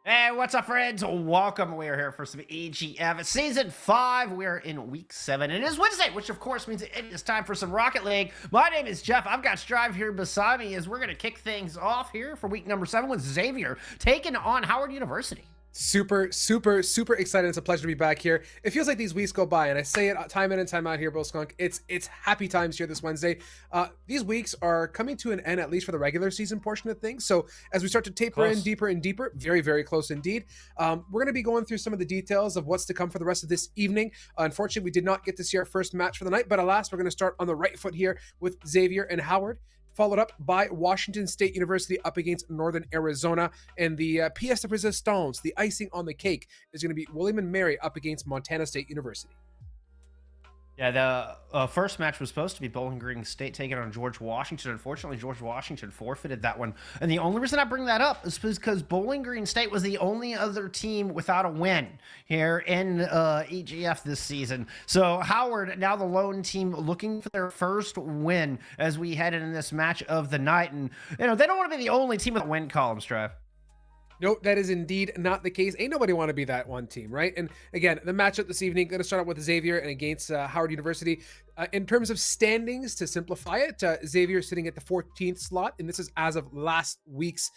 Hey, what's up, friends? Welcome. We are here for some EGF Season 5. We are in Week 7. It is Wednesday, which of course means it is time for some Rocket League. My name is Jeff. I've got Strive here beside me as we're going to kick things off here for week number 7 with Xavier taking on Howard University. Super excited. It's a pleasure to be back here. It feels like these weeks go by, and I say it time in and time out here, Bro Skunk. It's happy times here this Wednesday. These weeks are coming to an end, at least for the regular season portion of things. So as we start to taper in deeper and deeper, very close indeed. We're going to be going through some of the details of what's to come for the rest of this evening. Unfortunately, we did not get to see our first match for the night, but alas, we're going to start on the right foot here with Xavier and Howard, followed up by Washington State University up against Northern Arizona. And the pièce de résistance, the icing on the cake, is going to be William & Mary up against Montana State University. Yeah, the first match was supposed to be Bowling Green State taking on George Washington. Unfortunately, George Washington forfeited that one. And the only reason I bring that up is because Bowling Green State was the only other team without a win here in EGF this season. So Howard, now the lone team looking for their first win as we head in this match of the night. And, you know, they don't want to be the only team with a win column, Strive. No, that is indeed not the case. Ain't nobody want to be that one team, right? And again, the matchup this evening, going to start out with Xavier and against Howard University. In terms of standings, to simplify it, Xavier sitting at the 14th slot, and this is as of last week's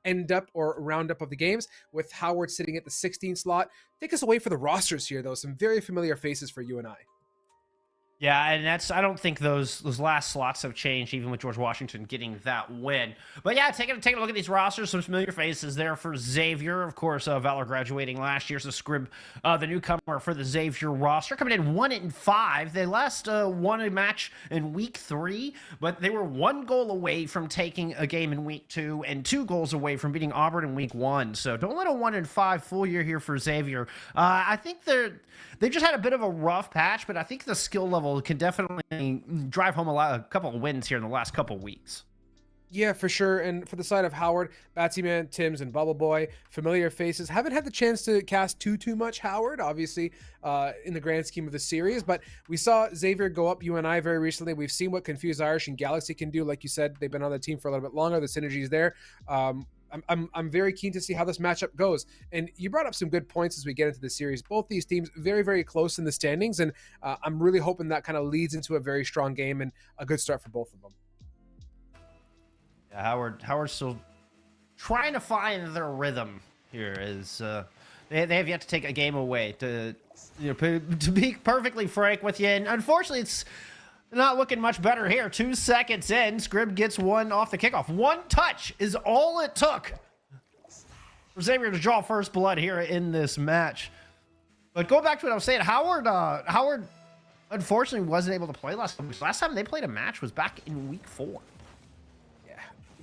end up or roundup of the games, with Howard sitting at the 16th slot. Take us away for the rosters here, though. Some very familiar faces for you and I. Yeah, and I don't think those last slots have changed, even with George Washington getting that win. But yeah, taking a look at these rosters, some familiar faces there for Xavier. Of course, Valor graduating last year, so Scrib, the newcomer for the Xavier roster, coming in 1-5. They last won a match in week 3, but they were 1 goal away from taking a game in week 2 and 2 goals away from beating Auburn in week 1. So don't let a 1-5 full year here for Xavier. I think they just had a bit of a rough patch, but I think the skill level can definitely drive home a couple of wins here in the last couple of weeks. Yeah, for sure. And for the side of Howard, Batsy Man, Timms, and Bubble Boy, familiar faces. Haven't had the chance to cast too much Howard, obviously, in the grand scheme of the series. But we saw Xavier go up UNI very recently. We've seen what Confused Irish and Galaxy can do. Like you said, they've been on the team for a little bit longer. The synergy is there. I'm very keen to see how this matchup goes. And you brought up some good points as we get into the series. Both these teams very close in the standings, and I'm really hoping that kind of leads into a very strong game and a good start for both of them. Yeah, Howard's still trying to find their rhythm here. They have yet to take a game away. To be perfectly frank with you, and unfortunately, it's not looking much better here. 2 seconds in, Scrib gets one off the kickoff. 1 touch is all it took for Xavier to draw first blood here in this match. But going back to what I was saying, Howard unfortunately wasn't able to play last time. Last time they played a match was back in week 4. Yeah,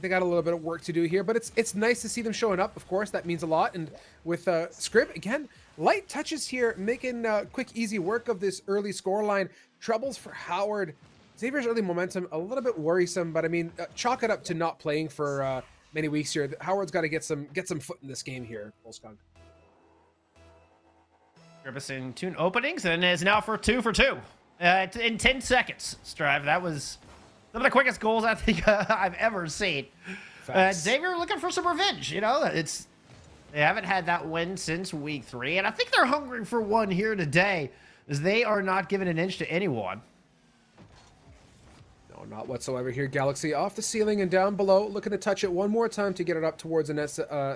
they got a little bit of work to do here, but it's nice to see them showing up. Of course, that means a lot. And with Scrib, again, light touches here, making quick, easy work of this early scoreline. Troubles for Howard. Xavier's early momentum, a little bit worrisome, but I mean, chalk it up to not playing for many weeks here. Howard's got to get some foot in this game here, Bullskunk. Grimace 2 openings and is now for 2 for 2 in 10 seconds. Strive. That was some of the quickest goals I think I've ever seen. Xavier looking for some revenge. You know, they haven't had that win since week 3, and I think they're hungry for one here today, as they are not giving an inch to anyone. No, not whatsoever here. Galaxy off the ceiling and down below, looking to touch it one more time to get it up towards the net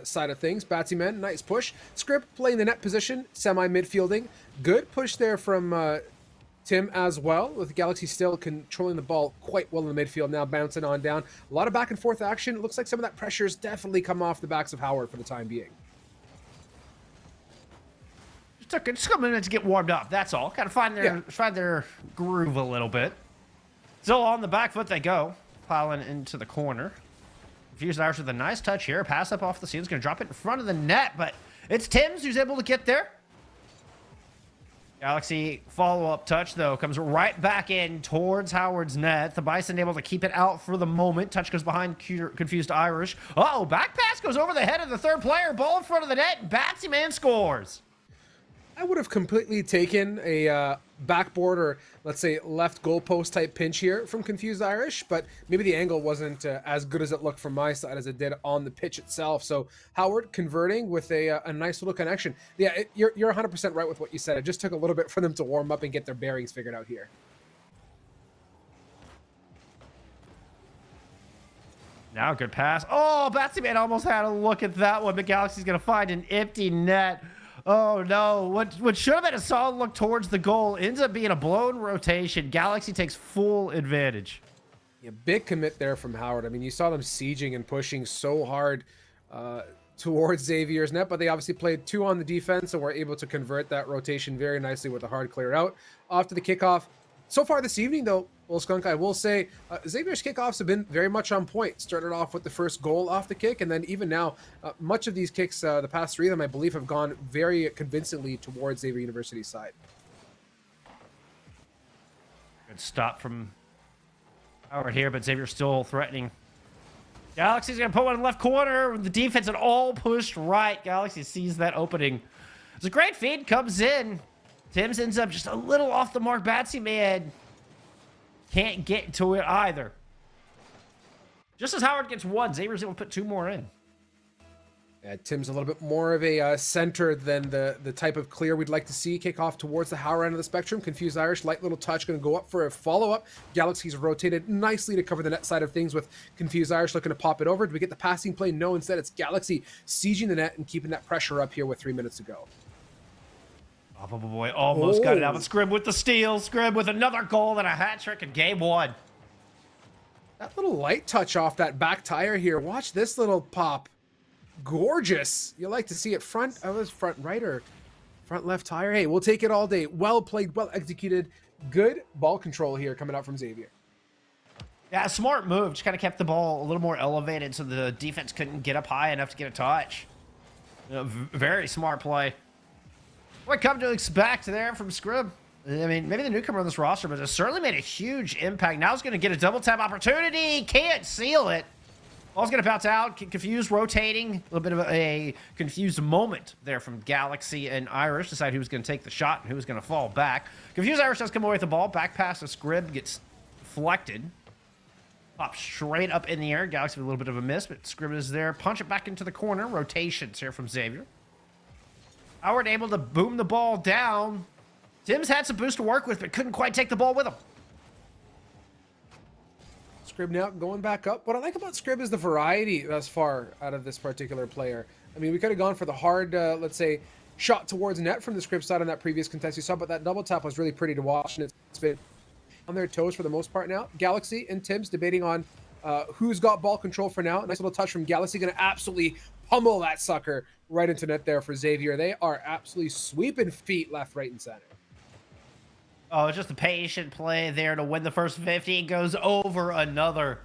side of things. Batsy Man, nice push. Script playing the net position, semi-midfielding. Good push there from Tim as well, with Galaxy still controlling the ball quite well in the midfield, now bouncing on down. A lot of back and forth action. It looks like some of that pressure has definitely come off the backs of Howard for the time being. Just a couple minutes to get warmed up. That's all. Got to find their groove a little bit. Still on the back foot they go, piling into the corner. Confused Irish with a nice touch here. Pass up off the seam. It's going to drop it in front of the net, but it's Timms who's able to get there. Galaxy follow-up touch, though, comes right back in towards Howard's net. The Bison able to keep it out for the moment. Touch goes behind Confused Irish. Uh-oh, back pass goes over the head of the third player. Ball in front of the net. Batsy Man scores. I would have completely taken a backboard or let's say left goalpost type pinch here from Confused Irish, but maybe the angle wasn't as good as it looked from my side as it did on the pitch itself. So Howard converting with a nice little connection. Yeah, you're 100% right with what you said. It just took a little bit for them to warm up and get their bearings figured out here. Now good pass. Oh, Batsy Man almost had a look at that one, but Galaxy's going to find an empty net. Oh, no. What should have been a solid look towards the goal ends up being a blown rotation. Galaxy takes full advantage. Yeah, big commit there from Howard. I mean, you saw them sieging and pushing so hard towards Xavier's net, but they obviously played 2 on the defense and were able to convert that rotation very nicely with a hard clear out. Off to the kickoff. So far this evening, though, Will Skunk, I will say Xavier's kickoffs have been very much on point. Started off with the first goal off the kick, and then even now, much of these kicks, the past 3 of them, I believe, have gone very convincingly towards Xavier University's side. Good stop from Howard here, but Xavier's still threatening. Galaxy's going to put one in the left corner. The defense had all pushed right. Galaxy sees that opening. It's a great feed, comes in. Timms ends up just a little off the mark. Batsy Man can't get to it either. Just as Howard gets 1, Xavier's able to put 2 more in. Yeah, Tim's a little bit more of a center than the type of clear we'd like to see. Kick off towards the Howard end of the spectrum. Confused Irish, light little touch, going to go up for a follow-up. Galaxy's rotated nicely to cover the net side of things with Confused Irish looking to pop it over. Do we get the passing play? No, instead it's Galaxy sieging the net and keeping that pressure up here with 3 minutes to go. Oh, boy, almost got it out. But Scrib with the steal. Scrib with another goal and a hat trick in game 1. That little light touch off that back tire here. Watch this little pop. Gorgeous. You like to see it front. Oh, was front right or front left tire. Hey, we'll take it all day. Well played, well executed. Good ball control here coming out from Xavier. Yeah, a smart move. Just kind of kept the ball a little more elevated so the defense couldn't get up high enough to get a touch. Very smart play. What come to expect there from Scrib? I mean, maybe the newcomer on this roster, but it certainly made a huge impact. Now he's going to get a double tap opportunity. Can't seal it. Ball's going to bounce out. Confused, rotating. A little bit of a confused moment there from Galaxy and Irish. Decide who was going to take the shot and who was going to fall back. Confused Irish does come away with the ball. Back pass to Scrib. Gets deflected. Pops straight up in the air. Galaxy with a little bit of a miss, but Scrib is there. Punch it back into the corner. Rotations here from Xavier. Howard able to boom the ball down. Tim's had some boost to work with, but couldn't quite take the ball with him. Scrib now going back up. What I like about Scrib is the variety thus far out of this particular player. I mean, we could have gone for the hard, let's say, shot towards net from the Scrib side on that previous contest you saw, but that double tap was really pretty to watch, and it's been on their toes for the most part now. Galaxy and Tim's debating on who's got ball control for now. Nice little touch from Galaxy, going to absolutely pummel that sucker right into net there for Xavier. They are absolutely sweeping feet left, right, and center. Oh, it's just a patient play there to win the first 50. It goes over another.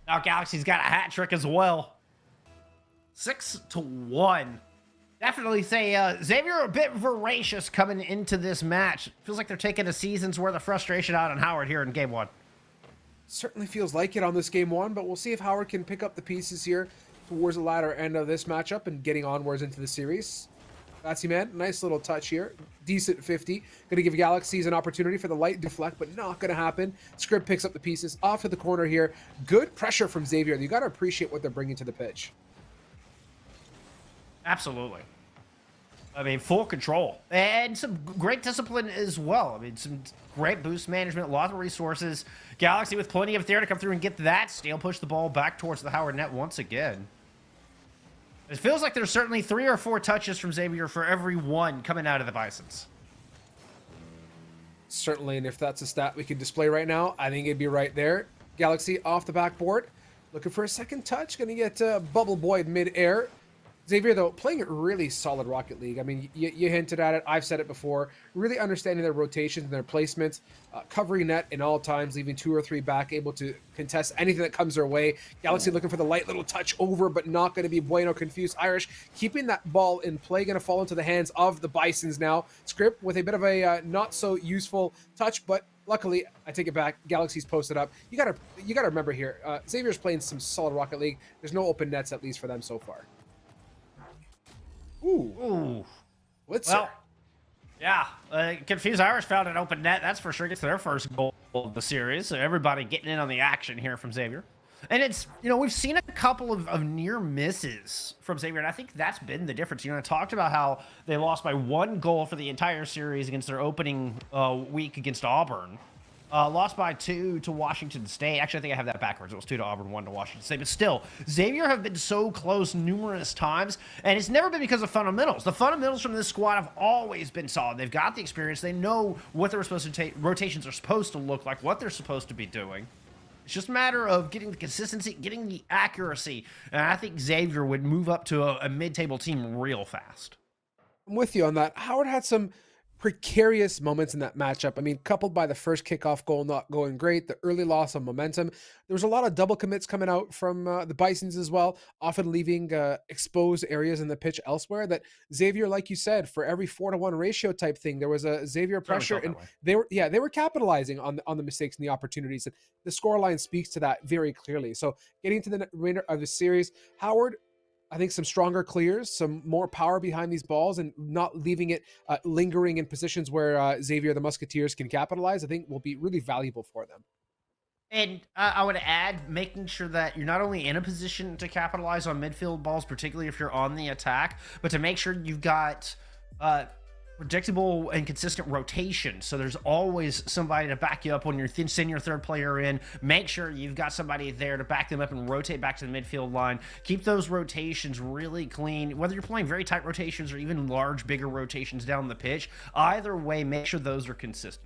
Now Galaxy's got a hat trick as well. 6-1. Definitely say Xavier a bit voracious coming into this match. Feels like they're taking a season's worth of frustration out on Howard here in game 1. Certainly feels like it on this game 1, but we'll see if Howard can pick up the pieces here towards the latter end of this matchup and getting onwards into the series. Batsy Man, nice little touch here. Decent 50. Going to give Galaxies an opportunity for the light deflect, but not going to happen. Scrib picks up the pieces off to the corner here. Good pressure from Xavier. You got to appreciate what they're bringing to the pitch. Absolutely. I mean, full control. And some great discipline as well. I mean, some great boost management, a lot of resources. Galaxy with plenty of there to come through and get that steal. Push the ball back towards the Howard net once again. It feels like there's certainly 3 or 4 touches from Xavier for every one coming out of the Bisons. Certainly, and if that's a stat we could display right now, I think it'd be right there. Galaxy off the backboard. Looking for a second touch. Going to get Bubble Boy mid-air. Xavier, though, playing really solid Rocket League. I mean, you hinted at it. I've said it before. Really understanding their rotations and their placements. Covering net in all times, leaving 2 or 3 back, able to contest anything that comes their way. Galaxy looking for the light little touch over, but not going to be bueno. Confused Irish keeping that ball in play. Going to fall into the hands of the Bisons now. Script with a bit of a not so useful touch, but luckily, I take it back. Galaxy's posted up. You gotta remember here, Xavier's playing some solid Rocket League. There's no open nets, at least for them so far. Ooh. Ooh. Blitzer. Well, Yeah, Confused Irish found an open net. That's for sure. Gets their first goal of the series. So everybody getting in on the action here from Xavier. And it's, we've seen a couple of near misses from Xavier, and I think that's been the difference. I talked about how they lost by 1 goal for the entire series against their opening week against Auburn. Lost by 2 to Washington State. Actually, I think I have that backwards. It was 2 to Auburn, 1 to Washington State. But still, Xavier have been so close numerous times, and it's never been because of fundamentals. The fundamentals from this squad have always been solid. They've got the experience. They know what they're supposed to take. Rotations are supposed to look like, what they're supposed to be doing. It's just a matter of getting the consistency, getting the accuracy. And I think Xavier would move up to a mid-table team real fast. I'm with you on that. Howard had some precarious moments in that matchup. I mean, coupled by the first kickoff goal not going great, the early loss of momentum. There was a lot of double commits coming out from the Bisons as well, often leaving exposed areas in the pitch elsewhere. That Xavier, like you said, for every 4-to-1 ratio type thing, there was a Xavier pressure, and they were capitalizing on the mistakes and the opportunities. And the scoreline speaks to that very clearly. So getting to the remainder of the series, Howard, I think some stronger clears, some more power behind these balls, and not leaving it lingering in positions where Xavier, the Musketeers, can capitalize, I think will be really valuable for them. And I would add, making sure that you're not only in a position to capitalize on midfield balls, particularly if you're on the attack, but to make sure you've got predictable and consistent rotation. So there's always somebody to back you up when you're sending your third player in. Make sure you've got somebody there to back them up and rotate back to the midfield line. Keep those rotations really clean, whether you're playing very tight rotations or even large, bigger rotations down the pitch. Either way, make sure those are consistent.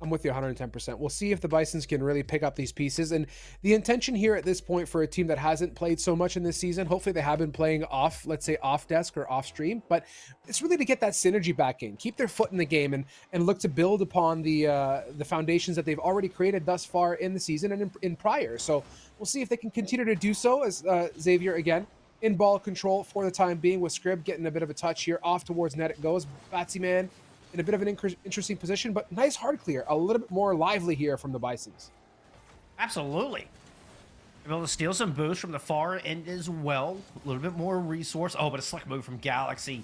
I'm with you 110%. We'll see if the Bisons can really pick up these pieces. And the intention here at this point for a team that hasn't played so much in this season, hopefully they have been playing off, let's say off desk or off stream, but it's really to get that synergy back in, keep their foot in the game, and look to build upon the foundations that they've already created thus far in the season and in prior. So we'll see if they can continue to do so, as Xavier, again, in ball control for the time being, with Scribb getting a bit of a touch here. Off towards net it goes. Batsy Man in a bit of an interesting position, but nice hard clear. A little bit more lively here from the Bisons. Absolutely. Able to steal some boost from the far end as well. A little bit more resource. Oh, but a slick move from Galaxy.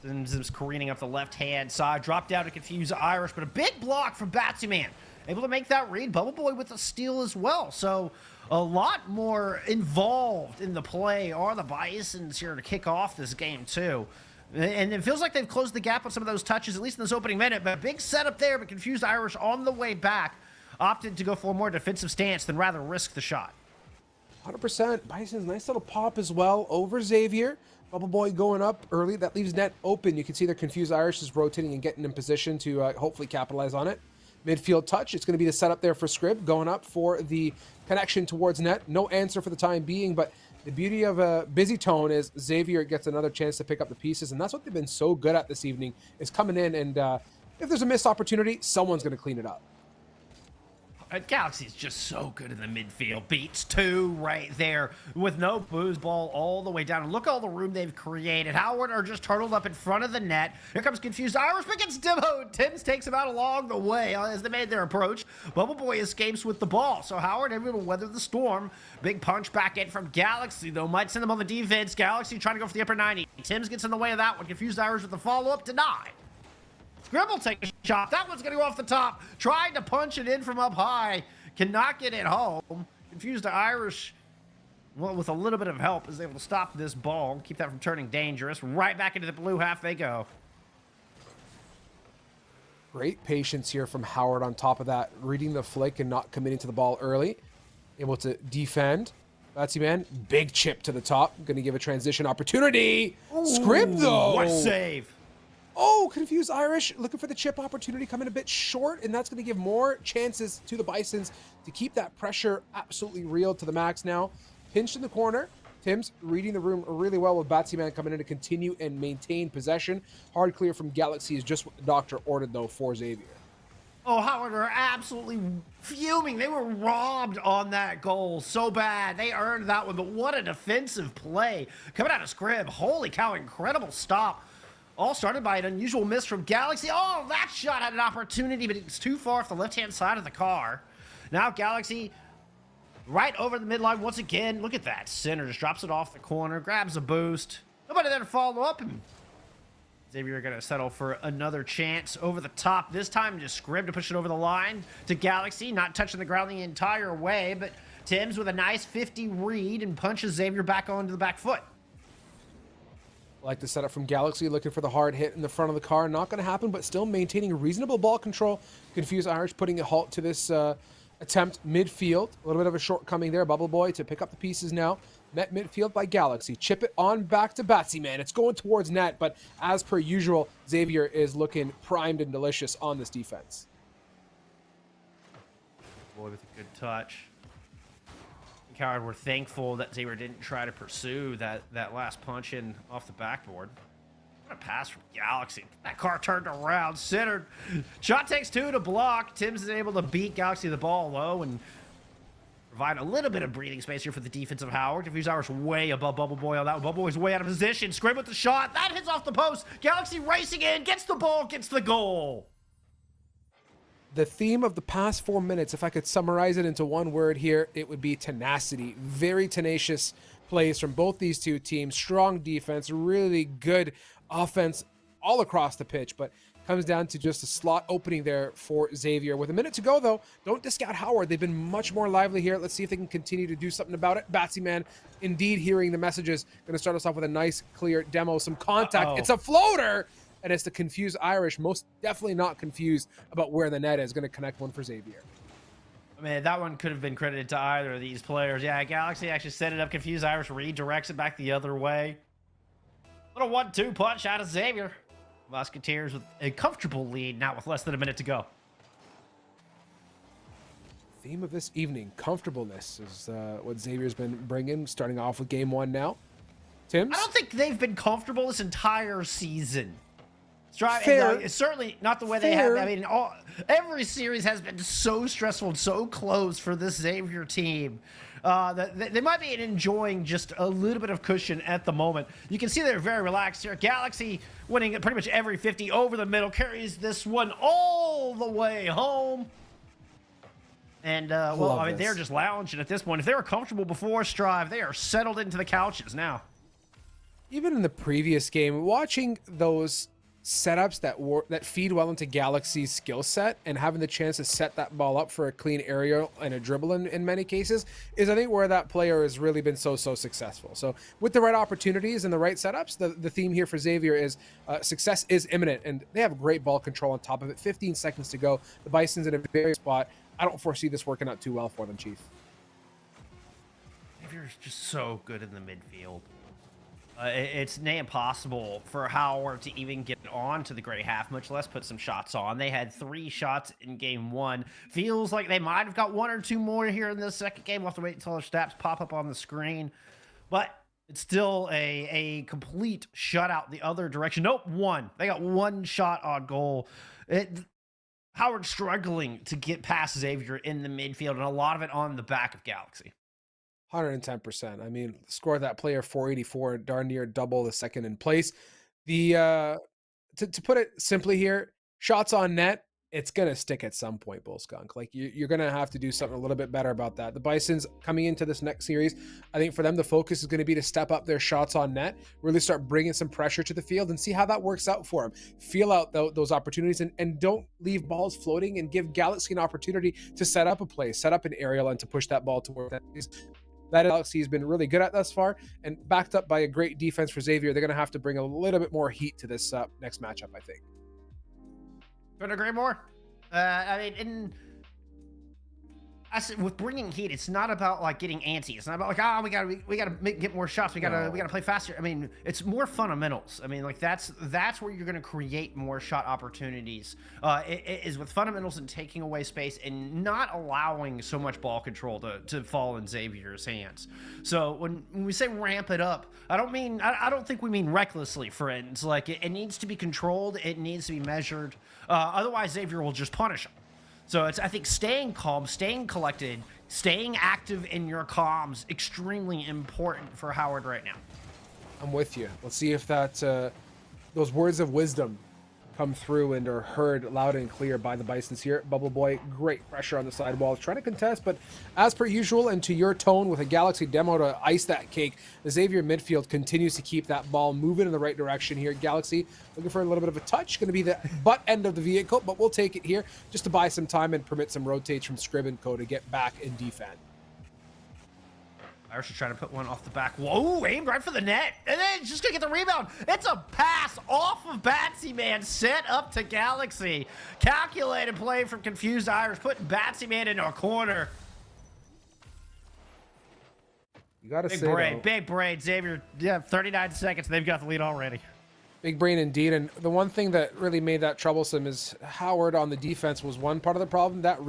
Zim's careening up the left-hand side. Drop down to confuse Irish, but a big block from Batsy Man. Able to make that read. Bubble Boy with a steal as well. So a lot more involved in the play are the Bisons here to kick off this game too. And it feels like they've closed the gap on some of those touches, at least in this opening minute. But a big setup there, but confused Irish on the way back. Opted to go for a more defensive stance than rather risk the shot. 100%. Bison's nice little pop as well over Xavier. Bubble Boy going up early. That leaves net open. You can see their confused Irish is rotating and getting in position to hopefully capitalize on it. Midfield touch. It's going to be the setup there for Scribb, going up for the connection towards net. No answer for the time being, but the beauty of a busy tone is Xavier gets another chance to pick up the pieces, and that's what they've been so good at this evening, is coming in, and if there's a missed opportunity, someone's going to clean it up. Galaxy's just so good in the midfield. Beats 2 right there with no booze ball all the way down. And look at all the room they've created. Howard are just turtled up in front of the net. Here comes confused Irish, but gets demoed. Timms takes him out along the way as they made their approach. Bubble Boy escapes with the ball. So Howard able to weather the storm. Big punch back in from Galaxy, though. Might send them on the defense. Galaxy trying to go for the upper 90. Timms gets in the way of that one. Confused Irish with the follow-up, denied. Scribble take a shot. That one's going to go off the top. Tried to punch it in from up high. Cannot get it home. Confused Irish, well, with a little bit of help, is able to stop this ball. Keep that from turning dangerous. Right back into the blue half they go. Great patience here from Howard on top of that. Reading the flick and not committing to the ball early. Able to defend. Batsy Man, big chip to the top. Going to give a transition opportunity. Scribb, though. What a save. Oh, confused Irish looking for the chip opportunity, coming a bit short, and that's going to give more chances to the Bisons to keep that pressure absolutely real to the max now. Pinched in the corner. Timms reading the room really well with Batsy Man coming in to continue and maintain possession. Hard clear from Galaxy is just what the doctor ordered, though, for Xavier. Oh, Howard are absolutely fuming. They were robbed on that goal so bad. They earned that one, but what a defensive play. Coming out of Scribb. Holy cow, incredible stop. All started by an unusual miss from Galaxy. Oh, that shot had an opportunity, but it's too far off the left-hand side of the car. Now Galaxy right over the midline once again. Look at that. Center just drops it off the corner, grabs a boost. Nobody there to follow up him. Xavier going to settle for another chance over the top. This time, just Scrib to push it over the line to Galaxy, not touching the ground the entire way, but Tim's with a nice 50 read and punches Xavier back onto the back foot. Like the setup from Galaxy, looking for the hard hit in the front of the car. Not going to happen, but still maintaining reasonable ball control. Confused Irish putting a halt to this attempt midfield. A little bit of a shortcoming there. Bubble Boy to pick up the pieces now. Met midfield by Galaxy. Chip it on back to Batsy Man. It's going towards net, but as per usual, Xavier is looking primed and delicious on this defense. Boy with a good touch. Coward, we're thankful that Xavier didn't try to pursue that last punch in off the backboard. What a pass from Galaxy. That car turned around, centered. Shot takes two to block. Tim's is able to beat Galaxy the ball low and provide a little bit of breathing space here for the defensive Howard. Diffuse Irish way above Bubble Boy on that one. Bubble Boy's way out of position. Scream with the shot. That hits off the post. Galaxy racing in, gets the ball, gets the goal. The theme of the past 4 minutes, if I could summarize it into one word here, it would be tenacity. Very tenacious plays from both these two teams. Strong defense, really good offense all across the pitch, but comes down to just a slot opening there for Xavier. With a minute to go, though, don't discount Howard. They've been much more lively here. Let's see if they can continue to do something about it. Batsy Man, indeed hearing the messages. Going to start us off with a nice, clear demo, some contact. It's a floater! And it's the confused Irish, most definitely not confused about where the net is, going to connect one for Xavier. I mean, that one could have been credited to either of these players. Yeah, Galaxy actually set it up. Confused Irish redirects it back the other way. Little 1-2 punch out of Xavier. Musketeers with a comfortable lead now with less than a minute to go. Theme of this evening, comfortableness, is what Xavier's been bringing, starting off with game one now. Tim? I don't think they've been comfortable this entire season. Fair. It's certainly not the way they have. I mean, every series has been so stressful and so close for this Xavier team that they might be enjoying just a little bit of cushion at the moment. You can see they're very relaxed here. Galaxy winning pretty much every 50 over the middle, carries this one all the way home. And, well, I mean, they're just lounging at this point. If they were comfortable before Strive, they are settled into the couches now. Even in the previous game, watching those setups that feed well into Galaxy's skill set and having the chance to set that ball up for a clean aerial and a dribble in many cases is, I think, where that player has really been so successful. So with the right opportunities and the right setups, the theme here for Xavier is success is imminent, and they have great ball control on top of it. 15 seconds to go. The Bison's in a very spot. I don't foresee this working out too well for them, Chief. Xavier's just so good in the midfield. It's near impossible for Howard to even get on to the gray half, much less put some shots on. They had 3 shots in game 1. Feels like they might have got 1 or 2 more here in this second game. We'll have to wait until their stats pop up on the screen. But it's still a complete shutout the other direction. Nope, 1. They got 1 shot on goal. Howard struggling to get past Xavier in the midfield, and a lot of it on the back of Galaxy. 110%. I mean, score that player 484, darn near double the second in place. To put it simply here, shots on net, it's gonna stick at some point, Bull Skunk. Like you're gonna have to do something a little bit better about that. The Bisons coming into this next series, I think for them the focus is going to be to step up their shots on net, really start bringing some pressure to the field, and see how that works out for them. Feel out those opportunities, and don't leave balls floating, and give Galaxy an opportunity to set up a play, set up an aerial, and to push that ball toward that. That Galaxy has been really good at thus far, and backed up by a great defense for Xavier. They're going to have to bring a little bit more heat to this next matchup, I think. Couldn't agree more. I mean, with bringing heat, it's not about like getting antsy. It's not about like, we gotta get more shots. We gotta play faster. I mean, it's more fundamentals. I mean, like that's where you're gonna create more shot opportunities. It is with fundamentals and taking away space and not allowing so much ball control to fall in Xavier's hands. So when we say ramp it up, I don't think we mean recklessly, friends. Like it needs to be controlled. It needs to be measured. Otherwise, Xavier will just punish him. So it's, I think, staying calm, staying collected, staying active in your comms, extremely important for Howard right now. I'm with you. Let's see if that those words of wisdom come through and are heard loud and clear by the Bisons here. Bubble Boy, great pressure on the sidewall, trying to contest, but as per usual, and to your tone with a Galaxy demo to ice that cake, the Xavier midfield continues to keep that ball moving in the right direction here. Galaxy looking for a little bit of a touch, going to be the butt end of the vehicle, but we'll take it here just to buy some time and permit some rotates from Scrib and Co to get back and defend. Irish is trying to put one off the back. Whoa, aimed right for the net. And then just going to get the rebound. It's a pass off of Batsy Man, set up to Galaxy. Calculated play from confused Irish, putting Batsy Man into a corner. You got to say, big brain. Xavier, yeah, 39 seconds. They've got the lead already. Big brain indeed. And the one thing that really made that troublesome is Howard on the defense was one part of the problem. That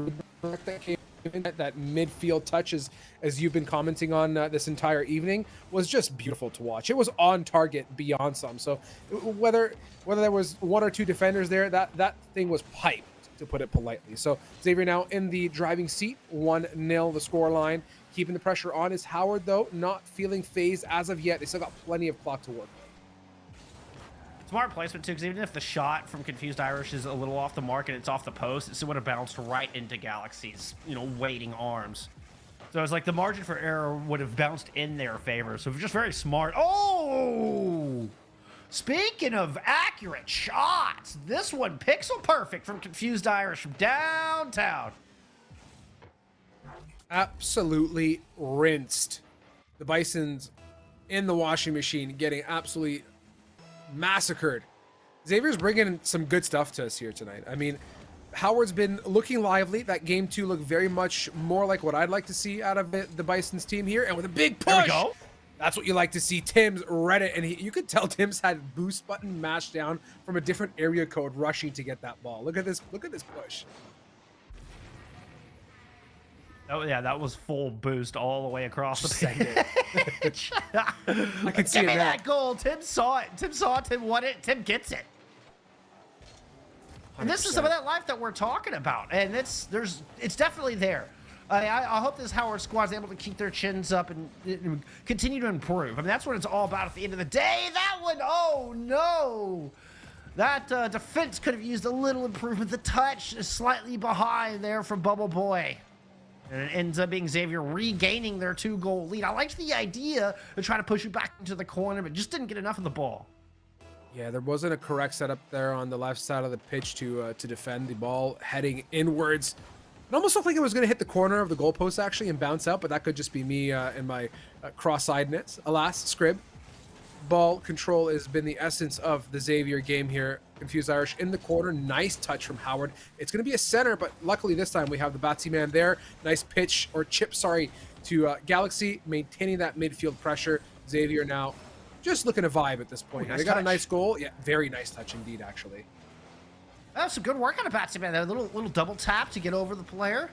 that came in, that midfield touch, as you've been commenting on this entire evening, was just beautiful to watch. It was on target beyond some. So whether there was one or two defenders there, that thing was piped, to put it politely. So Xavier now in the driving seat, 1-0 the score line. Keeping the pressure on is Howard, though, not feeling phased as of yet. They still got plenty of clock to work with. Smart placement, too, because even if the shot from Confused Irish is a little off the mark and it's off the post, it still would have bounced right into Galaxy's, waiting arms. So it's like the margin for error would have bounced in their favor. So just very smart. Oh! Speaking of accurate shots, this one pixel perfect from Confused Irish from downtown. Absolutely rinsed. The Bisons in the washing machine, getting absolutely massacred. Xavier's bringing some good stuff to us here tonight. I mean, Howard's been looking lively. That game 2 looked very much more like what I'd like to see out of the Bison's team here. And with a big push, there we go. That's what you like to see. Tim's read it, and you could tell Tim's had boost button mashed down from a different area code rushing to get that ball. Look at this push. Oh yeah, that was full boost all the way across the pitch. I can see Give me it now. that goal. Tim saw it. Tim won it. Tim gets it. And this is some of that life that we're talking about, and it's definitely there. I hope this Howard squad's able to keep their chins up and continue to improve. I mean, that's what it's all about at the end of the day. That one, oh no. That defense could have used a little improvement. The touch is slightly behind there from Bubble Boy. And it ends up being Xavier regaining their 2-goal lead. I liked the idea of trying to push you back into the corner, but just didn't get enough of the ball. Yeah, there wasn't a correct setup there on the left side of the pitch to defend the ball heading inwards. It almost looked like it was going to hit the corner of the goalpost actually and bounce out, but that could just be me and my cross-eyedness. Alas, Scrib. Ball control has been the essence of the Xavier game here. Confused Irish in the corner. Nice touch from Howard. It's going to be a center, but luckily this time we have the Batsy Man there. Nice pitch, or chip, sorry, to Galaxy, maintaining that midfield pressure. Xavier now just looking to vibe at this point. Nice they got touch. a nice goal. Yeah, very nice touch indeed, actually. That was some good work on a Batsy Man. A little double tap to get over the player.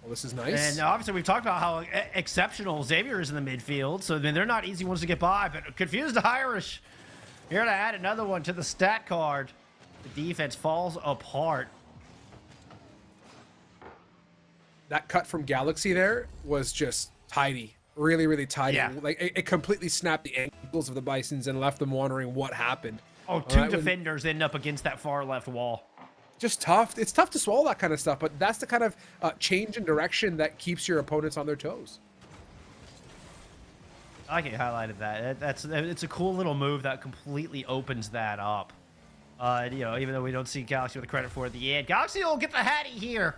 Well, this is nice. And obviously we've talked about how exceptional Xavier is in the midfield, so I mean, they're not easy ones to get by, but Confused Irish here to add another one to the stat card. The defense falls apart. That cut from Galaxy there was just tidy. Really, really tidy. Yeah. Like it completely snapped the ankles of the Bisons and left them wondering what happened. Oh, two defenders end up against that far left wall. Just tough. It's tough to swallow that kind of stuff, but that's the kind of change in direction that keeps your opponents on their toes. I like it highlighted that. It's a cool little move that completely opens that up. Even though we don't see Galaxy with the credit for it at the end, Galaxy will get the Hattie here.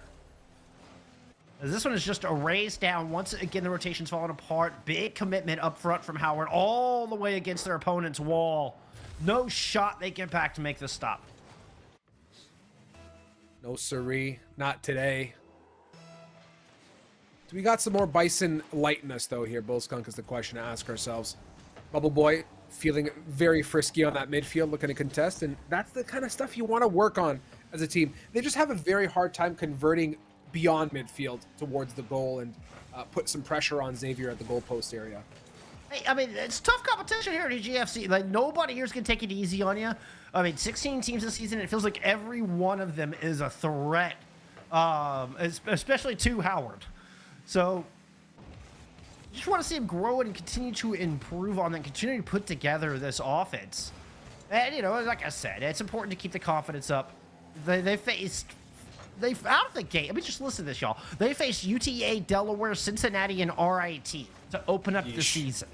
As this one is just a raise down. Once again, the rotation's falling apart. Big commitment up front from Howard, all the way against their opponent's wall. No shot they get back to make this stop. No siree, not today. We got some more Bison lightness though here, Bull Skunk, is the question to ask ourselves. Bubble Boy feeling very frisky on that midfield, looking to contest, and that's the kind of stuff you want to work on as a team. They just have a very hard time converting beyond midfield towards the goal and put some pressure on Xavier at the goalpost area. Hey, I mean, it's tough competition here at EGFC. Like, nobody here's going to take it easy on you. I mean, 16 teams this season, it feels like every one of them is a threat, especially to Howard. So, you just want to see him grow and continue to improve on that, continue to put together this offense. And, like I said, it's important to keep the confidence up. They faced, out of the gate, I mean, just listen to this, y'all. They faced UTA, Delaware, Cincinnati, and RIT to open up the season.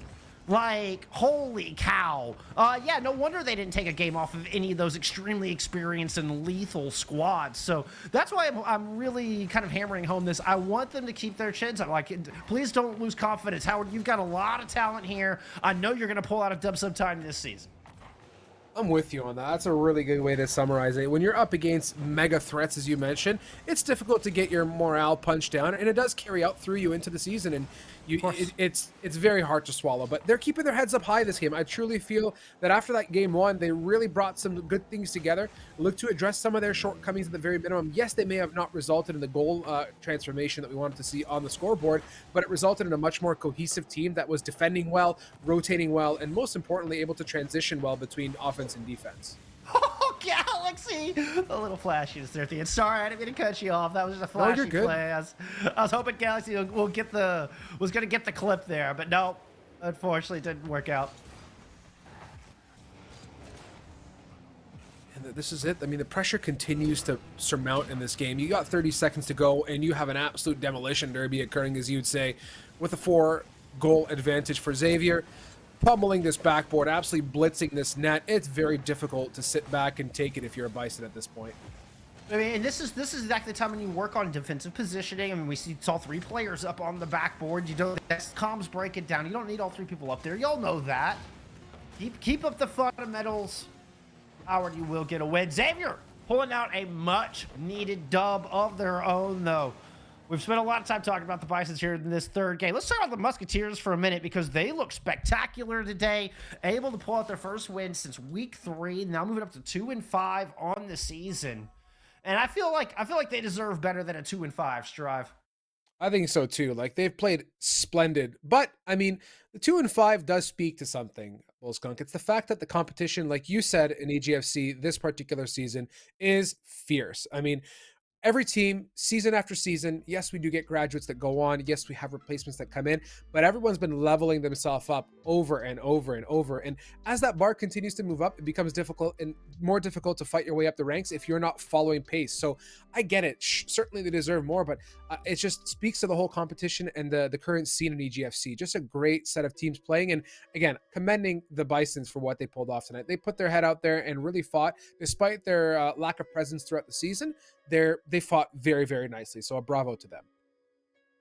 Like, holy cow. Yeah, no wonder they didn't take a game off of any of those extremely experienced and lethal squads. So that's why I'm really kind of hammering home this. I want them to keep their chins up. Like, please don't lose confidence. Howard, you've got a lot of talent here. I know you're going to pull out a dub sometime this season. I'm with you on that. That's a really good way to summarize it. When you're up against mega threats, as you mentioned, it's difficult to get your morale punched down, and it does carry out through you into the season, and it's very hard to swallow. But they're keeping their heads up high this game. I truly feel that after that game one, they really brought some good things together, looked to address some of their shortcomings at the very minimum. Yes, they may have not resulted in the goal transformation that we wanted to see on the scoreboard, but it resulted in a much more cohesive team that was defending well, rotating well, and most importantly, able to transition well between offense and defense. Oh, Galaxy! A little flashiness there at the end. Sorry, I didn't mean to cut you off. That was just a flashy play. I was hoping Galaxy was going to get the clip there, but no, unfortunately, it didn't work out. And this is it. I mean, the pressure continues to surmount in this game. You got 30 seconds to go, and you have an absolute demolition derby occurring, as you'd say, with a 4-goal advantage for Xavier. Pummeling this backboard, absolutely blitzing this net. It's very difficult to sit back and take it if you're a Bison at this point. I mean, and this is exactly the time when you work on defensive positioning. I mean, we saw 3 players up on the backboard. You don't comms break it down. You don't need all 3 people up there. Y'all know that. Keep up the fundamentals. Howard, you will get a win. Xavier pulling out a much needed dub of their own, though. We've spent a lot of time talking about the Bisons here in this third game. Let's talk about the Musketeers for a minute because they look spectacular today. Able to pull out their first win since week 3. Now moving up to 2-5 on the season. And I feel like they deserve better than a 2-5, Strive. I think so too. Like, they've played splendid, but I mean, the 2-5 does speak to something, Skunk. It's the fact that the competition, like you said in EGFC this particular season, is fierce. I mean, every team, season after season, yes, we do get graduates that go on. Yes, we have replacements that come in, but everyone's been leveling themselves up over and over and over. And as that bar continues to move up, it becomes difficult and more difficult to fight your way up the ranks if you're not following pace. So I get it. Certainly they deserve more, but it just speaks to the whole competition and the current scene in EGFC. Just a great set of teams playing. And again, commending the Bisons for what they pulled off tonight. They put their head out there and really fought despite their lack of presence throughout the season. They fought very, very nicely. So a bravo to them.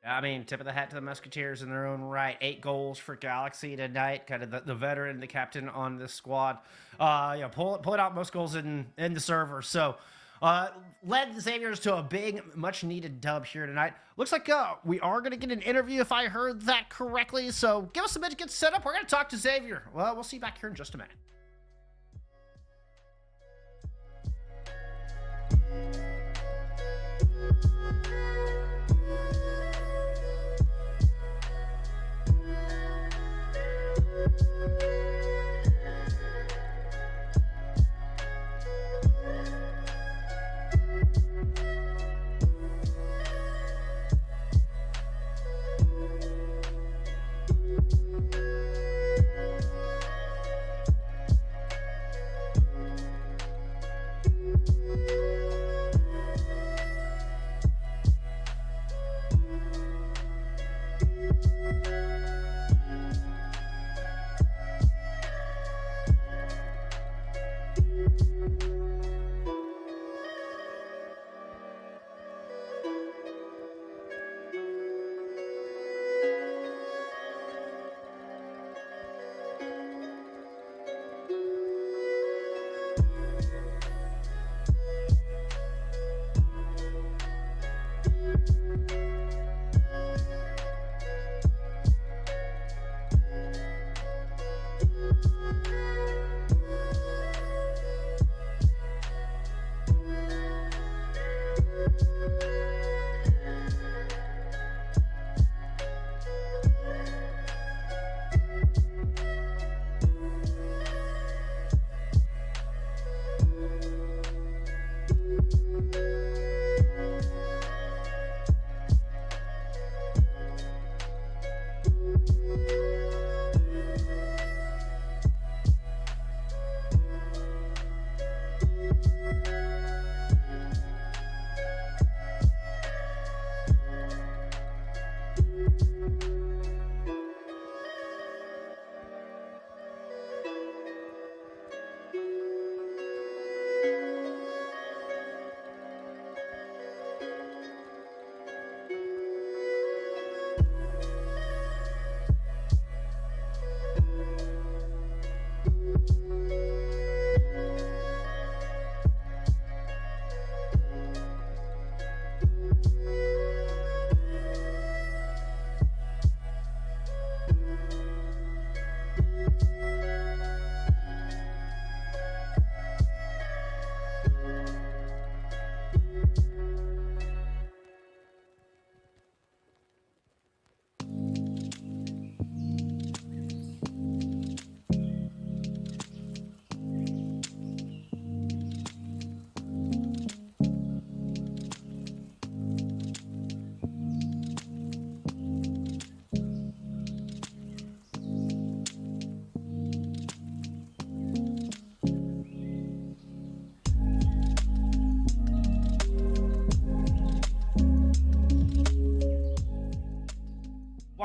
I mean, tip of the hat to the Musketeers in their own right. 8 goals for Galaxy tonight. Kind of the veteran, the captain on this squad. Pulling out most goals in the server. So led the Xaviers to a big, much needed dub here tonight. Looks like we are going to get an interview if I heard that correctly. So give us a minute to get set up. We're going to talk to Xavier. Well, we'll see you back here in just a minute.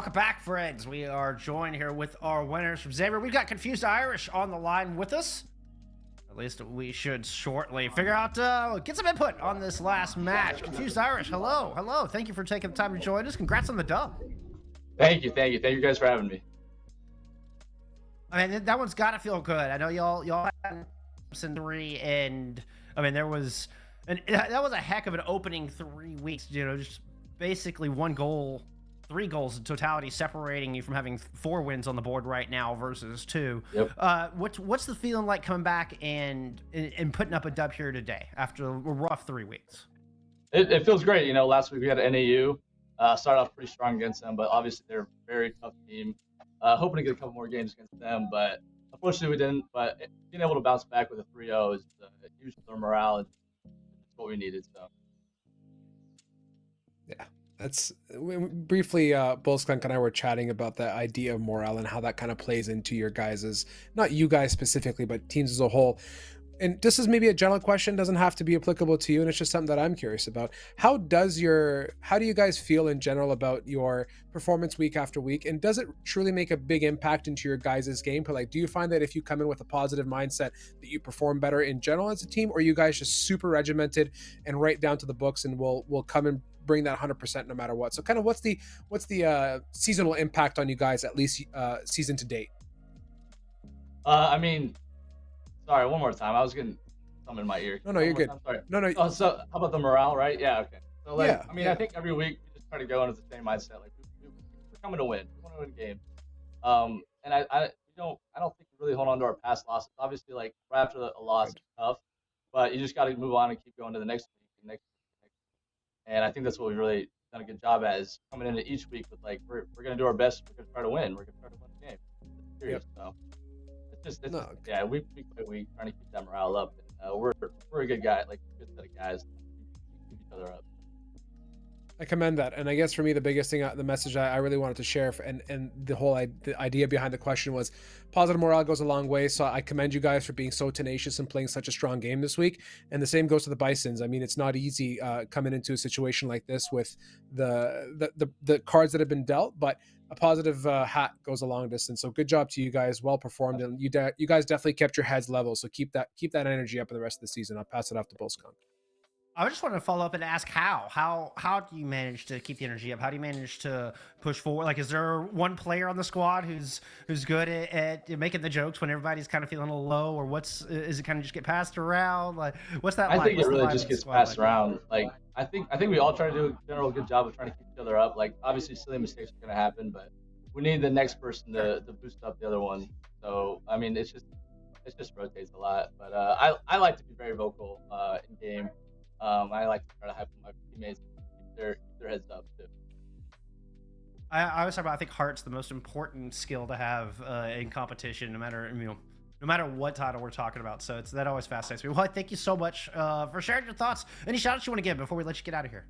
Welcome back, friends. We are joined here with our winners from Xavier. We've got Confused Irish on the line with us. At least we should shortly figure out, get some input on this last match. Confused Irish, hello. Thank you for taking the time to join us. Congrats on the dub. Thank you guys for having me. I mean, that one's got to feel good. I know y'all had some 3, and I mean, that was a heck of an opening 3 weeks. You know, just basically 1 goal, 3 goals in totality, separating you from having 4 wins on the board right now versus 2. Yep. What's the feeling like coming back and putting up a dub here today after a rough 3 weeks? It feels great. You know, last week we had NAU. Started off pretty strong against them, but obviously they're a very tough team. Hoping to get a couple more games against them, but unfortunately we didn't. But being able to bounce back with a 3-0 is huge for their morale, and it's what we needed. So. Yeah, that's briefly. Bullskunk and I were chatting about that idea of morale and how that kind of plays into your guys's, not you guys specifically, but teams as a whole. And this is maybe a general question, doesn't have to be applicable to you, and it's just something that I'm curious about. How do you guys feel in general about your performance week after week, and does it truly make a big impact into your guys' gameplay? Like, do you find that if you come in with a positive mindset that you perform better in general as a team, or are you guys just super regimented and right down to the books and will come and bring that 100% no matter what? So kind of what's the seasonal impact on you guys, at least season to date? I mean, sorry, one more time. I was getting something in my ear. No, you're good. Sorry. No. Oh, so how about the morale, right? Yeah, okay. So, like, Yeah, I mean, I think every week we just try to go into the same mindset. Like, we're coming to win. We want to win games. And I don't think we really hold on to our past losses. Obviously, like, right after a loss, it's tough, but you just got to move on and keep going to the next week and next week. And I think that's what we've really done a good job at, is coming into each week with, like, we're going to do our best. We're going to try to win. We're going to try to win the game. It's serious. So. Yeah, we trying to keep that morale up. And, we're a good guy, like a good set of guys. Keep each other up. I commend that, and I guess for me the biggest thing, the message I really wanted to share, and the idea behind the question was positive morale goes a long way. So I commend you guys for being so tenacious and playing such a strong game this week. And the same goes to the Bisons. I mean, it's not easy coming into a situation like this with the cards that have been dealt, but a positive hat goes a long distance. So good job to you guys, well performed, and you guys definitely kept your heads level. So keep that energy up in the rest of the season. I'll pass it off to Bullskunk. I just wanted to follow up and ask how do you manage to keep the energy up? How do you manage to push forward? Like, is there one player on the squad who's good at making the jokes when everybody's kind of feeling a little low, or is it kind of just get passed around? Like, what's that like? I think it really just gets passed around. Like, I think we all try to do a general good job of trying to keep each other up. Like, obviously silly mistakes are going to happen, but we need the next person to boost up the other one. So, I mean, it just rotates a lot. But I like to be very vocal in game. I like to try to have my teammates keep their heads up too. I always talk about, I think heart's the most important skill to have in competition, no matter what title we're talking about. So that always fascinates me. Well, thank you so much for sharing your thoughts. Any shout outs you want to give before we let you get out of here?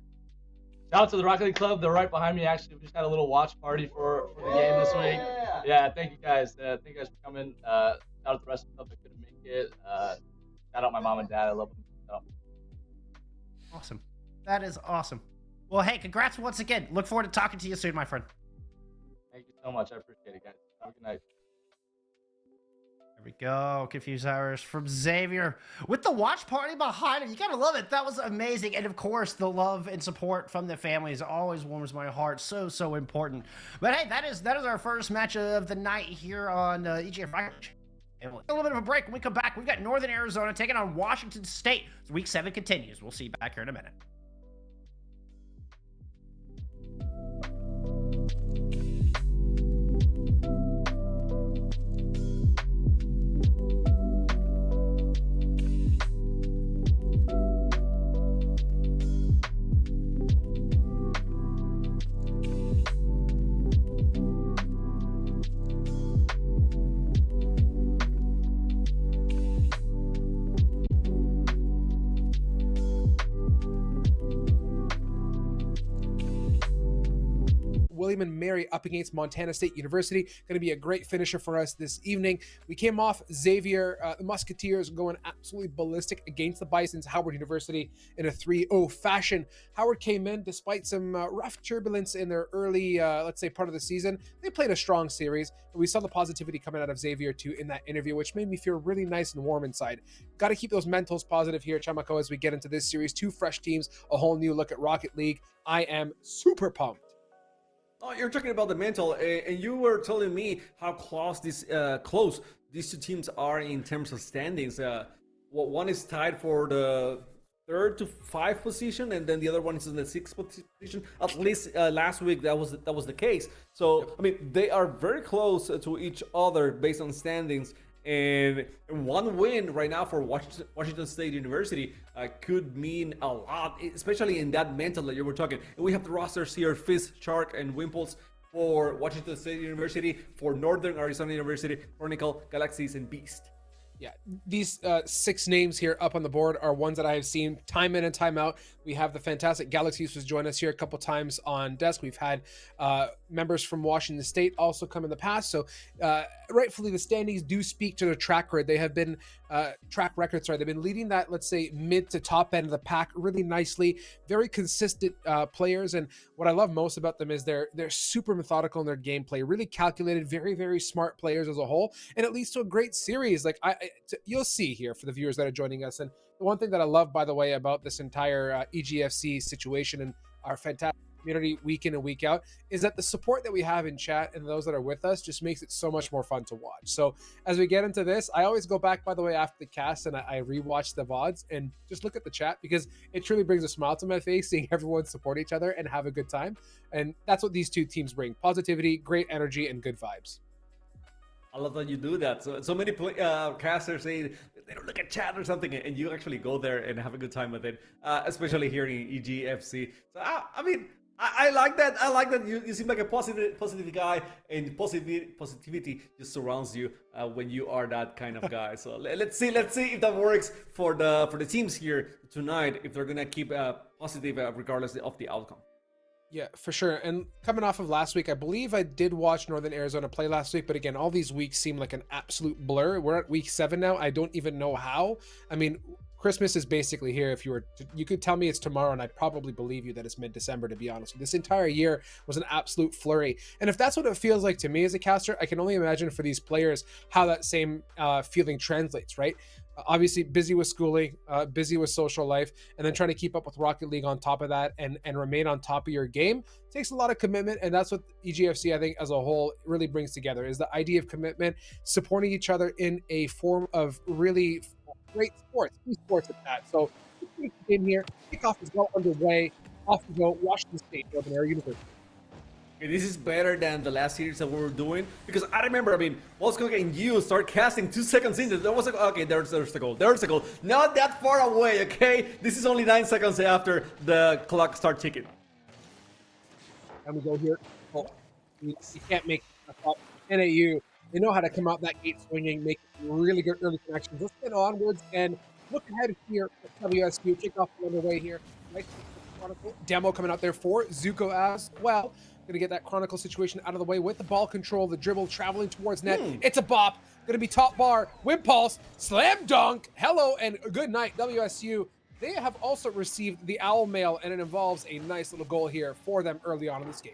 Shout out to the Rocket League Club. They're right behind me. Actually, we just had a little watch party for the game this week. Yeah, thank you guys. Thank you guys for coming. Shout out to the rest of the club that couldn't make it. Shout out my mom and dad. I love them. So. Awesome. That is awesome. Well, hey, congrats once again. Look forward to talking to you soon, my friend. Thank you so much. I appreciate it, guys. Have a good night. There we go. Confused Irish from Xavier with the watch party behind him. You gotta love it. That was amazing. And of course, the love and support from the families always warms my heart. So important. But hey, that is our first match of the night here on EGFrocketleague. And we'll take a little bit of a break. When we come back, we've got Northern Arizona taking on Washington State. So week 7 continues. We'll see you back here in a minute. William and Mary up against Montana State University. Going to be a great finisher for us this evening. We came off Xavier, the Musketeers going absolutely ballistic against the Bisons, Howard University in a 3-0 fashion. Howard came in despite some rough turbulence in their early, let's say, part of the season. They played a strong series, and we saw the positivity coming out of Xavier too in that interview, which made me feel really nice and warm inside. Got to keep those mentals positive here, Chamako, as we get into this series. Two fresh teams, a whole new look at Rocket League. I am super pumped. Oh, you're talking about the mental, and you were telling me how close these two teams are in terms of standings. One is tied for the 3rd to 5th position, and then the other one is in the 6th position. At least last week that was the case. So I mean, they are very close to each other based on standings. And one win right now for Washington State University could mean a lot, especially in that mental that you were talking. And we have the rosters here: Fizz, Shark, and Wimples for Washington State University, for Northern Arizona University, Chronicle, Galaxies, and Beast. Yeah, these 6 names here up on the board are ones that I have seen time in and time out. We have the fantastic Galaxies who's joined us here a couple times on desk. We've had members from Washington State also come in the past. So rightfully, the standings do speak to their track record. They have been they've been leading that, let's say, mid to top end of the pack really nicely. Very consistent players, and what I love most about them is they're super methodical in their gameplay. Really calculated, very, very smart players as a whole, and it leads to a great series. Like you'll see here for the viewers that are joining us. And the one thing that I love, by the way, about this entire EGFC situation and our fantastic community week in and week out is that the support that we have in chat and those that are with us just makes it so much more fun to watch. So as we get into this, I always go back, by the way, after the cast and I rewatch the VODs and just look at the chat, because it truly brings a smile to my face seeing everyone support each other and have a good time. And that's what these two teams bring: positivity, great energy, and good vibes. I love that you do that. So many casters say they don't look at chat or something, and you actually go there and have a good time with it, especially here in EGFC. So I mean, I like that. I like that you seem like a positive guy, and positivity just surrounds you when you are that kind of guy. So let's see if that works for the teams here tonight, if they're gonna keep positive regardless of the outcome. Yeah, for sure. And coming off of last week, I believe I did watch Northern Arizona play last week, but again, all these weeks seem like an absolute blur. We're at week 7 now. I don't even know how. I mean, Christmas is basically here. If you could tell me it's tomorrow, and I'd probably believe you that it's mid-December, to be honest. This entire year was an absolute flurry. And if that's what it feels like to me as a caster, I can only imagine for these players how that same feeling translates, right? Obviously busy with schooling, busy with social life, and then trying to keep up with Rocket League on top of that and remain on top of your game takes a lot of commitment. And that's what EGFC, I think, as a whole really brings together, is the idea of commitment, supporting each other in a form of really great sports, esports at that. So in here, kickoff is well underway. Off we go, Washington State, Northern Arizona University. Okay, this is better than the last series that we were doing, because I remember, I mean, Wolfgang and you start casting 2 seconds in. There was like, okay, there's the goal. There's the goal. Not that far away, okay? This is only 9 seconds after the clock starts ticking. And we go here. Oh, you can't make a up. NAU, they know how to come out that gate swinging, make really good early connections. Let's get onwards and look ahead here at WSU. Kickoff underway here. Nice demo coming out there for Zuko as well. Gonna get that Chronicle situation out of the way with the ball control, the dribble traveling towards net. It's a bop. Gonna be top bar. Wimpulse. Slam dunk. Hello and good night, WSU. They have also received the Owl Mail, and it involves a nice little goal here for them early on in this game.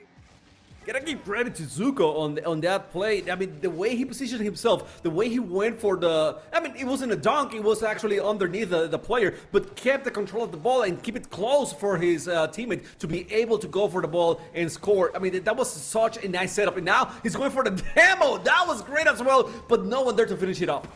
Gotta give credit to Zuko on that play. I mean, the way he positioned himself, the way he went for I mean, it wasn't a dunk, it was actually underneath the player, but kept the control of the ball and keep it close for his teammate to be able to go for the ball and score. I mean, that was such a nice setup. And now he's going for the demo. That was great as well, but no one there to finish it off.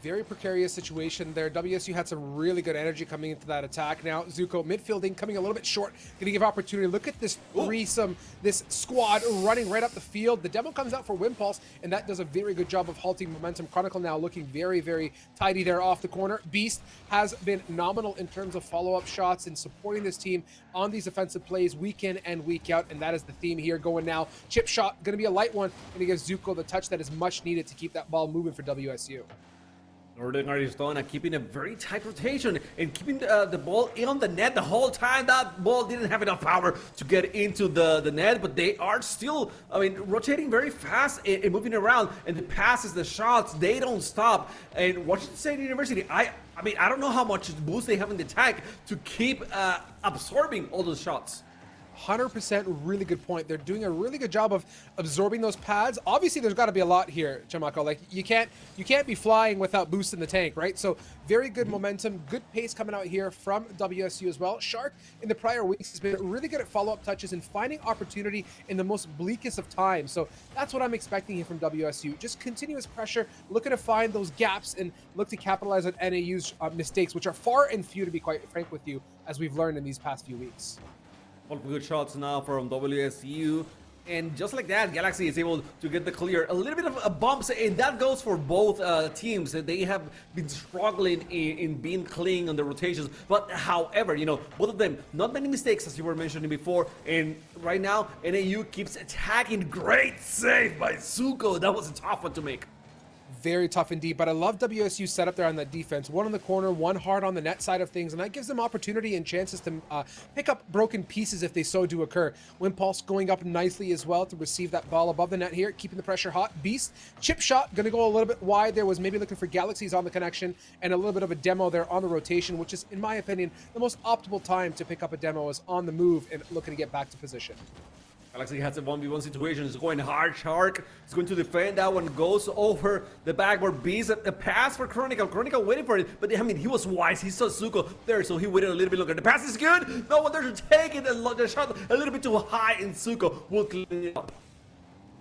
Very precarious situation there. WSU had some really good energy coming into that attack. Now Zuko midfielding, coming a little bit short, gonna give opportunity. Look at this threesome, this squad running right up the field. The demo comes out for Wimpulse, and that does a very good job of halting momentum. Chronicle now looking very, very tidy there off the corner. Beast has been nominal in terms of follow-up shots and supporting this team on these offensive plays week in and week out, and that is the theme here going now. Chip shot, gonna be a light one, gonna give Zuko the touch that is much needed to keep that ball moving for WSU. Northern Arizona keeping a very tight rotation and keeping the ball on the net the whole time. That ball didn't have enough power to get into the net, but they are still, I mean, rotating very fast and moving around. And the passes, the shots, they don't stop. And Washington State University, I mean, I don't know how much boost they have in the attack to keep absorbing all those shots. 100% really good point. They're doing a really good job of absorbing those pads. Obviously, there's got to be a lot here, Chamako. Like you can't be flying without boost in the tank, right? So very good momentum, good pace coming out here from WSU as well. Shark in the prior weeks has been really good at follow-up touches and finding opportunity in the most bleakest of times. So that's what I'm expecting here from WSU. Just continuous pressure, looking to find those gaps and look to capitalize on NAU's mistakes, which are far and few, to be quite frank with you, as we've learned in these past few weeks. All good shots now from WSU. And just like that, Galaxy is able to get the clear. A little bit of a bumps, and that goes for both teams. They have been struggling in being clean on the rotations. But however, you know, both of them, not many mistakes as you were mentioning before. And right now, NAU keeps attacking. Great save by Zuko. That was a tough one to make. Very tough indeed, but I love WSU's setup there on that defense. One on the corner, one hard on the net side of things, and that gives them opportunity and chances to pick up broken pieces if they so do occur. Wimpulse going up nicely as well to receive that ball above the net here, keeping the pressure hot. Beast, chip shot, going to go a little bit wide there, was maybe looking for Galaxies on the connection, and a little bit of a demo there on the rotation, which is, in my opinion, the most optimal time to pick up a demo is on the move and looking to get back to position. Galaxy has a 1v1 situation. It's going hard. Shark is going to defend that one. Goes over the backboard. Beast, a pass for Chronicle. Chronicle waiting for it. But I mean, he was wise. He saw Zuko there, so he waited a little bit longer. The pass is good. No one there to take it. The shot a little bit too high, and Zuko will clean it up.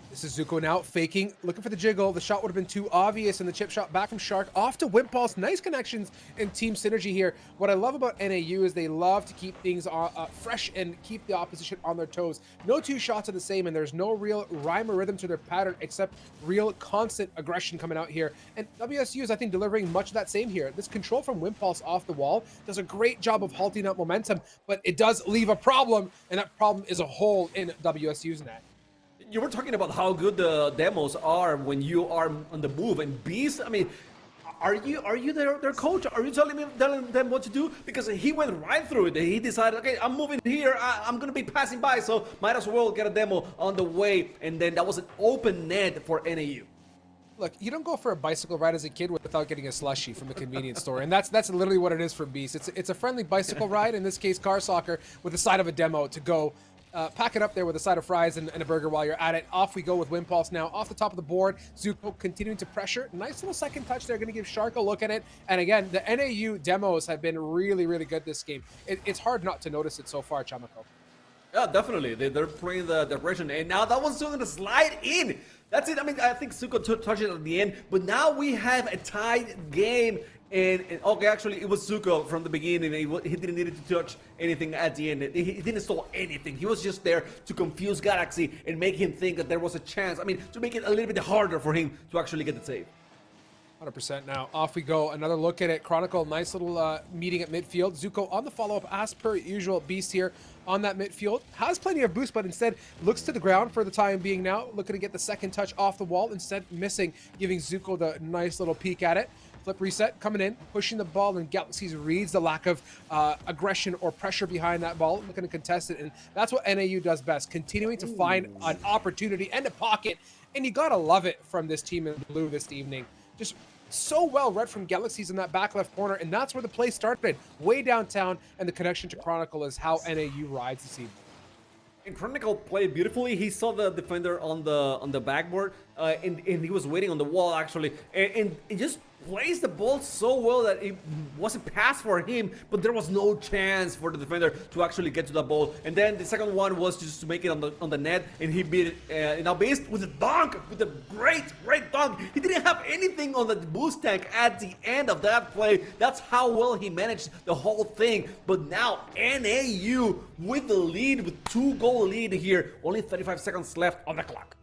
This is Zuko now faking, looking for the jiggle. The shot would have been too obvious, and the chip shot back from Shark off to Wimpulse. Nice connections and team synergy here. What I love about NAU is they love to keep things fresh and keep the opposition on their toes. No two shots are the same, and there's no real rhyme or rhythm to their pattern except real constant aggression coming out here. And WSU is, I think, delivering much of that same here. This control from Wimpulse off the wall does a great job of halting up momentum, but it does leave a problem, and that problem is a hole in WSU's net. You were talking about how good the demos are when you are on the move, and Beast, I mean, are you their coach? Are you telling them what to do? Because he went right through it. He decided, okay, I'm moving here. I'm gonna be passing by, so might as well get a demo on the way. And then that was an open net for NAU. Look, you don't go for a bicycle ride as a kid without getting a slushie from the convenience store, and that's literally what it is for Beast. It's a friendly bicycle ride, in this case, car soccer, with the side of a demo to go. Pack it up there with a side of fries and a burger while you're at it. Off we go with Wimpulse now. Off the top of the board, Zuko continuing to pressure. Nice little second touch there. Going to give Shark a look at it. And again, the NAU demos have been really, really good this game. It's hard not to notice it so far, Chamako. Yeah, definitely. They're playing the direction. And now that one's going to slide in. That's it. I mean, I think Zuko touched it at the end. But now we have a tied game. And okay, actually, it was Zuko from the beginning. He didn't need to touch anything at the end. He didn't stall anything. He was just there to confuse Galaxy and make him think that there was a chance. I mean, to make it a little bit harder for him to actually get the save. 100% now. Off we go. Another look at it. Chronicle, nice little meeting at midfield. Zuko on the follow-up as per usual. Beast here on that midfield. Has plenty of boost, but instead looks to the ground for the time being now. Looking to get the second touch off the wall. Instead missing, giving Zuko the nice little peek at it. Flip reset, coming in, pushing the ball, and Galaxies reads the lack of aggression or pressure behind that ball, looking to contest it, and that's what NAU does best, continuing to find an opportunity and a pocket, and you gotta love it from this team in blue this evening. Just so well read from Galaxies in that back left corner, and that's where the play started, way downtown, and the connection to Chronicle is how NAU rides this evening. And Chronicle played beautifully. He saw the defender on the backboard, and he was waiting on the wall actually, and it just plays the ball so well that it wasn't passed for him, but there was no chance for the defender to actually get to the ball. And then the second one was just to make it on the net, and he beat it. Now Beast with a dunk, with a great dunk. He didn't have anything on the boost tank at the end of that play. That's how well he managed the whole thing. But now NAU with the lead, with 2-goal lead here. Only 35 seconds left on the clock.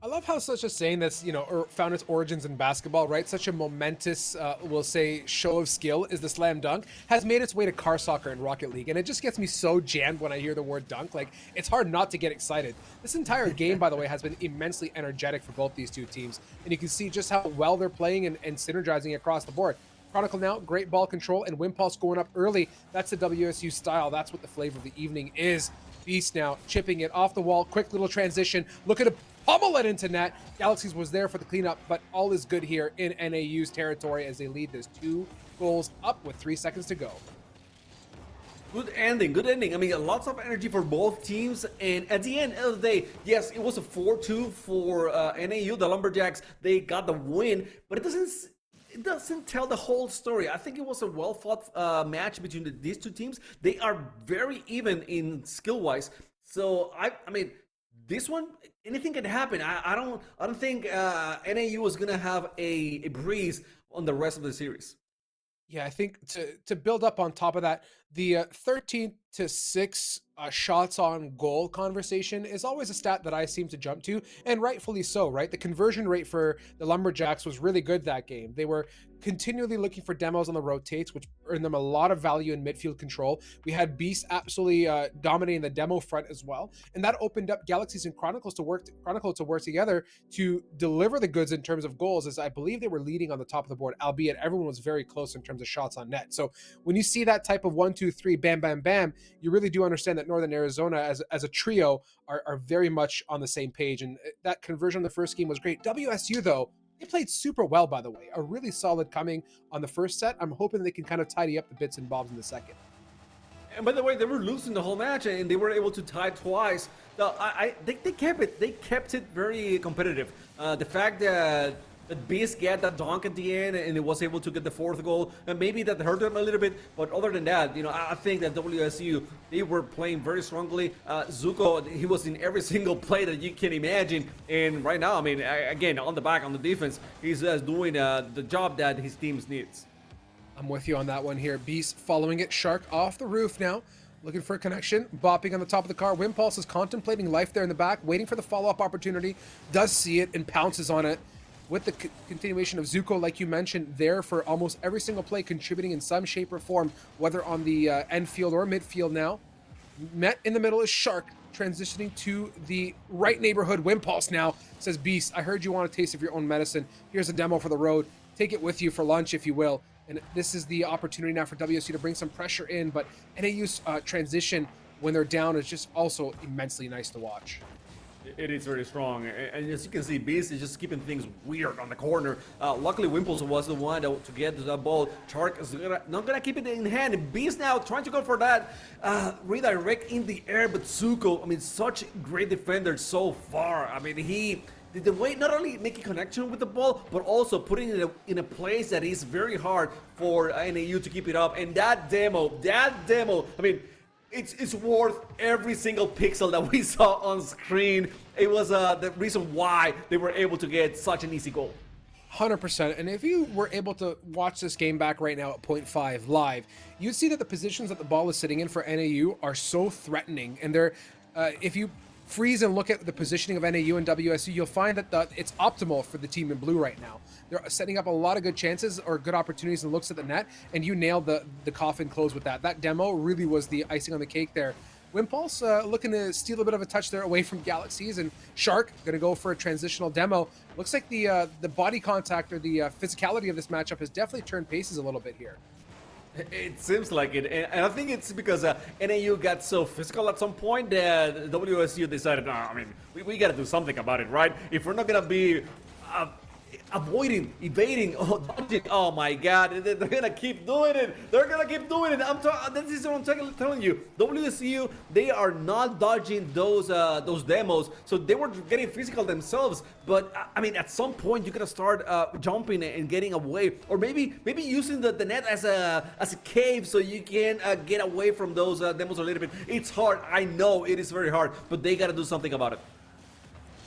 I love how such a saying that's, found its origins in basketball, right? Such a momentous, we'll say, show of skill is the slam dunk, has made its way to car soccer and Rocket League. And it just gets me so jammed when I hear the word dunk. Like, it's hard not to get excited. This entire game, by the way, has been immensely energetic for both these two teams. And you can see just how well they're playing and synergizing across the board. Chronicle now, great ball control, and Wimpulse going up early. That's the WSU style. That's what the flavor of the evening is. Beast now chipping it off the wall. Quick little transition. Look at it. Pummel it into net. Galaxies was there for the cleanup, but all is good here in NAU's territory as they lead this 2 goals up with 3 seconds to go. Good ending, good ending. I mean, lots of energy for both teams, and at the end of the day, yes, it was a 4-2 for NAU. The Lumberjacks, they got the win, but it doesn't tell the whole story. I think it was a well-fought match between these two teams. They are very even in skill-wise, so I mean, this one, anything can happen. I don't think NAU was gonna have a breeze on the rest of the series. Yeah, I think to build up on top of that, the 13-6 shots on goal conversation is always a stat that I seem to jump to, and rightfully so, right? The conversion rate for the Lumberjacks was really good that game. They were continually looking for demos on the rotates, which earned them a lot of value in midfield control. We had Beast absolutely dominating the demo front as well, and that opened up Galaxies and Chronicle to work together to deliver the goods in terms of goals, as I believe they were leading on the top of the board, albeit everyone was very close in terms of shots on net. So when you see that type of 1-2-3 bam bam bam, you really do understand that Northern Arizona as a trio are very much on the same page, and that conversion on the first game was great. WSU though, they played super well, by the way. A really solid coming on the first set. I'm hoping they can kind of tidy up the bits and bobs in the second. And by the way, they were losing the whole match, and they were able to tie twice. They kept it very competitive. The fact that Beast got that dunk at the end and it was able to get the 4th goal, and maybe that hurt them a little bit. But other than that, I think that WSU, they were playing very strongly. Zuko, he was in every single play that you can imagine. And right now, I mean, again, on the defense, he's doing the job that his team needs. I'm with you on that one here. Beast following it. Shark off the roof now. Looking for a connection. Bopping on the top of the car. Wimpulse is contemplating life there in the back. Waiting for the follow-up opportunity. Does see it and pounces on it. With the continuation of Zuko, like you mentioned, there for almost every single play, contributing in some shape or form, whether on the end field or midfield now. Met in the middle is Shark, transitioning to the right neighborhood. Wimpulse now says, Beast, I heard you want a taste of your own medicine. Here's a demo for the road. Take it with you for lunch, if you will. And this is the opportunity now for WSU to bring some pressure in, but NAU's transition when they're down is just also immensely nice to watch. It is very strong, and as you can see, Beast is just keeping things weird on the corner. Luckily, Wimpulse was the one to get to that ball. Shark is not gonna keep it in hand. And Beast now trying to go for that redirect in the air, but Zuko, I mean, such great defender so far. I mean, he did the way not only making connection with the ball, but also putting it in a place that is very hard for NAU to keep it up. And that demo, I mean, it's worth every single pixel that we saw on screen. It was the reason why they were able to get such an easy goal. 100%. And if you were able to watch this game back right now at 0.5 live, you'd see that the positions that the ball is sitting in for NAU are so threatening. And they're, if you freeze and look at the positioning of NAU and WSU, you'll find that it's optimal for the team in blue right now. They're setting up a lot of good chances or good opportunities and looks at the net, and you nailed the coffin close with that. That demo really was the icing on the cake there. Wimpulse looking to steal a bit of a touch there away from Galaxies, and Shark going to go for a transitional demo. Looks like the body contact or the physicality of this matchup has definitely turned paces a little bit here. It seems like it, and I think it's because NAU got so physical at some point that WSU decided, no, I mean, we got to do something about it, right? If we're not going to be avoiding, evading, dodging, oh my God, they're going to keep doing it. They're going to keep doing it. This is what I'm telling you. WSU, they are not dodging those demos, so they were getting physical themselves. But I mean, at some point, you got to start jumping and getting away, or maybe using the net as a cave so you can get away from those demos a little bit. It's hard. I know it is very hard, but they got to do something about it.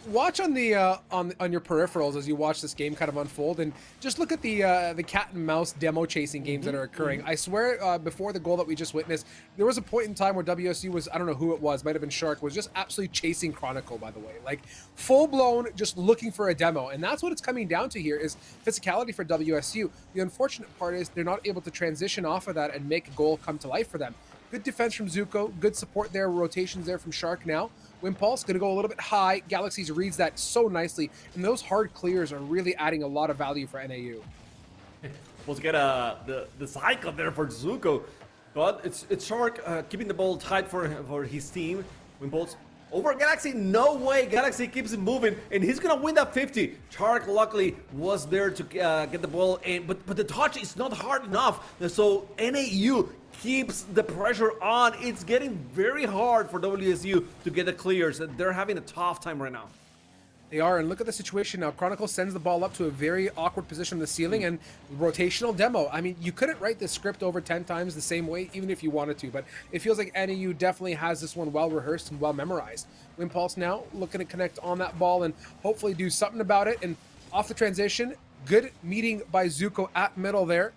watch on the on your peripherals as you watch this game kind of unfold, and just look at the cat and mouse demo chasing games that are occurring. I swear, before the goal that we just witnessed, there was a point in time where WSU was, I don't know who it was, might have been Shark, was just absolutely chasing Chronicle, by the way, like full blown, just looking for a demo, and that's what it's coming down to here is physicality for WSU. The unfortunate part is they're not able to transition off of that and make a goal come to life for them. Good defense from Zuko, good support there, rotations there from Shark now. Wimpulse going to go a little bit high. Galaxies reads that so nicely, and those hard clears are really adding a lot of value for NAU. Let's get the cycle there for Zuko, but it's Shark keeping the ball tight for his team. Wimpulse over Galaxy, no way. Galaxy keeps it moving, and he's gonna win that 50. Shark luckily was there to get the ball, but the touch is not hard enough. So NAU keeps the pressure on. It's getting very hard for WSU to get the clears. They're having a tough time right now. They are, and look at the situation now. Chronicle sends the ball up to a very awkward position on the ceiling, and rotational demo. I mean, you couldn't write this script over 10 times the same way, even if you wanted to, but it feels like NAU definitely has this one well rehearsed and well memorized. Wimpulse now looking to connect on that ball and hopefully do something about it, and off the transition, good meeting by Zuko at middle there.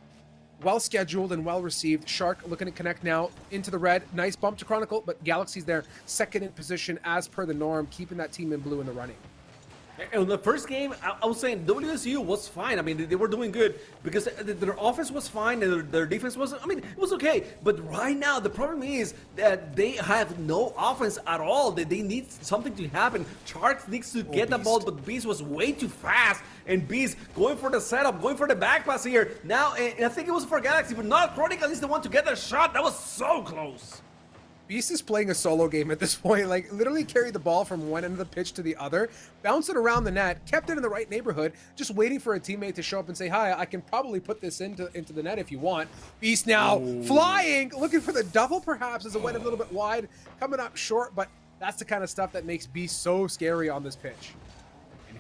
Well scheduled and well received. Shark looking to connect now into the red. Nice bump to Chronicle, but Galaxy's there, second in position as per the norm, keeping that team in blue in the running. In the first game, I was saying WSU was fine. I mean, they were doing good because their offense was fine and their defense was, I mean, it was okay. But right now, the problem is that they have no offense at all. They need something to happen. Sharks needs to get the ball, but Beast was way too fast. And Beast going for the setup, going for the back pass here. Now, and I think it was for Galaxy, but not Chronicle is the one to get the shot. That was so close. Beast is playing a solo game at this point, like literally carried the ball from one end of the pitch to the other, bounced it around the net, kept it in the right neighborhood, just waiting for a teammate to show up and say, hi, I can probably put this into the net if you want. Beast now flying, looking for the double perhaps as it went a little bit wide, coming up short, but that's the kind of stuff that makes Beast so scary on this pitch.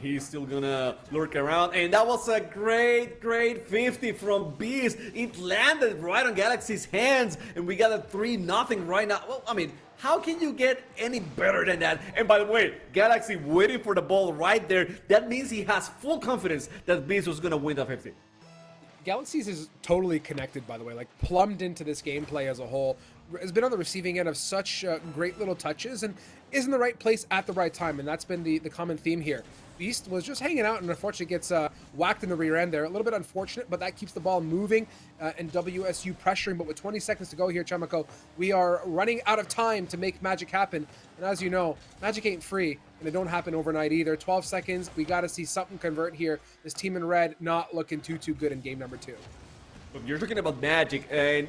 He's still gonna lurk around, and that was a great 50 from Beast. It landed right on Galaxy's hands, and we got a 3-0 right now. Well, I mean, how can you get any better than that? And by the way, Galaxy waiting for the ball right there. That means he has full confidence that Beast was gonna win the 50. Galaxies is totally connected, by the way, like plumbed into this gameplay as a whole. Has been on the receiving end of such great little touches and is in the right place at the right time, and that's been the common theme here. Beast was just hanging out and unfortunately gets whacked in the rear end there. A little bit unfortunate, but that keeps the ball moving and WSU pressuring. But with 20 seconds to go here, Chamako, we are running out of time to make magic happen. And as you know, magic ain't free, and it don't happen overnight either. 12 seconds, we got to see something convert here. This team in red not looking too good in game number 2. Look, you're talking about magic and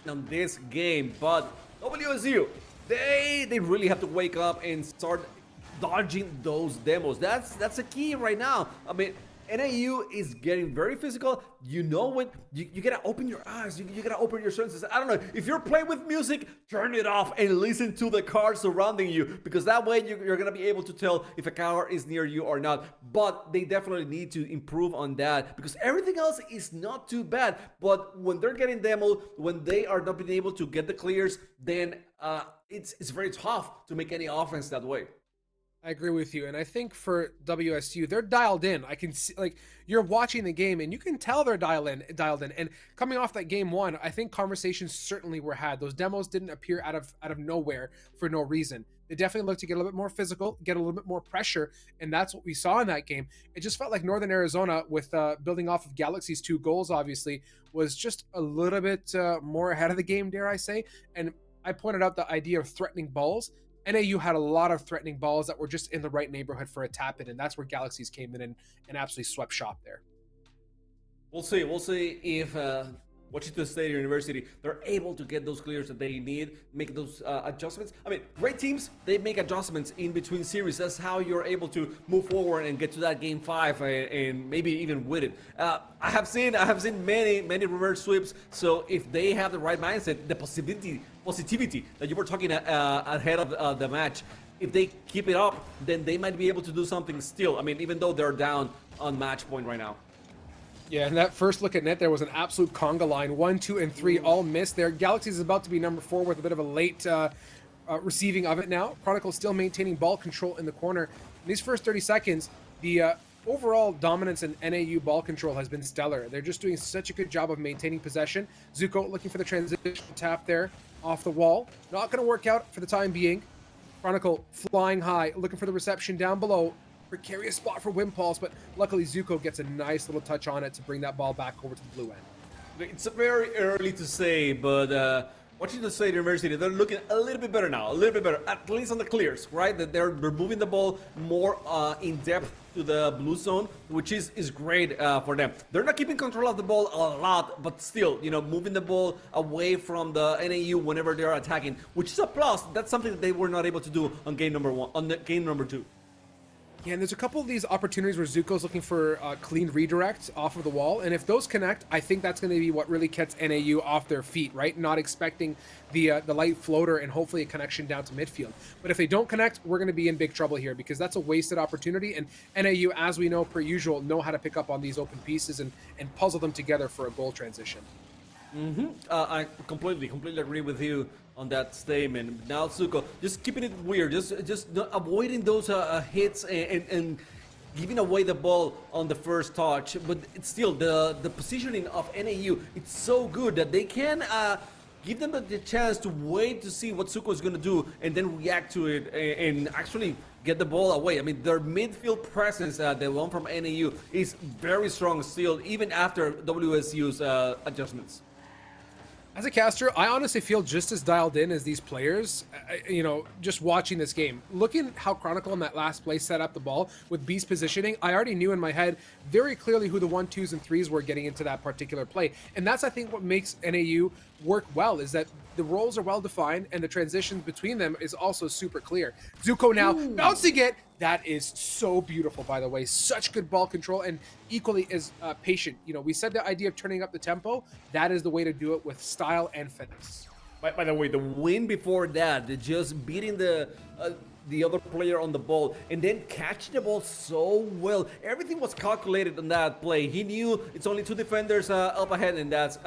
on this game, but WSU, they really have to wake up and start dodging those demos. That's a key right now. I mean, NAU is getting very physical. You know when you gotta open your eyes, you gotta open your senses. I don't know, if you're playing with music, turn it off and listen to the cars surrounding you, because that way you're gonna be able to tell if a car is near you or not. But they definitely need to improve on that, because everything else is not too bad. But when they're getting demoed, when they are not being able to get the clears, then it's very tough to make any offense that way. I agree with you, and I think for WSU, they're dialed in. I can see, like, you're watching the game, and you can tell they're dialed in. And coming off that game 1, I think conversations certainly were had. Those demos didn't appear out of nowhere for no reason. They definitely looked to get a little bit more physical, get a little bit more pressure, and that's what we saw in that game. It just felt like Northern Arizona, with building off of Galaxy's 2 goals, obviously, was just a little bit more ahead of the game, dare I say. And I pointed out the idea of threatening balls. NAU had a lot of threatening balls that were just in the right neighborhood for a tap in, and that's where Galaxies came in and absolutely swept shop there. We'll see if Washington State University, they're able to get those clears that they need, make those adjustments. I mean, great teams, they make adjustments in between series. That's how you're able to move forward and get to that game 5 and maybe even win it. I have seen many reverse sweeps. So if they have the right mindset, the positivity that you were talking ahead of the match, if they keep it up, then they might be able to do something still. I mean, even though they're down on match point right now. Yeah, and that first look at net there was an absolute conga line. 1, 2, and 3 all missed there. Galaxy is about to be number 4 with a bit of a late receiving of it now. Chronicle still maintaining ball control in the corner. In these first 30 seconds, the overall dominance in NAU ball control has been stellar. They're just doing such a good job of maintaining possession. Zuko looking for the transition tap there off the wall. Not going to work out for the time being. Chronicle flying high, looking for the reception down below. Precarious spot for Wimpulse, but luckily Zuko gets a nice little touch on it to bring that ball back over to the blue end. It's very early to say, but watching the State University, they're looking a little bit better now, a little bit better, at least on the clears, right? That they're moving the ball more in depth to the blue zone, which is great for them. They're not keeping control of the ball a lot, but still, moving the ball away from the NAU whenever they're attacking, which is a plus. That's something that they were not able to do on game number 1, on the game number 2. Yeah, and there's a couple of these opportunities where Zuko's looking for clean redirect off of the wall, and if those connect, I think that's going to be what really gets NAU off their feet, right? Not expecting the light floater and hopefully a connection down to midfield. But if they don't connect, we're going to be in big trouble here because that's a wasted opportunity, and NAU, as we know, per usual, know how to pick up on these open pieces and puzzle them together for a goal transition. I completely agree with you on that statement. Now Zuko, just keeping it weird, just avoiding those hits and giving away the ball on the first touch. But it's still the positioning of NAU. It's so good that they can give them the chance to wait to see what Zuko is going to do and then react to it and actually get the ball away. I mean, their midfield presence, the one from NAU, is very strong still, even after WSU's adjustments. As a caster, I honestly feel just as dialed in as these players, just watching this game. Looking how Chronicle in that last play set up the ball with B's positioning, I already knew in my head very clearly who the 1, 2s, and 3s were getting into that particular play. And that's, I think, what makes NAU work well, is that the roles are well defined and the transitions between them is also super clear. Zuko now bouncing it. That is so beautiful, by the way. Such good ball control and equally as patient. We said the idea of turning up the tempo. That is the way to do it with style and finesse. By the way, the win before that, just beating the other player on the ball and then catching the ball so well. Everything was calculated on that play. He knew it's only 2 defenders up ahead, and that's,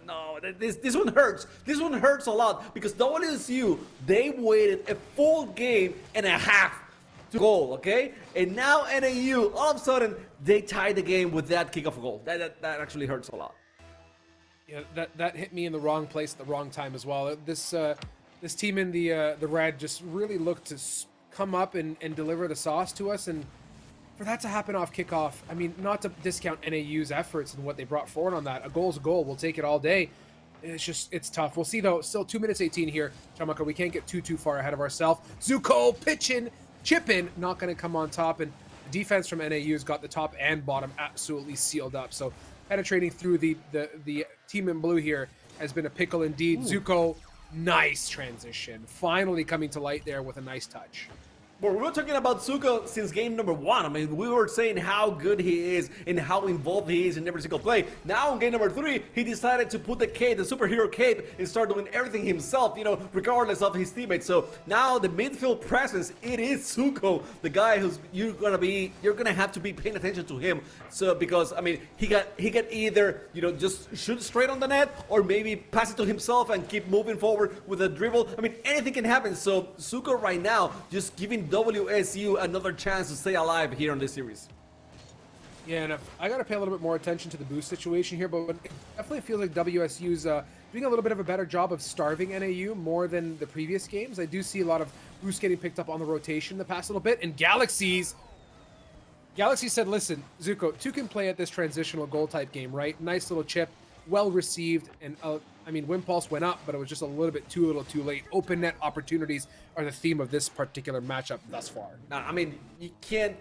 no, this one hurts. This one hurts a lot because WSU, they waited a full game and a half to goal, okay? And now NAU, all of a sudden, they tied the game with that kickoff goal. That actually hurts a lot. Yeah, that hit me in the wrong place at the wrong time as well. This team in the red just really looked to come up and deliver the sauce to us, and for that to happen off kickoff, I mean, not to discount NAU's efforts and what they brought forward on that. A goal's a goal. We'll take it all day. It's tough. We'll see, though. Still 2 minutes 18 here, Chamaka. We can't get too far ahead of ourselves. Zuko pitching, chipping, not going to come on top, and the defense from NAU's got the top and bottom absolutely sealed up. So penetrating through the team in blue here has been a pickle indeed. Ooh. Zuko, nice transition. Finally coming to light there with a nice touch. Well, we were talking about Zuko since game number 1. I mean, we were saying how good he is and how involved he is in every single play. Now in game number 3, he decided to put the cape, the superhero cape, and start doing everything himself, regardless of his teammates. So now the midfield presence, it is Zuko, the guy who's you're gonna have to be paying attention to him. So because he got either just shoot straight on the net or maybe pass it to himself and keep moving forward with a dribble. I mean, anything can happen. So Zuko right now just giving WSU another chance to stay alive here in this series. Yeah, and I got to pay a little bit more attention to the boost situation here, but it definitely feels like WSU's doing a little bit of a better job of starving NAU more than the previous games. I do see a lot of boosts getting picked up on the rotation the past little bit, and Galaxy said, listen, Zuko, 2 can play at this transitional goal type game, right? Nice little chip, well received, and Wimpulse went up, but it was just a little bit too late. Open net opportunities are the theme of this particular matchup thus far. Now, you can't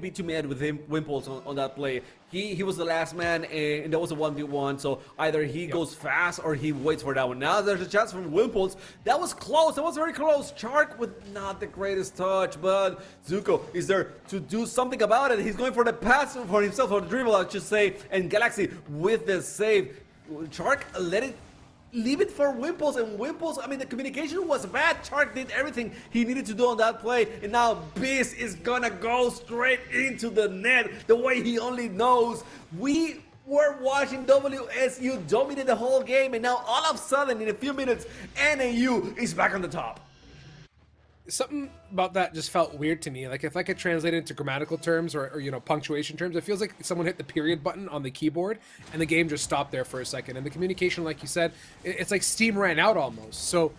be too mad with him, Wimpulse, on that play. He was the last man, and that was a 1v1, so either he goes fast or he waits for that one. Now there's a chance from Wimpulse. That was close. That was very close. Chark with not the greatest touch, but Zuko is there to do something about it. He's going for the pass for himself, or the dribble, I should say, and Galaxy with the save. Chark leave it for Wimpulse, and Wimpulse, the communication was bad. Chark did everything he needed to do on that play, and now Beast is gonna go straight into the net the way he only knows. We were watching WSU dominate the whole game, and now all of a sudden, in a few minutes, NAU is back on the top. something about that just felt weird to me. Like if I could translate it into grammatical terms or punctuation terms, it feels like someone hit the period button on the keyboard and the game just stopped there for a second. And the communication, like you said, it's like steam ran out almost. So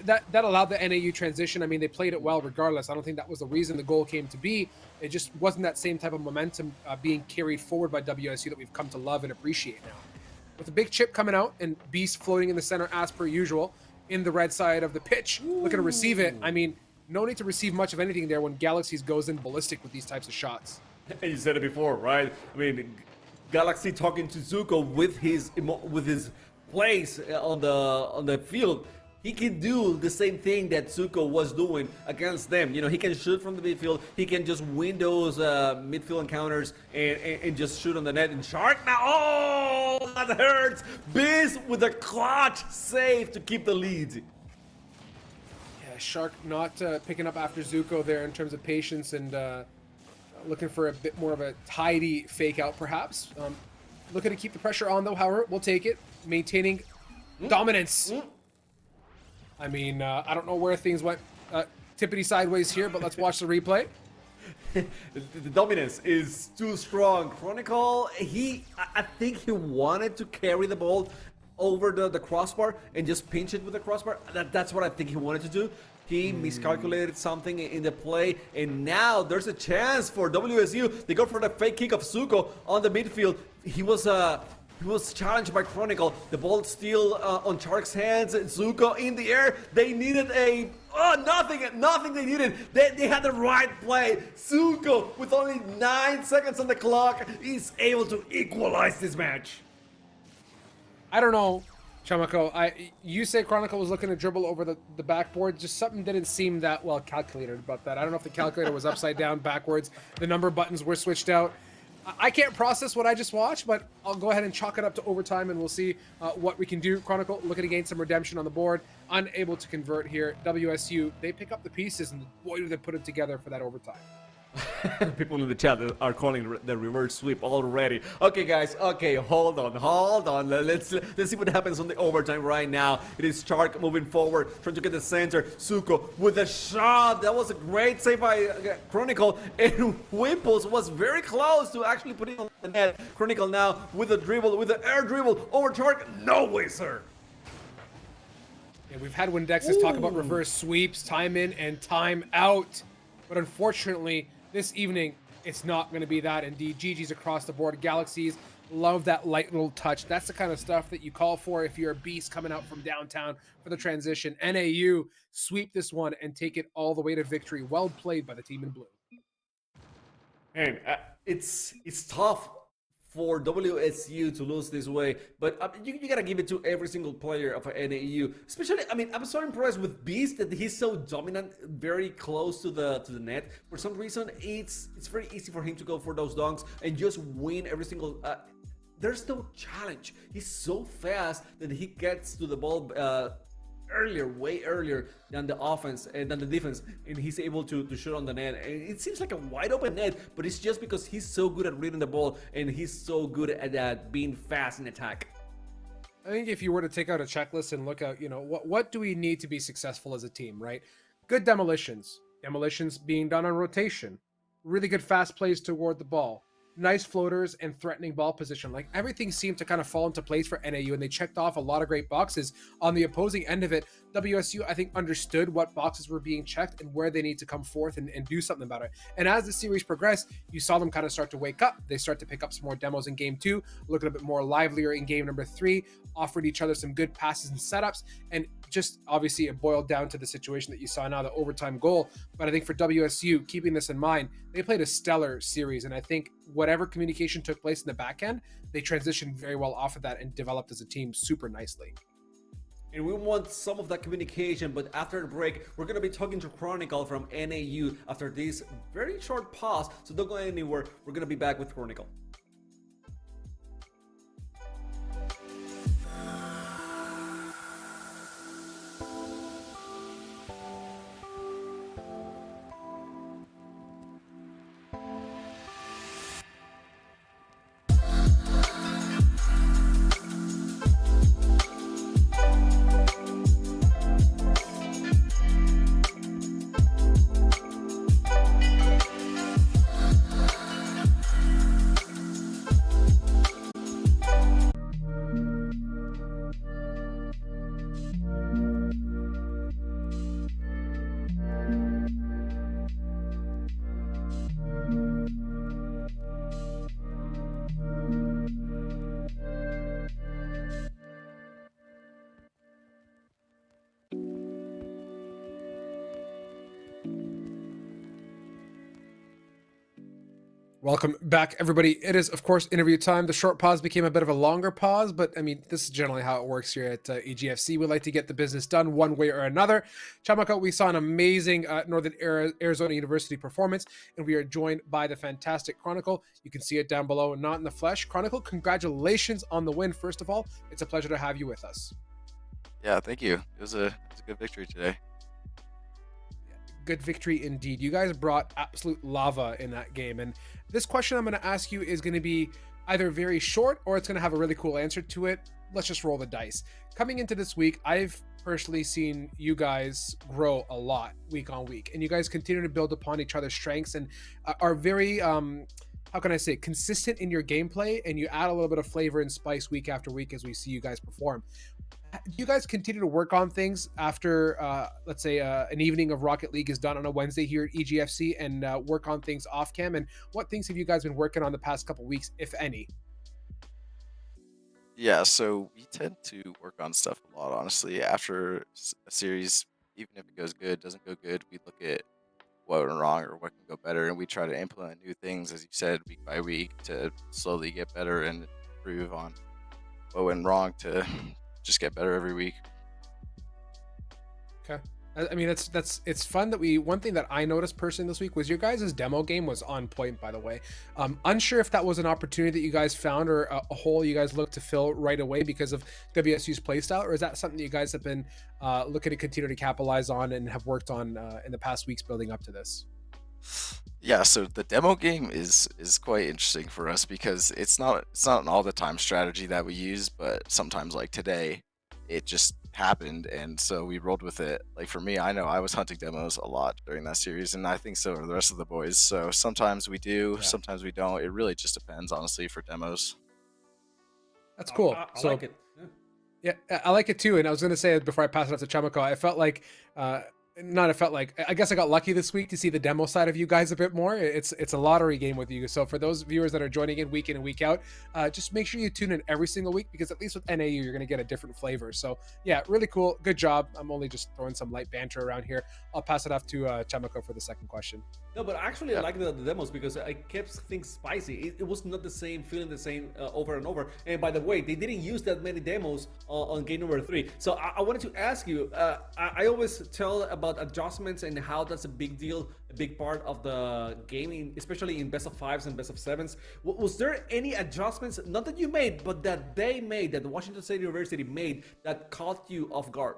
that allowed the NAU transition. I mean, they played it well regardless. I don't think that was the reason the goal came to be. It just wasn't that same type of momentum being carried forward by WSU that we've come to love and appreciate now. With a big chip coming out and Beast floating in the center as per usual, in the red side of the pitch, looking to receive it. I mean, no need to receive much of anything there when Galaxies goes in ballistic with these types of shots. And you said it before, right? I mean, Galaxy talking to Zuko with his plays on the field. He can do the same thing that Zuko was doing against them. You know, he can shoot from the midfield. He can just win those midfield encounters and just shoot on the net. And Shark now, oh, that hurts. Biz with a clutch save to keep the lead. Yeah, Shark not picking up after Zuko there in terms of patience and looking for a bit more of a tidy fake out perhaps. Looking to keep the pressure on though, however, we'll take it. Maintaining dominance. I mean, I don't know where things went tippity sideways here, but let's watch the replay. The dominance is too strong. Chronicle, I think he wanted to carry the ball over the crossbar and just pinch it with the crossbar. That's what I think he wanted to do. He miscalculated something in the play, and now there's a chance for WSU. They go for the fake kick of Zuko on the midfield. He was challenged by Chronicle. The ball still on Shark's hands. Zuko in the air. They needed nothing they needed. They had the right play. Zuko, with only 9 seconds on the clock, is able to equalize this match. I don't know, Chamako. You say Chronicle was looking to dribble over the backboard. Just something didn't seem that well calculated about that. I don't know if the calculator was upside down, backwards. The number buttons were switched out. I can't process what I just watched, but I'll go ahead and chalk it up to overtime, and we'll see what we can do. Chronicle looking to gain some redemption on the board. Unable to convert here. WSU, they pick up the pieces, and boy, do they put it together for that overtime. People in the chat are calling the reverse sweep already. Okay, guys. Okay, hold on. Let's see what happens on the overtime right now. It is Shark moving forward, trying to get the center. Zuko with a shot. That was a great save by Chronicle, and Wimples was very close to actually putting on the net. Chronicle now with a dribble, with an air dribble over Shark. No way, sir. Yeah, we've had Windexes talk about reverse sweeps, time in and time out, but unfortunately, this evening, it's not going to be that. Indeed, GG's across the board. Galaxies love that light little touch. That's the kind of stuff that you call for if you're a beast coming out from downtown for the transition. NAU sweep this one and take it all the way to victory. Well played by the team in blue. Man, it's tough for WSU to lose this way, but you gotta give it to every single player of NAU. Especially, I mean, I'm so impressed with Beast that he's so dominant, very close to the net. For some reason, it's very easy for him to go for those dunks and just win every single. There's no challenge. He's so fast that he gets to the ball way earlier than the offense and than the defense, and he's able to shoot on the net. And it seems like a wide open net, but it's just because he's so good at reading the ball and he's so good at being fast in attack. I think if you were to take out a checklist and look at, what do we need to be successful as a team, right? Good demolitions being done on rotation, really good fast plays toward the ball, nice floaters, and threatening ball position. Like, everything seemed to kind of fall into place for NAU, and they checked off a lot of great boxes. On the opposing end of it, WSU, I think, understood what boxes were being checked and where they need to come forth and do something about it. And as the series progressed, you saw them kind of start to wake up. They start to pick up some more demos in game 2, look a bit more livelier in game number 3, offered each other some good passes and setups, and just obviously it boiled down to the situation that you saw now, the overtime goal. But I think for WSU, keeping this in mind, they played a stellar series, and I think whatever communication took place in the back end, they transitioned very well off of that and developed as a team super nicely. And we want some of that communication, but after the break, we're going to be talking to Chronicle from NAU after this very short pause, so don't go anywhere. We're going to be back with Chronicle. Welcome back, everybody. It is, of course, interview time. The short pause became a bit of a longer pause, but I mean, this is generally how it works here at EGFC. We like to get the business done one way or another. Chamaka, we saw an amazing Arizona University performance, and we are joined by the fantastic Chronicle. You can see it down below, not in the flesh. Chronicle, congratulations on the win, first of all. It's a pleasure to have you with us. Yeah, thank you. It was a good victory today. Good victory indeed. You guys brought absolute lava in that game. And this question I'm going to ask you is going to be either very short or it's going to have a really cool answer to it. Let's just roll the dice. Coming into this week, I've personally seen you guys grow a lot week on week, and you guys continue to build upon each other's strengths and are very, how can I say, consistent in your gameplay, and you add a little bit of flavor and spice week after week as we see you guys perform. Do you guys continue to work on things after, let's say, an evening of Rocket League is done on a Wednesday here at EGFC, and work on things off cam? And what things have you guys been working on the past couple weeks, if any? Yeah, so we tend to work on stuff a lot, honestly. After a series, even if it goes good, doesn't go good, we look at what went wrong or what can go better, and we try to implement new things, as you said, week by week to slowly get better and improve on what went wrong to just get better every week. Okay. I mean, it's fun that one thing that I noticed personally this week was your guys' demo game was on point, by the way. Unsure if that was an opportunity that you guys found or a hole you guys looked to fill right away because of WSU's playstyle, or is that something that you guys have been looking to continue to capitalize on and have worked on in the past weeks building up to this? Yeah, so the demo game is quite interesting for us because it's not an all the time strategy that we use, but sometimes like today, it just happened, and so we rolled with it. Like for me, I know I was hunting demos a lot during that series, and I think so are the rest of the boys. So sometimes we do, Yeah. sometimes we don't. It really just depends, honestly, for demos. That's cool. I like it. Yeah. Yeah, I like it too. And I was going to say before I pass it off to Chamako, I guess I got lucky this week to see the demo side of you guys a bit more. It's a lottery game with you. So for those viewers that are joining in and week out, just make sure you tune in every single week, because at least with NAU, you're going to get a different flavor. So yeah, really cool. Good job. I'm only just throwing some light banter around here. I'll pass it off to Chamako for the second question. No, but actually, I like the demos because I kept things spicy. It was not the same, feeling the same over and over. And by the way, they didn't use that many demos on game number 3. So I wanted to ask you, I always tell about adjustments and how that's a big deal, a big part of the gaming, especially in best of 5s and best of 7s. Was there any adjustments, not that you made, but that they made, that Washington State University made, that caught you off guard?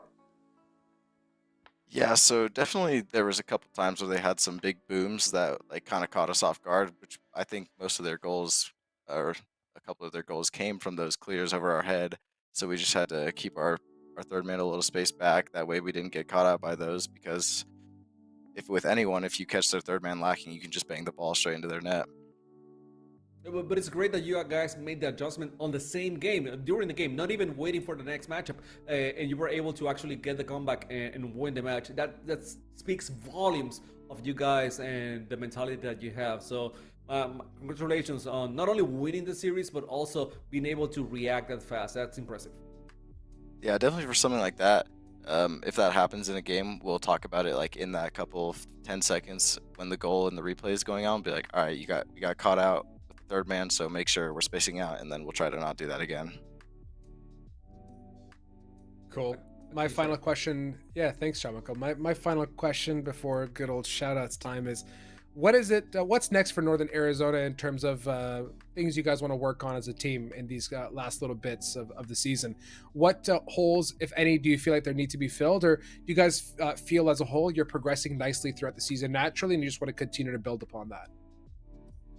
Yeah, so definitely there was a couple times where they had some big booms that like kind of caught us off guard, which I think most of their goals, or a couple of their goals, came from those clears over our head. So we just had to keep our third man a little space back. That way we didn't get caught out by those, because if you catch their third man lacking, you can just bang the ball straight into their net. But it's great that you guys made the adjustment on the same game, during the game, not even waiting for the next matchup, and you were able to actually get the comeback and win the match. That speaks volumes of you guys and the mentality that you have. So congratulations on not only winning the series, but also being able to react that fast. That's impressive. Yeah, definitely for something like that. If that happens in a game, we'll talk about it like in that couple of 10 seconds when the goal and the replay is going on. Be like, all right, you got caught out with the third man, so make sure we're spacing out, and then we'll try to not do that again. Cool. My final question, thanks, Chamako. My final question before good old shoutouts time is, what's next for Northern Arizona in terms of things you guys want to work on as a team in these last little bits of the season? What holes, if any, do you feel like there need to be filled, or do you guys feel as a whole you're progressing nicely throughout the season naturally, and you just want to continue to build upon that?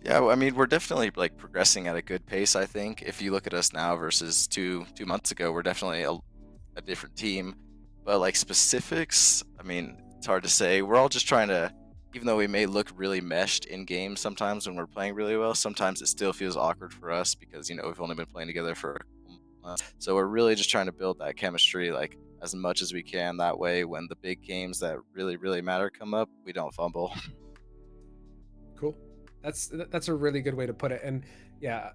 Yeah, I mean, we're definitely like progressing at a good pace, I think. If you look at us now versus two months ago, we're definitely a different team. But like specifics, I mean, it's hard to say. We're all just trying to, even though we may look really meshed in games sometimes when we're playing really well, sometimes it still feels awkward for us because, we've only been playing together for a couple months. So we're really just trying to build that chemistry like as much as we can. That way, when the big games that really, really matter come up, we don't fumble. Cool. That's a really good way to put it. And yeah,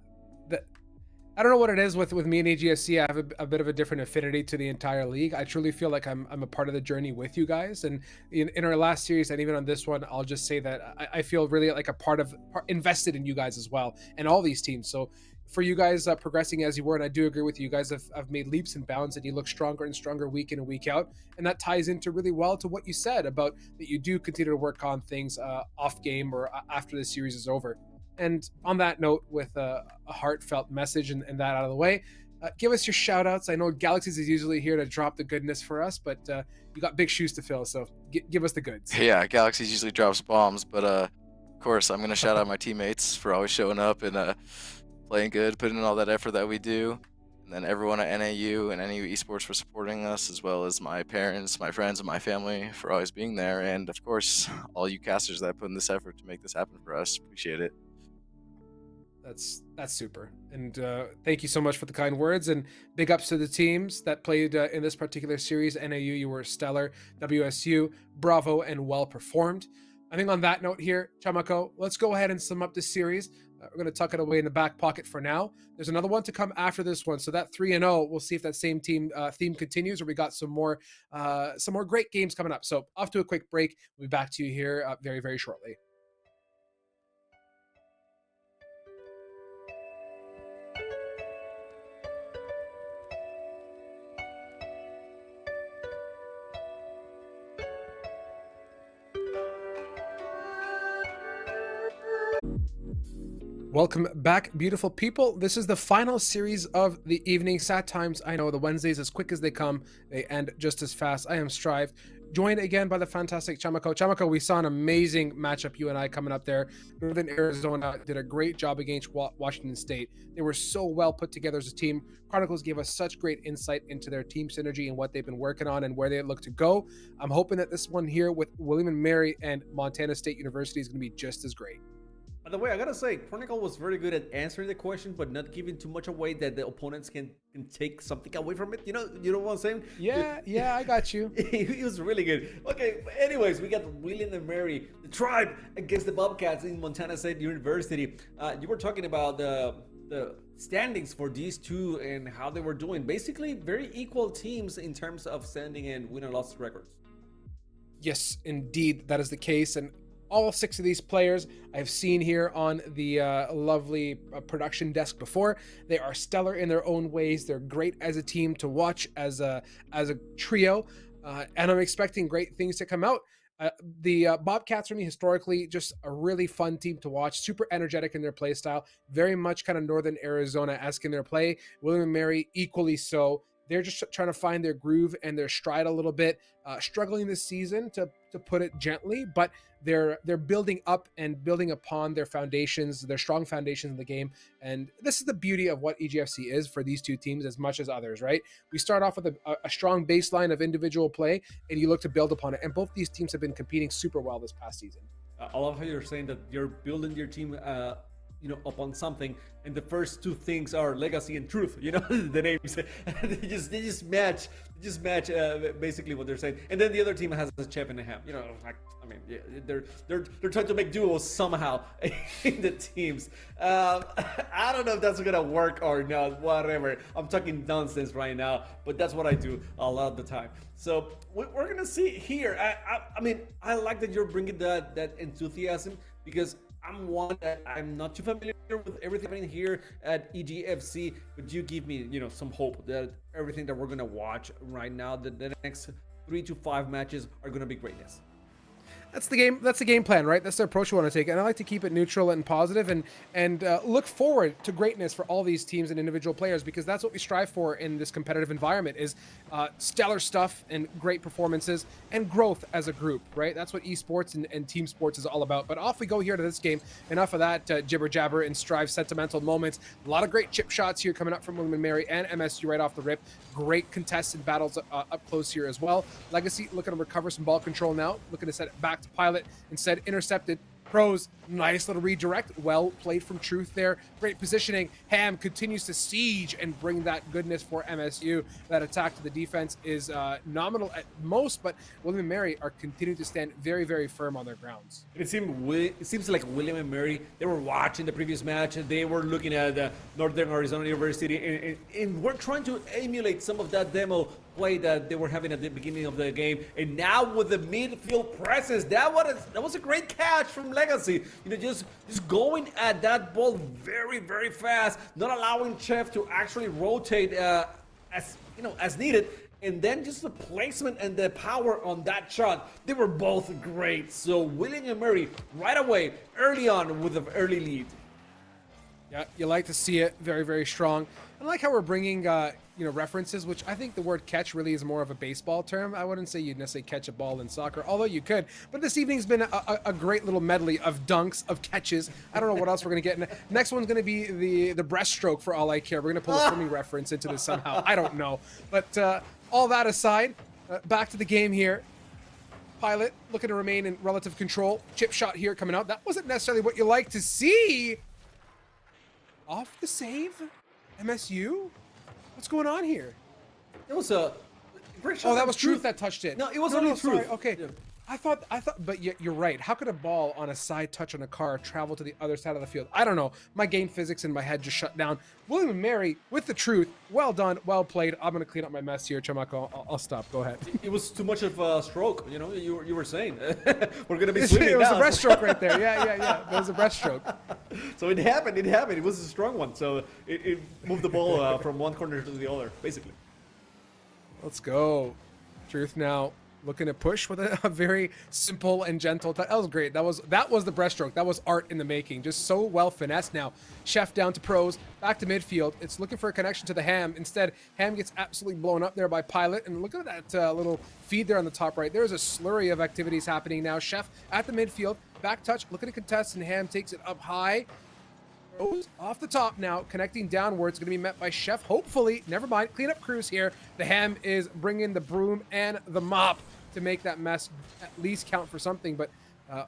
I don't know what it is with me and EGFC. I have a bit of a different affinity to the entire league. I truly feel like I'm a part of the journey with you guys. And in our last series and even on this one, I'll just say that I feel really like a invested in you guys as well and all these teams. So for you guys progressing as you were, and I do agree with you, you guys have made leaps and bounds, and you look stronger and stronger week in and week out. And that ties into really well to what you said about that you do continue to work on things off game or after the series is over. And on that note, with a heartfelt message and that out of the way, give us your shout outs. I know Galaxies is usually here to drop the goodness for us, but you got big shoes to fill, so give us the goods. Yeah, Galaxies usually drops bombs, but of course, I'm going to shout out my teammates for always showing up and playing good, putting in all that effort that we do. And then everyone at NAU and NAU Esports for supporting us, as well as my parents, my friends, and my family for always being there. And of course, all you casters that put in this effort to make this happen for us. Appreciate it. That's super, and thank you so much for the kind words, and big ups to the teams that played in this particular series. NAU, you were stellar. WSU, bravo and well performed. I think on that note here, Chamako, let's go ahead and sum up this series. We're going to tuck it away in the back pocket for now. There's another one to come after this one, so that 3-0, we'll see if that same team theme continues, or we got some more great games coming up. So off to a quick break. We'll be back to you here very, very shortly. Welcome back, beautiful people. This is the final series of the evening. Sad times, I know. The Wednesdays, as quick as they come, they end just as fast. I am Strive, joined again by the fantastic Chamako. Chamako, we saw an amazing matchup, you and I, coming up there. Northern Arizona did a great job against Washington State. They were so well put together as a team. Chronicles gave us such great insight into their team synergy and what they've been working on and where they look to go. I'm hoping that this one here with William & Mary and Montana State University is going to be just as great. By the way, I gotta say, Chronicle was very good at answering the question, but not giving too much away that the opponents can take something away from it. You know what I'm saying? Yeah, I got you. He was really good. Okay, anyways, we got William and Mary, the tribe against the Bobcats in Montana State University. You were talking about the standings for these two and how they were doing. Basically, very equal teams in terms of standing and win and loss records. Yes, indeed, that is the case. And all 6 of these players I've seen here on the lovely production desk before. They are stellar in their own ways. They're great as a team to watch, as a trio, and I'm expecting great things to come out. The Bobcats, for me, historically, just a really fun team to watch. Super energetic in their play style. Very much kind of Northern Arizona-esque in their play. William & Mary, equally so. They're just trying to find their groove and their stride a little bit. Struggling this season, to put it gently, but they're building up and building upon their foundations, their strong foundations in the game. And this is the beauty of what EGFC is for these two teams as much as others, right? We start off with a strong baseline of individual play, and you look to build upon it. And both these teams have been competing super well this past season. I love how you're saying that you're building your team upon something, and the first 2 things are legacy and truth. The names they just match basically what they're saying. And then the other team has a chef and a ham. They're trying to make duos somehow in the teams. I don't know if that's gonna work or not. Whatever. I'm talking nonsense right now, but that's what I do a lot of the time. So we're gonna see here. I like that you're bringing that enthusiasm, because I'm one that I'm not too familiar with everything happening here at EGFC, but you give me, some hope that everything that we're gonna watch right now, the next 3 to 5 matches are gonna be greatness. That's the game plan, right? That's the approach we want to take. And I like to keep it neutral and positive, and look forward to greatness for all these teams and individual players, because that's what we strive for in this competitive environment, is stellar stuff and great performances and growth as a group, right? That's what esports and team sports is all about. But off we go here to this game. Enough of that jibber jabber and Strive sentimental moments. A lot of great chip shots here coming up from William & Mary and MSU right off the rip. Great contested battles up close here as well. Legacy looking to recover some ball control now, looking to set it back to Pilot, instead intercepted Pros, nice little redirect. Well played from Truth there. Great positioning. Ham continues to siege and bring that goodness for MSU. That attack to the defense is nominal at most, but William and Mary are continuing to stand very, very firm on their grounds. It seems like William and Mary, they were watching the previous match and they were looking at Northern Arizona University and we're trying to emulate some of that demo play that they were having at the beginning of the game. And now with the midfield presence, that was a great catch from Legacy. You know, just going at that ball very, very fast, not allowing Chef to actually rotate as needed. And then just the placement and the power on that shot, they were both great. So William and Murray right away, early on with an early lead. Yeah, you like to see it. Very, very strong. I like how we're bringing, references, which I think the word catch really is more of a baseball term. I wouldn't say you'd necessarily catch a ball in soccer, although you could. But this evening's been a great little medley of dunks, of catches. I don't know what else we're going to get. Next one's going to be the breaststroke for all I care. We're going to pull a swimming reference into this somehow. I don't know. But all that aside, back to the game here. Pilot looking to remain in relative control. Chip shot here coming out. That wasn't necessarily what you like to see. Off the save? MSU? What's going on here? It was a... Oh, that was Truth that touched it. No, it was only Truth. Sorry. Okay. Yeah. I thought, but you're right. How could a ball on a side touch on a car travel to the other side of the field? I don't know. My game physics in my head just shut down. William and Mary with the Truth. Well done. Well played. I'm going to clean up my mess here, Chamako. I'll stop. Go ahead. It was too much of a stroke. You know, you were saying. We're going to be swimming It was now. a breaststroke right there. Yeah. It was a breaststroke. So it happened. It was a strong one. So it moved the ball from one corner to the other, basically. Let's go. Truth now looking to push with a very simple and gentle touch. That was great. That was the breaststroke. That was art in the making. Just so well finessed now. Chef down to Pros, back to midfield. It's looking for a connection to the Ham. Instead, Ham gets absolutely blown up there by Pilot. And look at that little feed there on the top right. There's a slurry of activities happening now. Chef at the midfield, back touch, looking to contest, and Ham takes it up high. Off the top now, connecting downwards, going to be met by Chef. Hopefully, never mind, cleanup crews here. The Ham is bringing the broom and the mop to make that mess at least count for something. But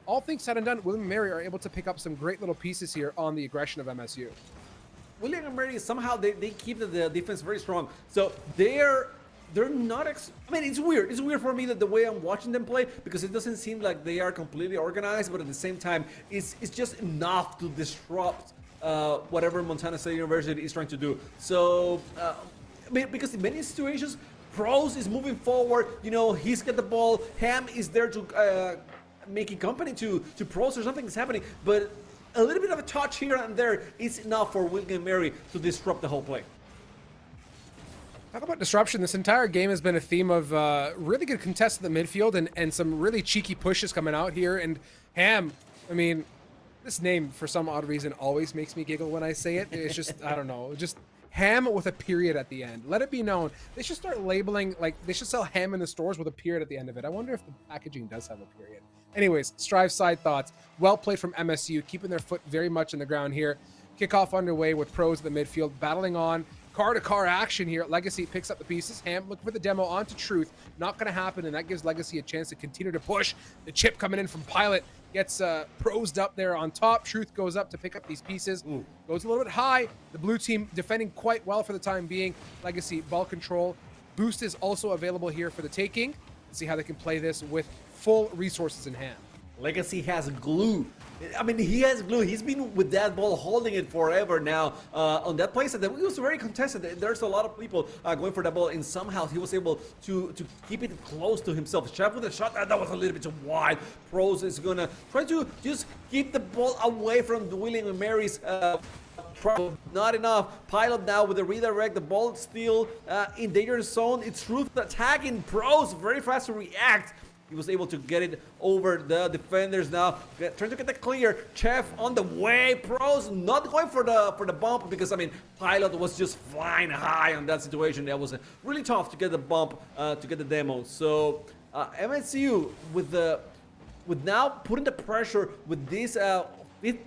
all things said and done, William and Mary are able to pick up some great little pieces here on the aggression of MSU. William and Mary, somehow they keep the defense very strong. So they're not... I mean, it's weird. It's weird for me that the way I'm watching them play, because it doesn't seem like they are completely organized, but at the same time, it's just enough to disrupt whatever Montana State University is trying to do. So, because in many situations, Pros is moving forward. You know, he's got the ball. Ham is there to making company to Pros, or something is happening. But a little bit of a touch here and there is enough for William and Mary to disrupt the whole play. Talk about disruption. This entire game has been a theme of really good contests in the midfield and some really cheeky pushes coming out here. And Ham, I mean, this name, for some odd reason, always makes me giggle when I say it. It's just, I don't know, just Ham with a period at the end. Let it be known. They should start labeling, like, they should sell ham in the stores with a period at the end of it. I wonder if the packaging does have a period. Anyways, Strive side thoughts. Well played from MSU, keeping their foot very much in the ground here. Kickoff underway with Pros in the midfield, battling on. Car-to-car action here. Legacy picks up the pieces. Ham looking for the demo onto Truth. Not going to happen, and that gives Legacy a chance to continue to push. The chip coming in from Pilot gets prosed up there on top. Truth goes up to pick up these pieces. Goes a little bit high. The blue team defending quite well for the time being. Legacy ball control. Boost is also available here for the taking. Let's see how they can play this with full resources in hand. Legacy has glue. I mean, he has glue. He's been with that ball, holding it forever now on that place. And it was very contested. There's a lot of people going for that ball, and somehow he was able to keep it close to himself. Chef with a shot that was a little bit too wide. Pros is gonna try to just keep the ball away from the William and Mary's. Not enough. Pilot now with the redirect. The ball still in danger zone. It's Truth attacking Pros. Very fast to react. He was able to get it over the defenders now. Trying to get the clear. Chef on the way. Pros not going for the bump, because I mean, Pilot was just flying high on that situation. That was really tough to get the bump, to get the demo. So MSU with now putting the pressure with this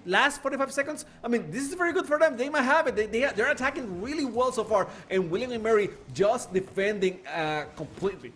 last 45 seconds. I mean, this is very good for them. They might have it. They're attacking really well so far, and William and Mary just defending completely.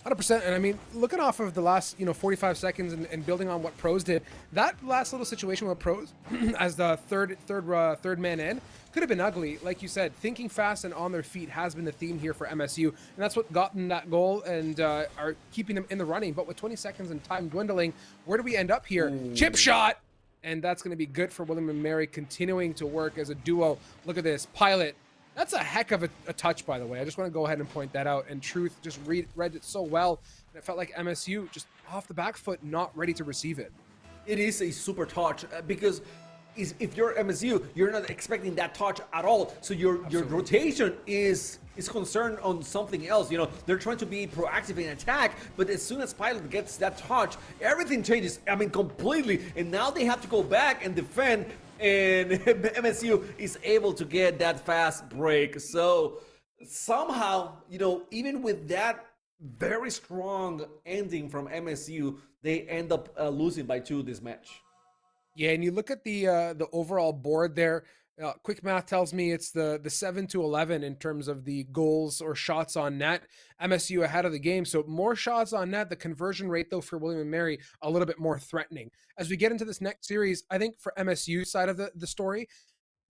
100%. And I mean, looking off of the last, 45 seconds and building on what Pros did, that last little situation with Pros as the third man in could have been ugly. Like you said, thinking fast and on their feet has been the theme here for MSU. And that's what got them that goal and are keeping them in the running. But with 20 seconds and time dwindling, where do we end up here? Ooh. Chip shot! And that's going to be good for William and Mary continuing to work as a duo. Look at this. Pilot. That's a heck of a touch, by the way. I just want to go ahead and point that out. And Truth just read it so well. And it felt like MSU just off the back foot, not ready to receive it. It is a super touch because if you're MSU, you're not expecting that touch at all. So your rotation is concerned on something else. They're trying to be proactive in attack, but as soon as Pilot gets that touch, everything changes. I mean, completely. And now they have to go back and defend. And MSU is able to get that fast break. So somehow, even with that very strong ending from MSU, they end up losing by 2 this match. Yeah, and you look at the overall board there. Quick math tells me it's the 7-11 in terms of the goals or shots on net. MSU ahead of the game, so more shots on net. The conversion rate, though, for William and Mary, a little bit more threatening. As we get into this next series, I think for MSU side of the story,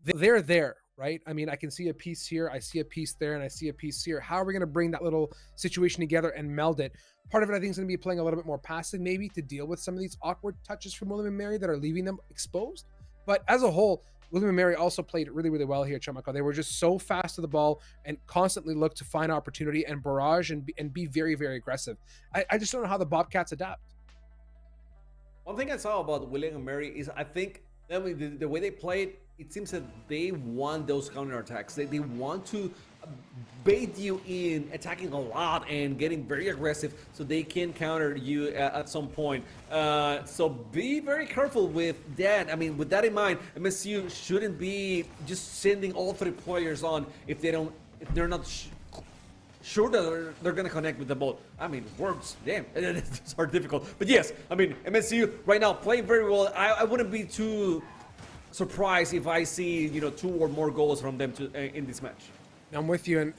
they're there, right? I mean, I can see a piece here, I see a piece there, and I see a piece here. How are we going to bring that little situation together and meld it? Part of it, I think, is going to be playing a little bit more passive, maybe, to deal with some of these awkward touches from William and Mary that are leaving them exposed. But as a whole, William and Mary also played really, really well here at Chamako. They were just so fast to the ball and constantly looked to find opportunity and barrage and be very, very aggressive. I just don't know how the Bobcats adapt. One thing I saw about William and Mary is I think the way they played, it seems that they want those counterattacks. They want to bait you in attacking a lot and getting very aggressive so they can counter you at some point. So be very careful with that. I mean, with that in mind, MSU shouldn't be just sending all 3 players on if they're not sure that they're going to connect with the ball. I mean, words, damn, it's hard difficult. But yes, I mean, MSU right now playing very well. I wouldn't be too surprised if I see 2 or more goals from them in this match. I'm with you, and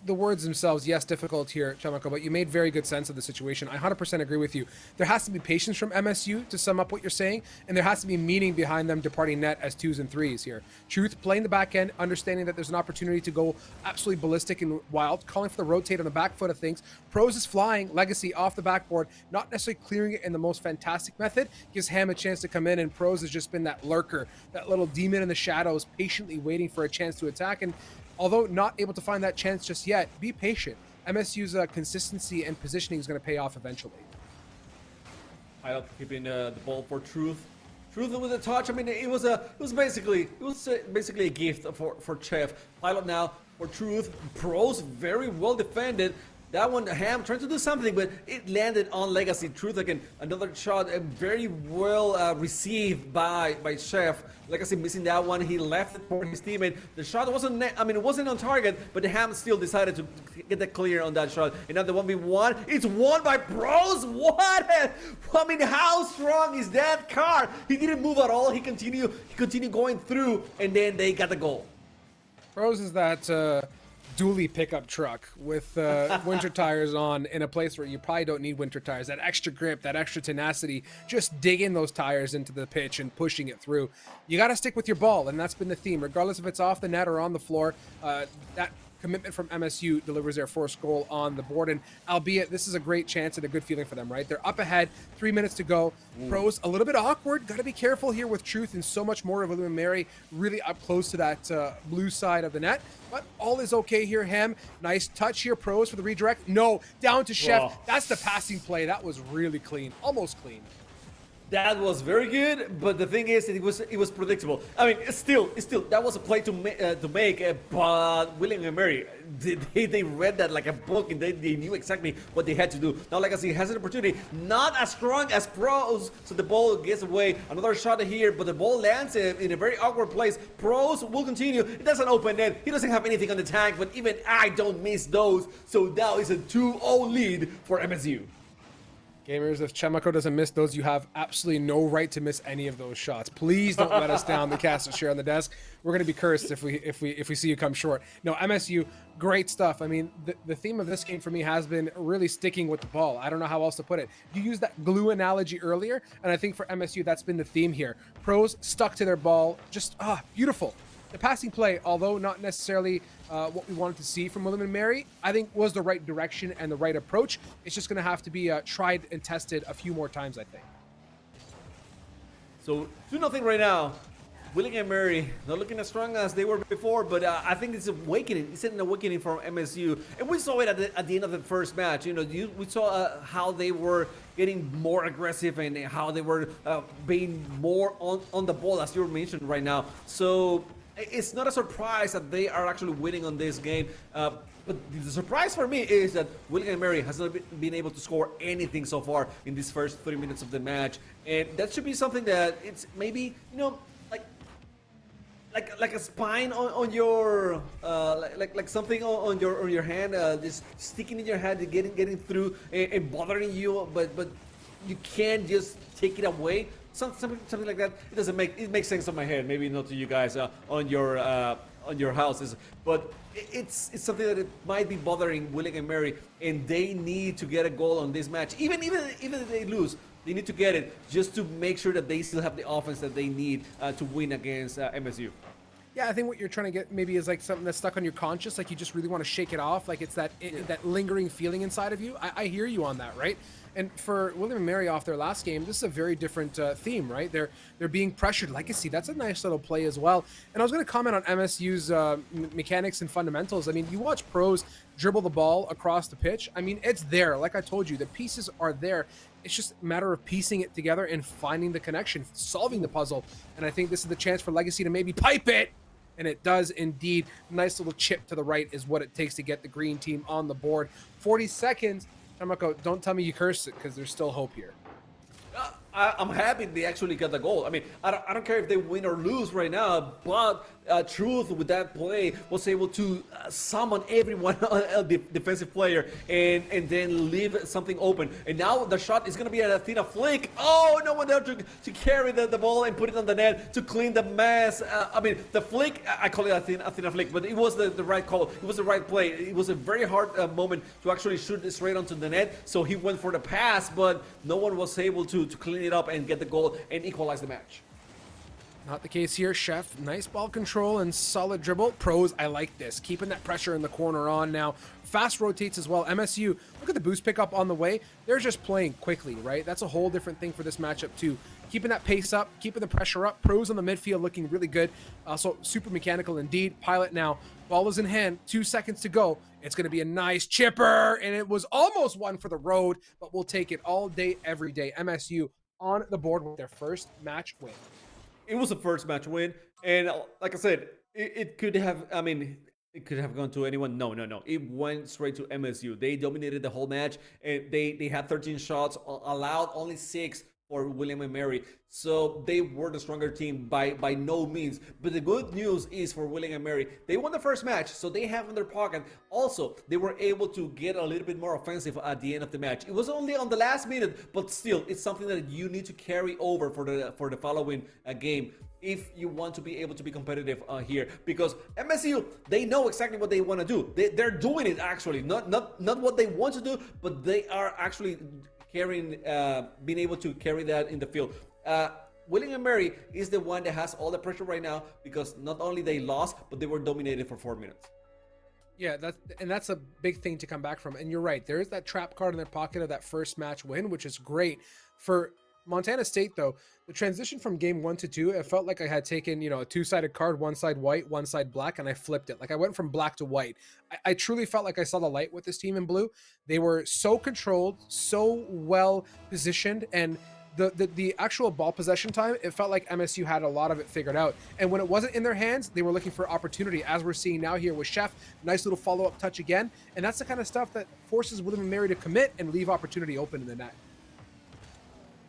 the words themselves, yes, difficult here, Chamako, but you made very good sense of the situation. I 100% agree with you. There has to be patience from MSU to sum up what you're saying, and there has to be meaning behind them departing net as 2s and 3s here. Truth, playing the back end, understanding that there's an opportunity to go absolutely ballistic and wild, calling for the rotate on the back foot of things. Pros is flying, Legacy off the backboard, not necessarily clearing it in the most fantastic method, gives Ham a chance to come in, and Pros has just been that lurker, that little demon in the shadows, patiently waiting for a chance to attack. And although not able to find that chance just yet, be patient. MSU's consistency and positioning is going to pay off eventually. Pilot keeping the ball for Truth. Truth with a touch. I mean, it was basically a gift for Chef. Pilot now for Truth. Pros very well defended. That one, Ham trying to do something, but it landed on Legacy. Truth again, another shot, very well received by Chef. Legacy missing that one. He left it for his teammate. The shot wasn't, it wasn't on target, but Ham still decided to get the clear on that shot. And now the 1v1, it's won by Pros. What? I mean, how strong is that car? He didn't move at all. He continued going through, and then they got the goal. Pros is that dually pickup truck with winter tires on in a place where you probably don't need winter tires. That extra grip, that extra tenacity, just digging those tires into the pitch and pushing it through. You got to stick with your ball, and that's been the theme. Regardless if it's off the net or on the floor, that commitment from MSU delivers their first goal on the board. And albeit this is a great chance and a good feeling for them, right? They're up ahead, 3 minutes to go. Pros a little bit awkward. Got to be careful here with Truth and so much more of William and Mary really up close to that blue side of the net. But all is okay here. Ham, nice touch here. Pros for the redirect. No, down to Chef. Wow. That's the passing play. That was really clean, almost clean. That was very good, but the thing is, it was predictable. I mean, still, that was a play to make. But William and Mary, they read that like a book, and they knew exactly what they had to do. Now, Legacy has an opportunity, not as strong as Pros, so the ball gets away. Another shot here, but the ball lands in a very awkward place. Pros will continue. It doesn't open net. He doesn't have anything on the tank, but even I don't miss those. So now it's a 2-0 lead for MSU. Gamers, if Chemako doesn't miss those, you have absolutely no right to miss any of those shots. Please don't let us down. The cast is share on the desk. We're gonna be cursed if we see you come short. No, MSU, great stuff. I mean, the theme of this game for me has been really sticking with the ball. I don't know how else to put it. You used that glue analogy earlier, and I think for MSU that's been the theme here. Pros stuck to their ball, just beautiful. The passing play, although not necessarily what we wanted to see from William & Mary, I think was the right direction and the right approach. It's just going to have to be tried and tested a few more times, I think. So 2-0 right now. William & Mary not looking as strong as they were before, but I think it's awakening. It's an awakening from MSU, and we saw it at the end of the first match. You know, we saw how they were getting more aggressive and how they were being more on the ball, as you mentioned right now. So it's not a surprise that they are actually winning on this game. But the surprise for me is that William & Mary has not been able to score anything so far in these first 3 minutes of the match, and that should be something that it's maybe, you know, like a spine on your like something on your hand, just sticking in your hand, getting through and bothering you, but you can't just take it away. Something like that. It makes sense on my head. Maybe not to you guys on your houses, but it's something that it might be bothering William & Mary, and they need to get a goal on this match. Even if they lose, they need to get it just to make sure that they still have the offense that they need to win against MSU. Yeah, I think what you're trying to get maybe is like something that's stuck on your conscience, like you just really want to shake it off, like it's that lingering feeling inside of you. I hear you on that, right? And for William & Mary off their last game, this is a very different theme, right? They're being pressured. Legacy, that's a nice little play as well. And I was going to comment on MSU's mechanics and fundamentals. I mean, you watch pros dribble the ball across the pitch. I mean, it's there. Like I told you, the pieces are there. It's just a matter of piecing it together and finding the connection, solving the puzzle. And I think this is the chance for Legacy to maybe pipe it. And it does indeed. Nice little chip to the right is what it takes to get the green team on the board. 40 seconds. Tamako, don't tell me you cursed it, because there's still hope here. I'm happy they actually got the goal. I mean, I don't care if they win or lose right now, but Truth with that play was able to summon everyone on the defensive player and then leave something open. And now the shot is going to be an Athena flick. Oh, no one there to carry the ball and put it on the net to clean the mess. I mean, the flick, I call it Athena flick, but it was the right call. It was the right play. It was a very hard moment to actually shoot it straight onto the net. So he went for the pass, but no one was able to clean it up and get the goal and equalize the match. Not the case here, Chef. Nice ball control and solid dribble. Pros, I like this. Keeping that pressure in the corner on now. Fast rotates as well. MSU, look at the boost pickup on the way. They're just playing quickly, right? That's a whole different thing for this matchup too. Keeping that pace up, keeping the pressure up. Pros on the midfield looking really good. Also, super mechanical indeed. Pilot now. Ball is in hand. 2 seconds to go. It's going to be a nice chipper, and it was almost one for the road, but we'll take it all day, every day. MSU on the board with their first match win. It was a first match win, and like I said, it could have, I mean, it could have gone to anyone. No. It went straight to MSU. They dominated the whole match, and they had 13 shots, allowed only 6 for William & Mary. So they were the stronger team by no means. But the good news is for William & Mary, they won the first match, so they have in their pocket. Also, they were able to get a little bit more offensive at the end of the match. It was only on the last minute, but still, it's something that you need to carry over for the following game if you want to be able to be competitive here. Because MSU, they know exactly what they want to do. They're doing it actually, not what they want to do, but they are actually carrying, being able to carry that in the field. William & Mary is the one that has all the pressure right now because not only they lost, but they were dominated for 4 minutes. Yeah, that's a big thing to come back from. And you're right, there is that trap card in their pocket of that first match win, which is great. For Montana State, though, the transition from game 1 to 2, it felt like I had taken, a two-sided card, one side white, one side black, and I flipped it. Like I went from black to white. I truly felt like I saw the light with this team in blue. They were so controlled, so well positioned, and the actual ball possession time, it felt like MSU had a lot of it figured out. And when it wasn't in their hands, they were looking for opportunity, as we're seeing now here with Chef. Nice little follow-up touch again. And that's the kind of stuff that forces William & Mary to commit and leave opportunity open in the net.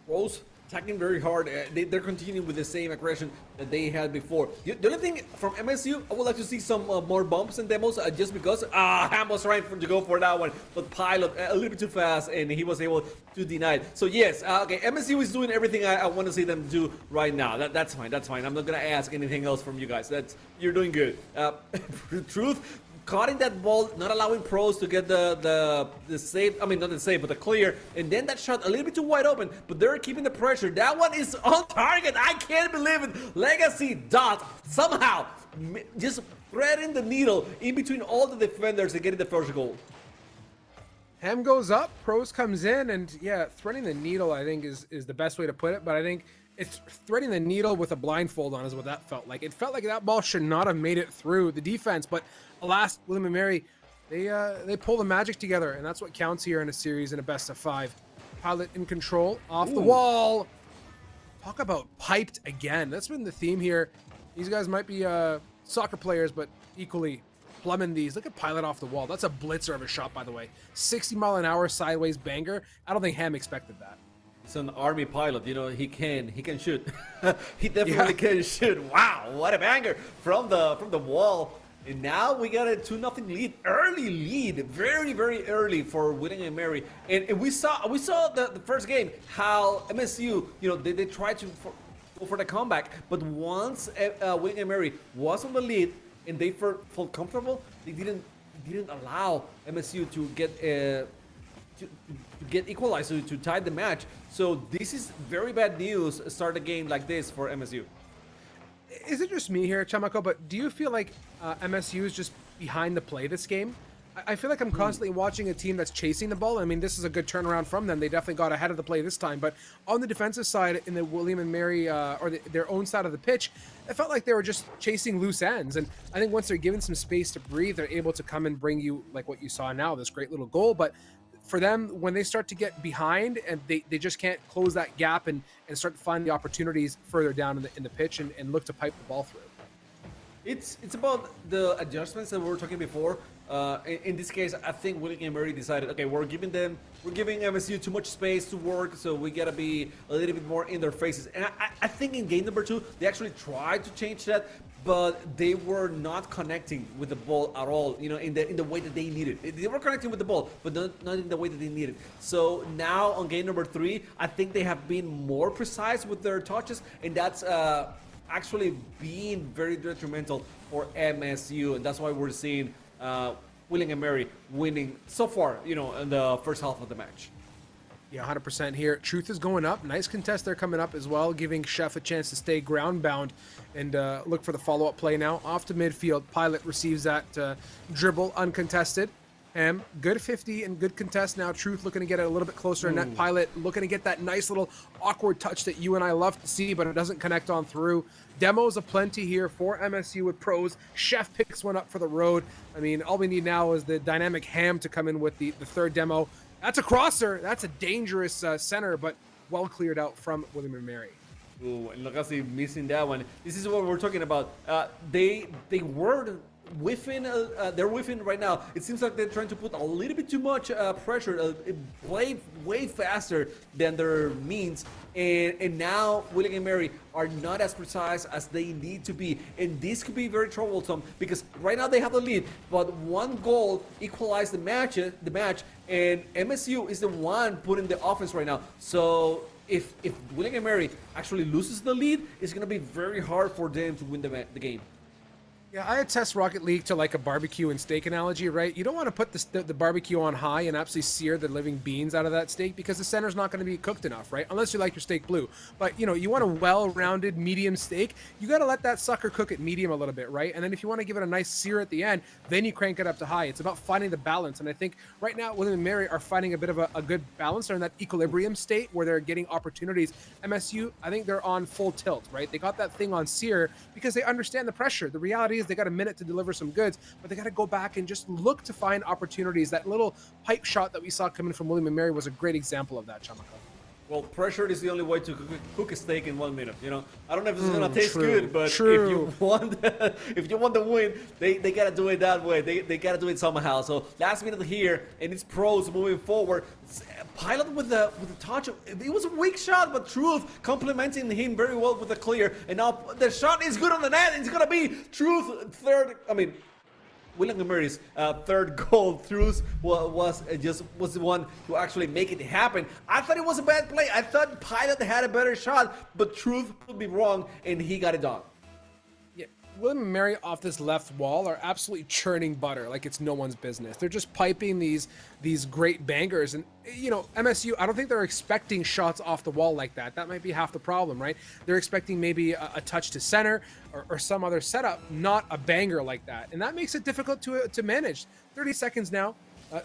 Rose attacking very hard. They're continuing with the same aggression that they had before. The only thing from MSU, I would like to see some more bumps and demos, just because Ham was trying to go for that one, but Pilot a little bit too fast, and he was able to deny it. So yes, okay, MSU is doing everything I want to see them do right now. That's fine. That's fine. I'm not gonna ask anything else from you guys. You're doing good. Truth. Cutting that ball, not allowing pros to get the save, I mean not the save, but the clear, and then that shot a little bit too wide open, but they're keeping the pressure. That one is on target. I can't believe it. Legacy Dot somehow just threading the needle in between all the defenders and getting the first goal. Ham goes up, Pros comes in, and yeah, threading the needle I think is the best way to put it, but I think it's threading the needle with a blindfold on is what that felt like. It felt like that ball should not have made it through the defense, but alas, William and Mary, they pull the magic together, and that's what counts here in a series in a best of 5. Pilot in control, off the wall. Talk about piped again. That's been the theme here. These guys might be soccer players, but equally plumbing these. Look at Pilot off the wall. That's a blitzer of a shot, by the way. 60-mile-an-hour sideways banger. I don't think Ham expected that. He's an army pilot, you know, he can shoot. He definitely can shoot. Wow, what a banger from the wall. And now we got a 2-0 lead, early lead, very, very early for William and Mary. And we saw the first game how MSU, you know, they tried to go for the comeback, but once William and Mary was on the lead and they felt comfortable, they didn't allow MSU to get to get equalized, to tie the match. So this is very bad news. Start a game like this for MSU. Is it just me here, Chamako, but do you feel like MSU is just behind the play this game? I feel like I'm constantly watching a team that's chasing the ball. I mean, this is a good turnaround from them. They definitely got ahead of the play this time. But on the defensive side, in the William and Mary, their own side of the pitch, it felt like they were just chasing loose ends. And I think once they're given some space to breathe, they're able to come and bring you, like what you saw now, this great little goal. But for them, when they start to get behind and they just can't close that gap and start to find the opportunities further down in the pitch and look to pipe the ball through. It's about the adjustments that we were talking before. In this case, I think William and Mary decided, okay, we're giving MSU too much space to work, so we gotta be a little bit more in their faces. And I think in game number 2, they actually tried to change that, but they were not connecting with the ball at all, you know, in the way that they needed. They were connecting with the ball, but not in the way that they needed. So now on game number 3, I think they have been more precise with their touches, and that's actually being very detrimental for MSU, and that's why we're seeing William and Mary winning so far, you know, in the first half of the match. Yeah, 100% here. Truth is going up. Nice contest there coming up as well, giving Chef a chance to stay ground-bound and look for the follow-up play now. Off to midfield. Pilot receives that dribble uncontested. Good 50 and good contest now. Truth looking to get it a little bit closer. And that Pilot looking to get that nice little awkward touch that you and I love to see, but it doesn't connect on through. Demos aplenty here for MSU with pros. Chef picks one up for the road. I mean, all we need now is the dynamic Ham to come in with the third demo. That's a crosser. That's a dangerous center, but well cleared out from William and Mary. Ooh, and Lagasi missing that one. This is what we're talking about. They were whiffing. They're whiffing right now. It seems like they're trying to put a little bit too much pressure, play way faster than their means. And now William and Mary are not as precise as they need to be, and this could be very troublesome because right now they have the lead, but one goal equalized the match, and MSU is the one putting the offense right now. So if William and Mary actually loses the lead, it's gonna be very hard for them to win the game. Yeah, I attest Rocket League to like a barbecue and steak analogy, right? You don't want to put the barbecue on high and absolutely sear the living beans out of that steak because the center's not going to be cooked enough, right? Unless you like your steak blue. But, you know, you want a well-rounded medium steak, you got to let that sucker cook at medium a little bit, right? And then if you want to give it a nice sear at the end, then you crank it up to high. It's about finding the balance. And I think right now, William and Mary are finding a bit of a good balance. They're in that equilibrium state where they're getting opportunities. MSU, I think they're on full tilt, right? They got that thing on sear because they understand the pressure. The reality is they got a minute to deliver some goods, but they got to go back and just look to find opportunities. That little pipe shot that we saw coming from William and Mary was a great example of that, Chamako. Well, pressure is the only way to cook a steak in 1 minute. You know, I don't know if it's gonna taste true, good, but true. if you want, if you want the win, they gotta do it that way. They gotta do it somehow. So last minute here, and it's pros moving forward. Pilot with the touch. It was a weak shot, but Truth complimenting him very well with the clear. And now the shot is good on the net. It's gonna be Truth third. I mean, William Murray's third goal. Truth was the one to actually make it happen. I thought it was a bad play. I thought Pilot had a better shot, but Truth proved me wrong, and he got it done. Yeah, William and Mary off this left wall are absolutely churning butter like it's no one's business. They're just piping these great bangers, and you know, MSU, I don't think they're expecting shots off the wall like that. That might be half the problem, right? They're expecting maybe a touch to center or some other setup, not a banger like that, and that makes it difficult to manage. 30 seconds now.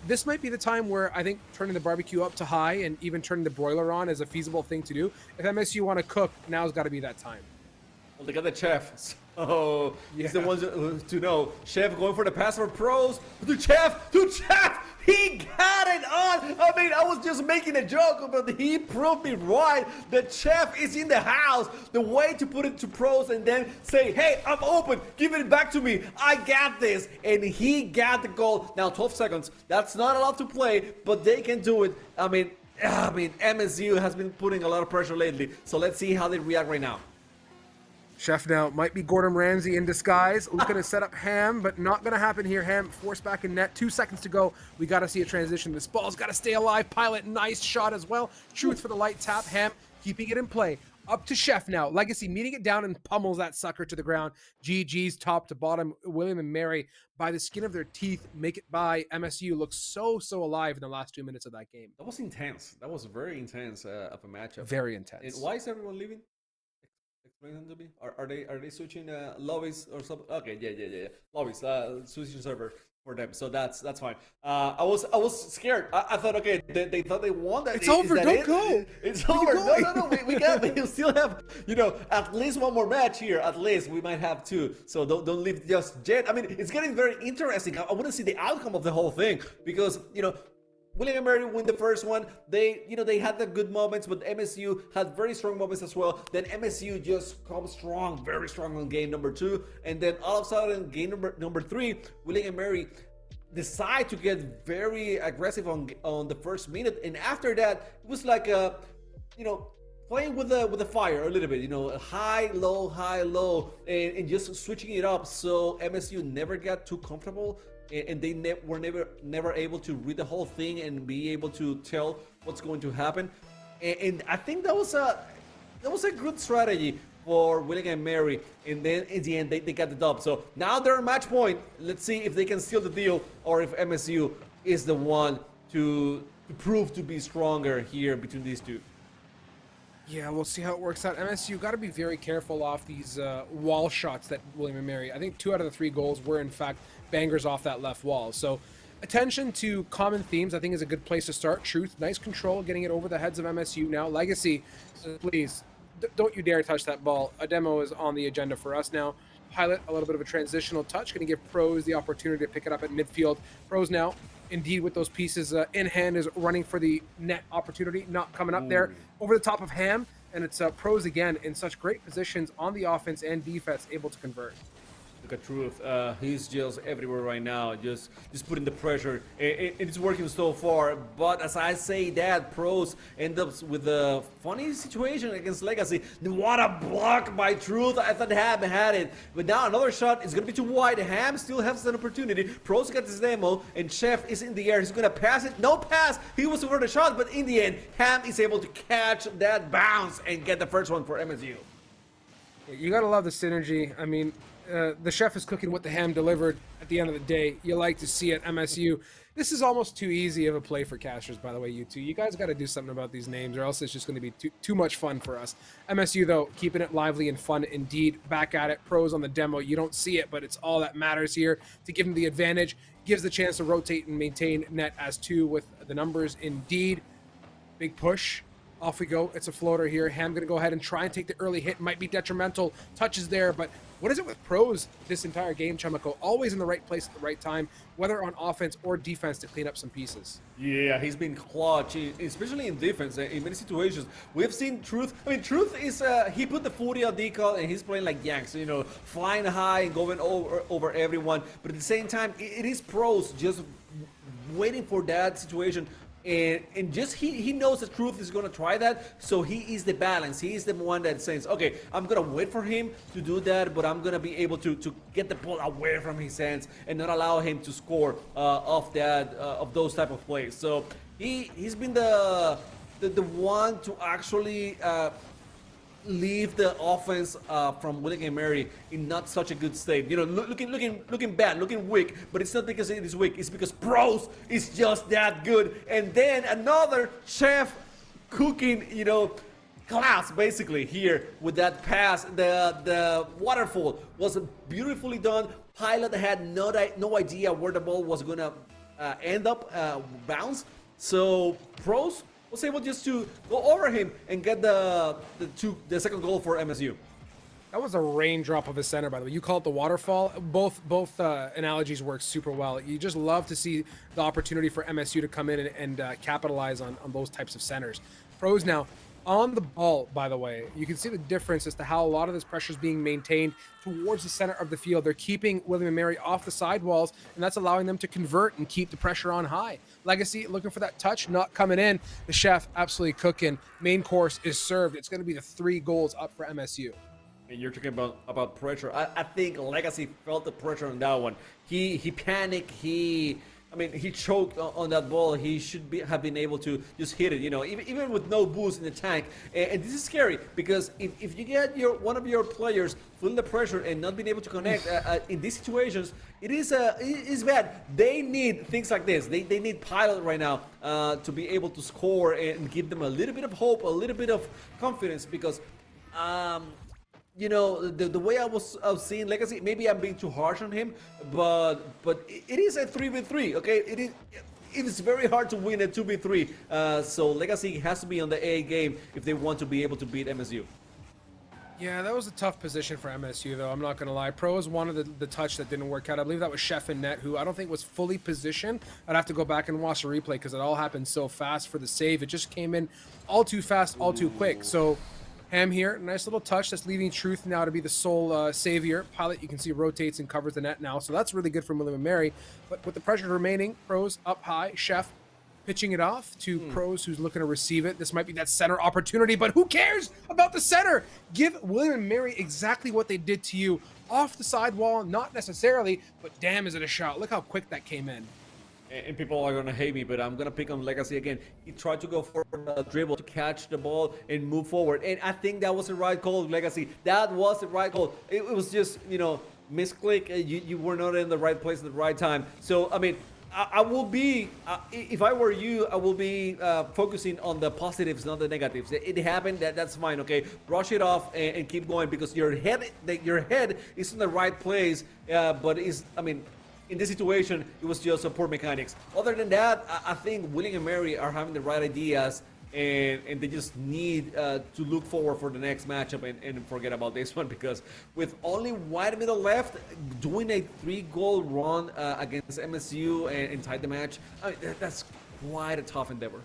This might be the time where I think turning the barbecue up to high and even turning the broiler on is a feasible thing to do. If MSU want to cook, now's got to be that time. Well, they got the chef. So he's the one to know. Chef going for the pass for pros. To Chef! He got it on! I mean, I was just making a joke, but he proved me right. The Chef is in the house. The way to put it to pros and then say, hey, I'm open. Give it back to me. I got this. And he got the goal. Now, 12 seconds. That's not allowed to play, but they can do it. I mean, MSU has been putting a lot of pressure lately. So let's see how they react right now. Chef now might be Gordon Ramsay in disguise, looking to set up Ham, but not going to happen here. Ham forced back in net. 2 seconds to go. We got to see a transition. This ball's got to stay alive. Pilot, nice shot as well. Truth for the light tap. Ham keeping it in play. Up to Chef now. Legacy meeting it down and pummels that sucker to the ground. GG's top to bottom. William and Mary, by the skin of their teeth, make it by. MSU looks so alive in the last 2 minutes of that game. That was intense. That was very intense of a matchup. Very intense. And why is everyone leaving? Explain them to me. Are they switching lobbies or something? Okay, yeah. Lobbies, switching server for them. So that's fine. I was scared. I thought, okay, they thought they won that. It's over. Don't go. It's over. No. We still have, at least one more match here. At least we might have two. So don't leave just yet. I mean, it's getting very interesting. I want to see the outcome of the whole thing because William and Mary win the first one. They had the good moments, but MSU had very strong moments as well. Then MSU just comes strong, very strong on game number 2. And then all of a sudden, game number 3, William and Mary decide to get very aggressive on the first minute. And after that, it was like playing with the fire a little bit, high, low, and just switching it up. So MSU never got too comfortable. And they were never able to read the whole thing and be able to tell what's going to happen. And I think that was a good strategy for William and Mary. And then in the end, they got the dub. So now they're at match point. Let's see if they can seal the deal or if MSU is the one to prove to be stronger here between these two. Yeah, we'll see how it works out. MSU got to be very careful off these wall shots that William and Mary. I think 2 out of the 3 goals were, in fact, bangers off that left wall. So attention to common themes, I think, is a good place to start. Truth, nice control, getting it over the heads of MSU now. Legacy, please, don't you dare touch that ball. A demo is on the agenda for us now. Pilot, a little bit of a transitional touch, going to give Pros the opportunity to pick it up at midfield. Pros now, indeed, with those pieces in hand, is running for the net opportunity, not coming up there. Over the top of Ham, and it's Pros again in such great positions on the offense and defense, able to convert. Look at Truth. He's just everywhere right now, just putting the pressure. It's working so far, but as I say that, Pros end up with a funny situation against Legacy. What a block by Truth. I thought Ham had it, but now another shot is going to be too wide. Ham still has an opportunity. Pros got his demo, and Chef is in the air. He's going to pass it. No pass. He was over the shot, but in the end, Ham is able to catch that bounce and get the first one for MSU. You got to love the synergy. I mean, the Chef is cooking what the Ham delivered at the end of the day. You like to see it, MSU. This is almost too easy of a play for casters, by the way, you two. You guys got to do something about these names, or else it's just going to be too much fun for us. MSU, though, keeping it lively and fun indeed. Back at it. Pros on the demo. You don't see it, but it's all that matters here to give them the advantage. Gives the chance to rotate and maintain net as 2 with the numbers indeed. Big push. Off we go. It's a floater here. Ham going to go ahead and try and take the early hit. Might be detrimental. Touches there, but what is it with pros this entire game, Chumiko? Always in the right place at the right time, whether on offense or defense, to clean up some pieces. Yeah, he's been clutch, especially in defense. In many situations, we've seen Truth. I mean, Truth is he put the 40 on decal and he's playing like Yanks, you know, flying high and going over everyone. But at the same time, it is pros just waiting for that situation. And just he knows that Truth is going to try that, so he is the balance. He is the one that says, okay, I'm going to wait for him to do that, but I'm going to be able to get the ball away from his hands and not allow him to score off that of those type of plays. So he's been the one to actually leave the offense from William & Mary in not such a good state. You know, looking bad, looking weak. But it's not because it is weak. It's because Pros is just that good. And then another chef cooking, you know, class basically here with that pass. The waterfall was beautifully done. Pilot had no idea where the ball was gonna end up bounce. So Pros was able just to go over him and get the second goal for MSU. That was a raindrop of a center, by the way. You call it the waterfall. Both analogies work super well. You just love to see the opportunity for MSU to come in and capitalize on those types of centers. Pros now on the ball, by the way. You can see the difference as to how a lot of this pressure is being maintained towards the center of the field. They're keeping William & Mary off the sidewalls, and that's allowing them to convert and keep the pressure on high. Legacy looking for that touch, not coming in. The chef absolutely cooking. Main course is served. It's going to be the 3 goals up for MSU. And you're talking about pressure. I think Legacy felt the pressure on that one. He panicked. He choked on that ball. He should have been able to just hit it, you know, even with no boost in the tank. And this is scary because if you get one of your players feeling the pressure and not being able to connect in these situations, it is bad. They need things like this. They need Pilot right now to be able to score and give them a little bit of hope, a little bit of confidence because. You know, the way I was seeing Legacy, maybe I'm being too harsh on him, but it is a 3v3, okay? It is very hard to win a 2v3, so Legacy has to be on the A game if they want to be able to beat MSU. Yeah, that was a tough position for MSU, though. I'm not going to lie. Pros wanted the touch that didn't work out. I believe that was Chef in net, who I don't think was fully positioned. I'd have to go back and watch the replay because it all happened so fast for the save. It just came in all too fast, all too quick. So Ham here, nice little touch that's leaving Truth now to be the sole savior. Pilot, you can see, rotates and covers the net now, so that's really good from William & Mary. But with the pressure remaining, Pros up high, Chef pitching it off to Pros, who's looking to receive it. This might be that center opportunity, but who cares about the center? Give William & Mary exactly what they did to you. Off the sidewall, not necessarily, but damn is it a shot. Look how quick that came in. And people are going to hate me, but I'm going to pick on Legacy again. He tried to go for a dribble to catch the ball and move forward. And I think that was the right call, Legacy. That was the right call. It was just, you know, misclick. You were not in the right place at the right time. So, I mean, I will be, if I were you, I will be focusing on the positives, not the negatives. It happened, that's fine, okay? Brush it off and keep going because your head is in the right place, but in this situation, it was just a poor mechanics. Other than that, I think William & Mary are having the right ideas, and they just need to look forward for the next matchup and forget about this one because with only wide middle left, doing a 3-goal run against MSU and tie the match, I mean, that's quite a tough endeavor.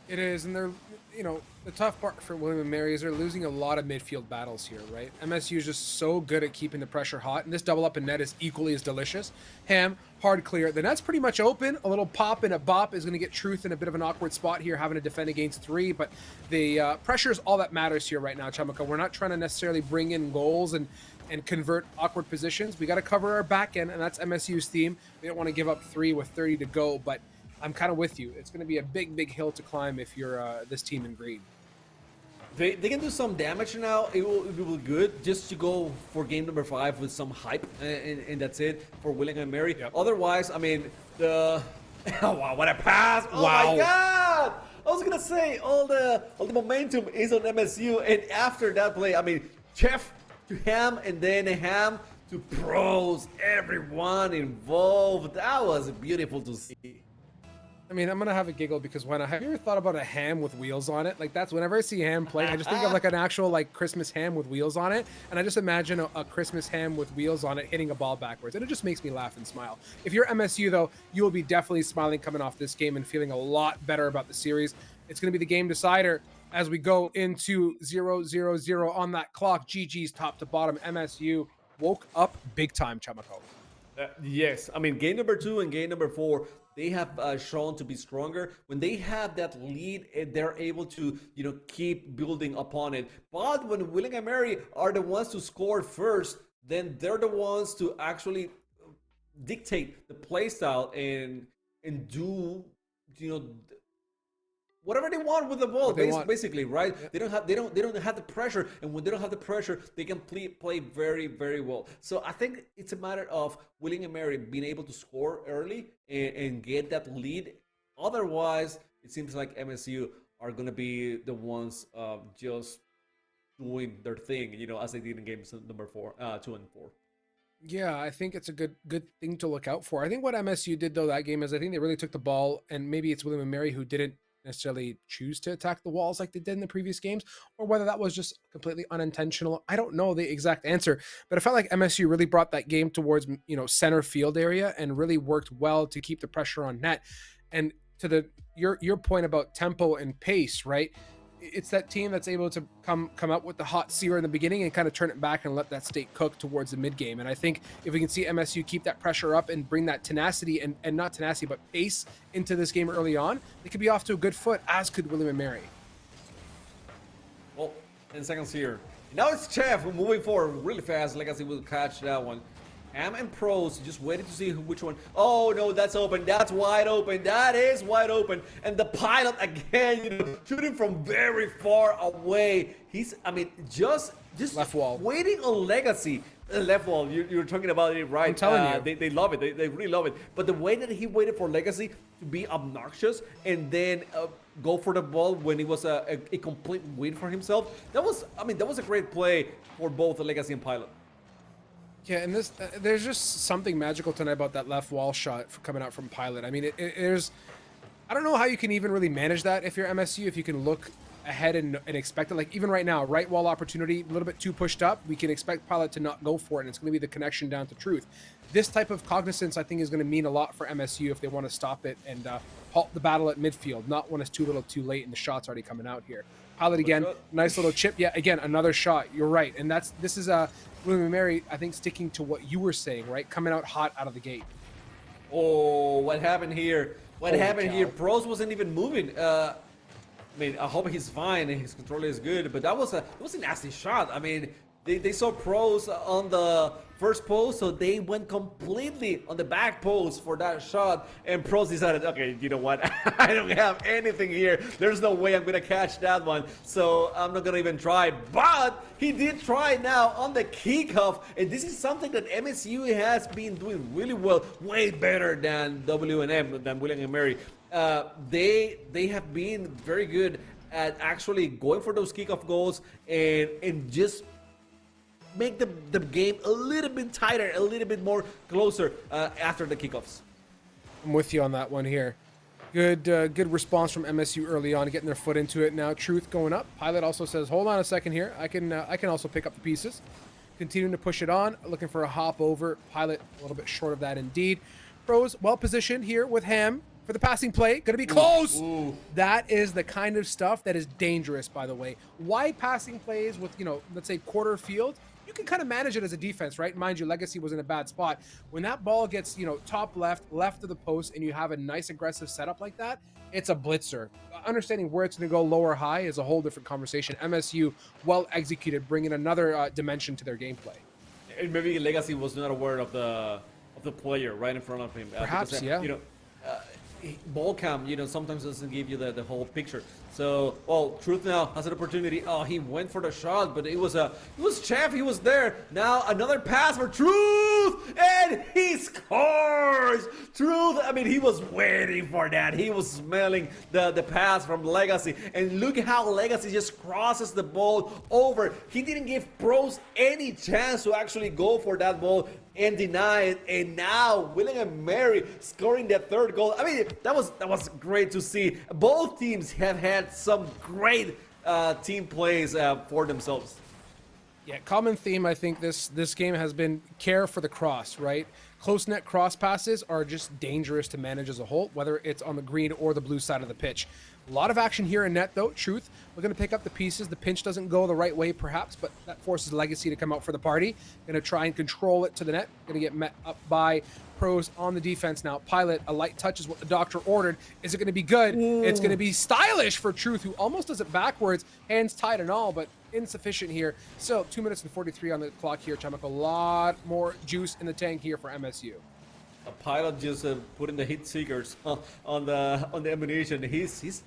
It is, and they're, you know, the tough part for William & Mary is they're losing a lot of midfield battles here, right? MSU is just so good at keeping the pressure hot, and this double up in net is equally as delicious. Ham, hard clear. The net's pretty much open. A little pop and a bop is going to get Truth in a bit of an awkward spot here, having to defend against 3, but the pressure is all that matters here right now, Chumiko. We're not trying to necessarily bring in goals and convert awkward positions. We got to cover our back end, and that's MSU's theme. We don't want to give up 3 with 30 to go, but I'm kind of with you. It's going to be a big hill to climb if you're this team in green. They can do some damage now. It will be good just to go for game number 5 with some hype, and that's it for William & Mary. Yep. Otherwise, I mean, wow, what a pass! Oh wow. My God! I was gonna say all the momentum is on MSU, and after that play, I mean, Chef to Ham, and then Ham to Pros, everyone involved. That was beautiful to see. I mean, I'm gonna have a giggle because have you ever thought about a ham with wheels on it? Like that's whenever I see ham play, I just think of like an actual like Christmas ham with wheels on it, and I just imagine a Christmas ham with wheels on it hitting a ball backwards, and it just makes me laugh and smile. If you're MSU though, you will be definitely smiling coming off this game and feeling a lot better about the series. It's gonna be the game decider as we go into 0-0-0 on that clock. GG's top to bottom. MSU woke up big time, Chamako. Yes, I mean, game number 2 and game number 4, they have shown to be stronger. When they have that lead, they're able to, keep building upon it. But when William and Mary are the ones to score first, then they're the ones to actually dictate the play style and do, whatever they want with the ball, basically, right? Yeah. They don't have the pressure, and when they don't have the pressure, they can play very, very well. So I think it's a matter of William and Mary being able to score early and get that lead. Otherwise, it seems like MSU are gonna be the ones just doing their thing, as they did in games number 2 and 4. Yeah, I think it's a good thing to look out for. I think what MSU did though that game is I think they really took the ball, and maybe it's William and Mary who didn't necessarily choose to attack the walls like they did in the previous games, or whether that was just completely unintentional. I don't know the exact answer, but I felt like MSU really brought that game towards center field area and really worked well to keep the pressure on net. And to your point about tempo and pace, right? It's that team that's able to come up with the hot sear in the beginning and kind of turn it back and let that steak cook towards the mid game. And I think if we can see MSU keep that pressure up and bring that tenacity and not tenacity, but pace into this game early on, they could be off to a good foot, as could William and Mary. Well, 10 seconds here. Now it's Chef moving forward really fast. Legacy will catch that one. Ham and Pros just waiting to see which one. Oh no, that's open. That's wide open. That is wide open. And the pilot again, shooting from very far away. He's, just left wall, waiting on Legacy. Left wall. You're talking about it, right? I'm telling you, they love it. They really love it. But the way that he waited for Legacy to be obnoxious and then go for the ball when it was a complete win for himself. That was a great play for both the Legacy and Pilot. Yeah, and there's just something magical tonight about that left wall shot coming out from Pilot. I mean, there's, I don't know how you can even really manage that if you're MSU, if you can look ahead and expect it. Like even right now, right wall opportunity, a little bit too pushed up, we can expect Pilot to not go for it, and it's going to be the connection down to Truth. This type of cognizance, I think, is going to mean a lot for MSU if they want to stop it and halt the battle at midfield, not when it's too little too late and the shot's already coming out here. Pilot again, nice little chip. Yeah, again, another shot. You're right. And this is William and Mary, I think, sticking to what you were saying, right? Coming out hot out of the gate. Oh, what happened here? What happened here? Pros wasn't even moving. I hope he's fine and his controller is good, but that was a nasty shot. I mean, they saw Pros on the first post, so they went completely on the back post for that shot, and Pros decided, okay, you know what? I don't have anything here. There's no way I'm gonna catch that one, so I'm not gonna even try. But he did try now on the kickoff, and this is something that MSU has been doing really well, way better than W&M, than William and Mary. They have been very good at actually going for those kickoff goals and just make the game a little bit tighter, a little bit more closer after the kickoffs. I'm with you on that one here. Good response from MSU early on, getting their foot into it. Now Truth going up. Pilot also says, hold on a second here. I can also pick up the pieces. Continuing to push it on, looking for a hop over. Pilot a little bit short of that indeed. Pros well positioned here with Ham for the passing play. Gonna be close. Ooh. That is the kind of stuff that is dangerous, by the way. Wide passing plays with, let's say quarter field, you can kind of manage it as a defense, right? Mind you, Legacy was in a bad spot. When that ball gets, top left of the post, and you have a nice aggressive setup like that, it's a blitzer. Understanding where it's going to go low or high is a whole different conversation. MSU, well executed, bringing another dimension to their gameplay. And maybe Legacy was not aware of the player right in front of him. Perhaps, because, yeah. Ball cam, sometimes doesn't give you the whole picture. So, Truth now has an opportunity. Oh, he went for the shot, but it was Chef. He was there. Now another pass for Truth. Truth, and he scores. Truth, I mean, he was waiting for that. He was smelling the pass from Legacy, and look how Legacy just crosses the ball over. He didn't give pros any chance to actually go for that ball and deny it. And now William and Mary scoring that third goal. I mean, that was great to see. Both teams have had some great team plays for themselves. Yeah, common theme, I think this game has been care for the cross, right? Close net cross passes are just dangerous to manage as a whole, whether it's on the green or the blue side of the pitch. A lot of action here in net, though. Truth, we're going to pick up the pieces. The pinch doesn't go the right way, perhaps, but that forces Legacy to come out for the party. Going to try and control it to the net. Going to get met up by pros on the defense now. Pilot, a light touch is what the doctor ordered. Is it going to be good? Ooh. It's going to be stylish for Truth, who almost does it backwards, hands tied and all, but insufficient here. Still, 2 minutes and 43 on the clock here, Chamaco. A lot more juice in the tank here for MSU. A Pilot just putting the hit seekers on the ammunition. He's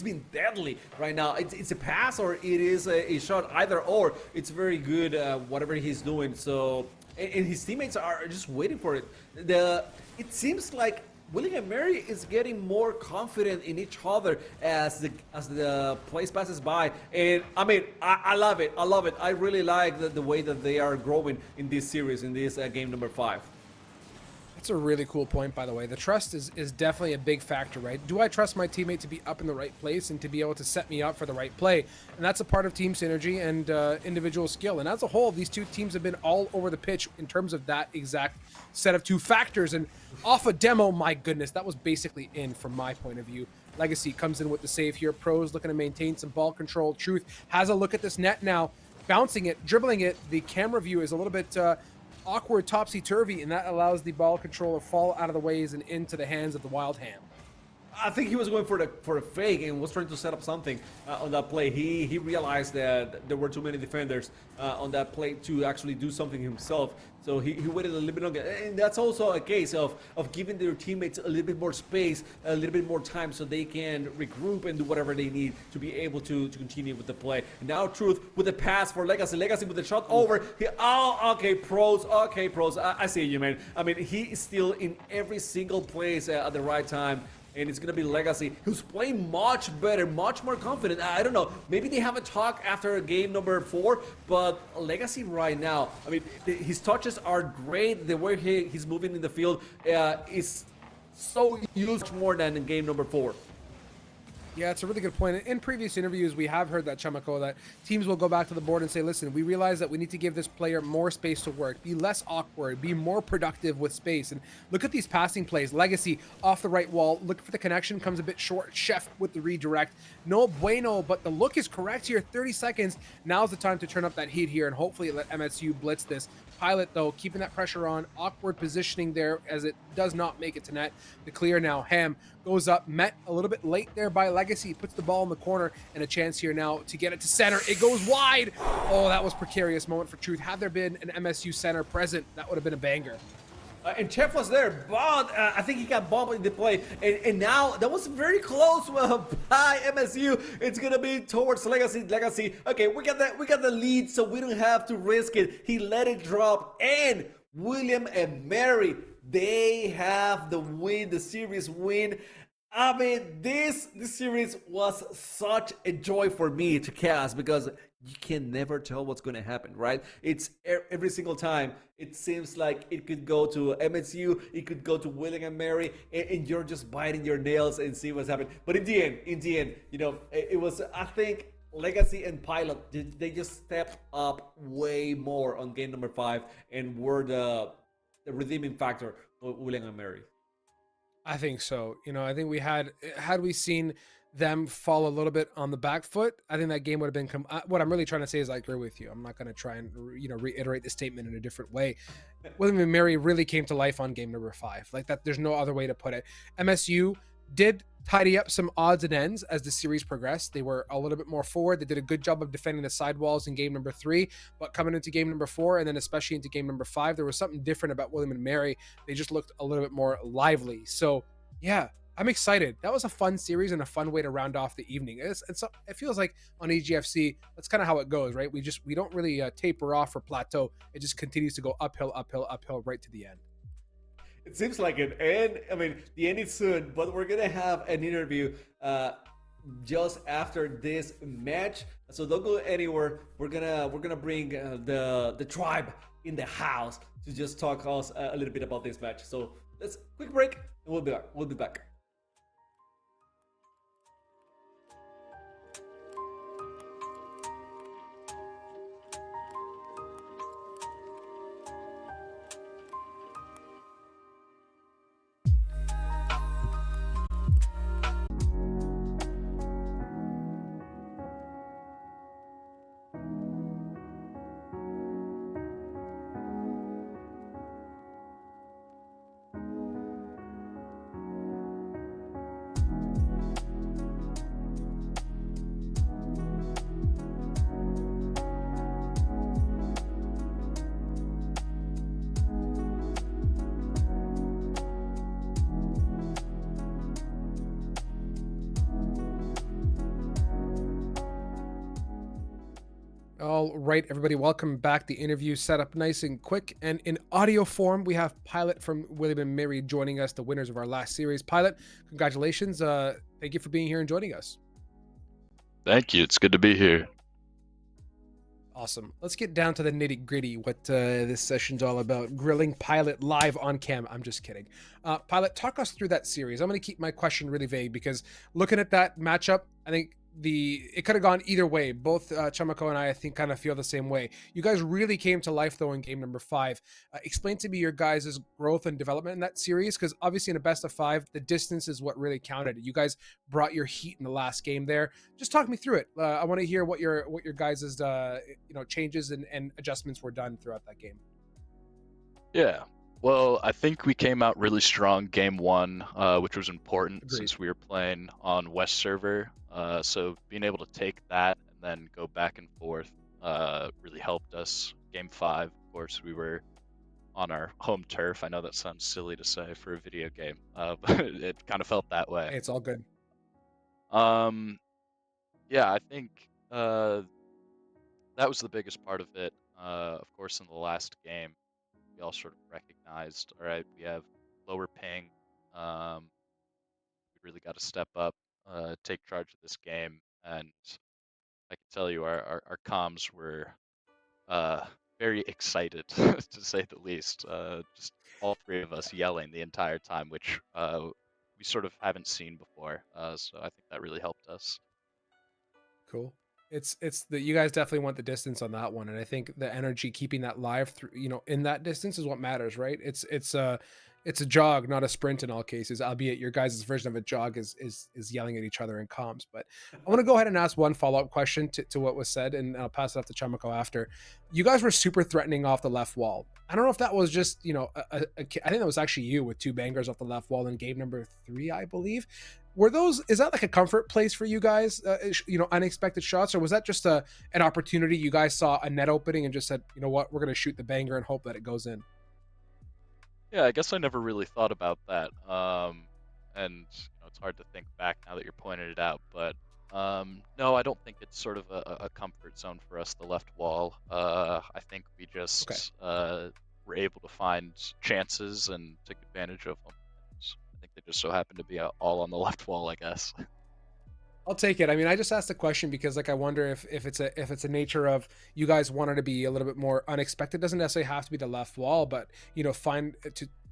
been deadly right now. It's a pass or it is a shot, either or. It's very good whatever he's doing. So, and his teammates are just waiting for it. It seems like William and Mary is getting more confident in each other as the plays passes by, and I mean I love it. I really like the way that they are growing in this series, in this game number 5. That's a really cool point, by the way. The trust is definitely a big factor, right? Do I trust my teammate to be up in the right place and to be able to set me up for the right play? And that's a part of team synergy and individual skill. And as a whole, these two teams have been all over the pitch in terms of that exact set of two factors. And off a demo, my goodness, that was basically in from my point of view. Legacy comes in with the save here. Pros looking to maintain some ball control. Truth has a look at this net now, bouncing it, dribbling it. The camera view is a little bit awkward, topsy-turvy, and that allows the ball controller fall out of the ways and into the hands of the Wild Ham. I think he was going for a fake and was trying to set up something on that play. He realized that there were too many defenders on that play to actually do something himself. So he waited a little bit longer. And that's also a case of giving their teammates a little bit more space, a little bit more time so they can regroup and do whatever they need to be able to continue with the play. And now Truth with a pass for Legacy. Legacy with a shot over. Okay, pros. I see you, man. I mean, he is still in every single place at the right time. And it's going to be Legacy, who's playing much better, much more confident. I don't know. Maybe they have a talk after game number 4, but Legacy right now, I mean, his touches are great. The way he's moving in the field is so used more than in game number 4. Yeah, it's a really good point. In previous interviews, we have heard that, Chamaco, that teams will go back to the board and say, listen, we realize that we need to give this player more space to work, be less awkward, be more productive with space. And look at these passing plays. Legacy off the right wall, look for the connection, comes a bit short. Chef with the redirect. No bueno, but the look is correct here. 30 seconds. Now's the time to turn up that heat here and hopefully let MSU blitz this. Pilot, though, keeping that pressure on. Awkward positioning there as it does not make it to net. The clear now. Ham goes up, met a little bit late there by Legacy, puts the ball in the corner, and a chance here now to get it to center. It goes wide. Oh, that was precarious moment for Truth. Had there been an MSU center present, that would have been a banger. And Chef was there, but I think he got bumped in the play. And now, that was very close by MSU. It's going to be towards Legacy. Okay, we got the lead, so we don't have to risk it. He let it drop. And William and Mary, they have the win, the series win. I mean, this series was such a joy for me to cast because you can never tell what's going to happen, right? It's every single time. It seems like it could go to MSU, it could go to William and Mary, and you're just biting your nails and see what's happening. But in the end, you know, it was, I think, Legacy and Pilot, they just stepped up way more on game number 5 and were the redeeming factor for William and Mary. I think so. You know, I think had we seen them fall a little bit on the back foot, I think that game would have been what I'm really trying to say is I agree with you. I'm not going to try and reiterate the statement in a different way. William and Mary really came to life on game number 5. Like that, there's no other way to put it. MSU did tidy up some odds and ends as the series progressed. They were a little bit more forward. They did a good job of defending the sidewalls in game number 3, but coming into game number 4 and then especially into game number 5, there was something different about William and Mary. They just looked a little bit more lively. So yeah, I'm excited. That was a fun series and a fun way to round off the evening. It feels like on EGFC, that's kind of how it goes, right? We don't really taper off or plateau. It just continues to go uphill, uphill, uphill, right to the end. It seems like it, and I mean the end is soon, but we're gonna have an interview just after this match. So don't go anywhere. We're gonna bring the tribe in the house to just talk us a little bit about this match. So let's quick break, and we'll be back. We'll be back. All right, everybody, welcome back. The interview set up nice and quick, and in audio form, we have Pilot from William and Mary joining us, the winners of our last series. Pilot, congratulations. Thank you for being here and joining us. Thank you. It's good to be here. Awesome. Let's get down to the nitty gritty, what this session's all about. Grilling Pilot live on cam. I'm just kidding. Pilot, talk us through that series. I'm going to keep my question really vague because looking at that matchup, I think it could have gone either way. Both Chamako and I think, kind of feel the same way. You guys really came to life, though, in game number 5. Explain to me your guys' growth and development in that series, because obviously in a best of 5, the distance is what really counted. You guys brought your heat in the last game there. Just talk me through it. I want to hear what your guys' changes and adjustments were done throughout that game. Yeah. Well, I think we came out really strong game 1, which was important. Agreed. Since we were playing on West server. So being able to take that and then go back and forth really helped us. Game 5, of course, we were on our home turf. I know that sounds silly to say for a video game, but it kind of felt that way. Hey, it's all good. Yeah, I think that was the biggest part of it. Of course, in the last game, we all sort of recognized, all right, we have lower ping. We really got to step up, take charge of this game, and I can tell you our comms were very excited, to say the least. Just all 3 of us yelling the entire time, which we sort of haven't seen before. So I think that really helped us. Cool. It's that you guys definitely want the distance on that one, and I think the energy keeping that live through, in that distance is what matters, right? It's a jog, not a sprint in all cases, albeit your guys' version of a jog is yelling at each other in comms. But I want to go ahead and ask one follow-up question to what was said, and I'll pass it off to Chamako after. You guys were super threatening off the left wall. I don't know if that was just, I think that was actually you with 2 bangers off the left wall in game number 3, I believe. Is that like a comfort place for you guys, unexpected shots, or was that just an opportunity? You guys saw a net opening and just said, you know what, we're going to shoot the banger and hope that it goes in? Yeah, I guess I never really thought about that. And it's hard to think back now that you're pointing it out, but no, I don't think it's sort of a comfort zone for us, the left wall. I think we just were able to find chances and took advantage of them. I think they just so happened to be all on the left wall, I guess. I'll take it. I mean, I just asked the question because, I wonder if it's a nature of you guys wanted to be a little bit more unexpected. It doesn't necessarily have to be the left wall, but find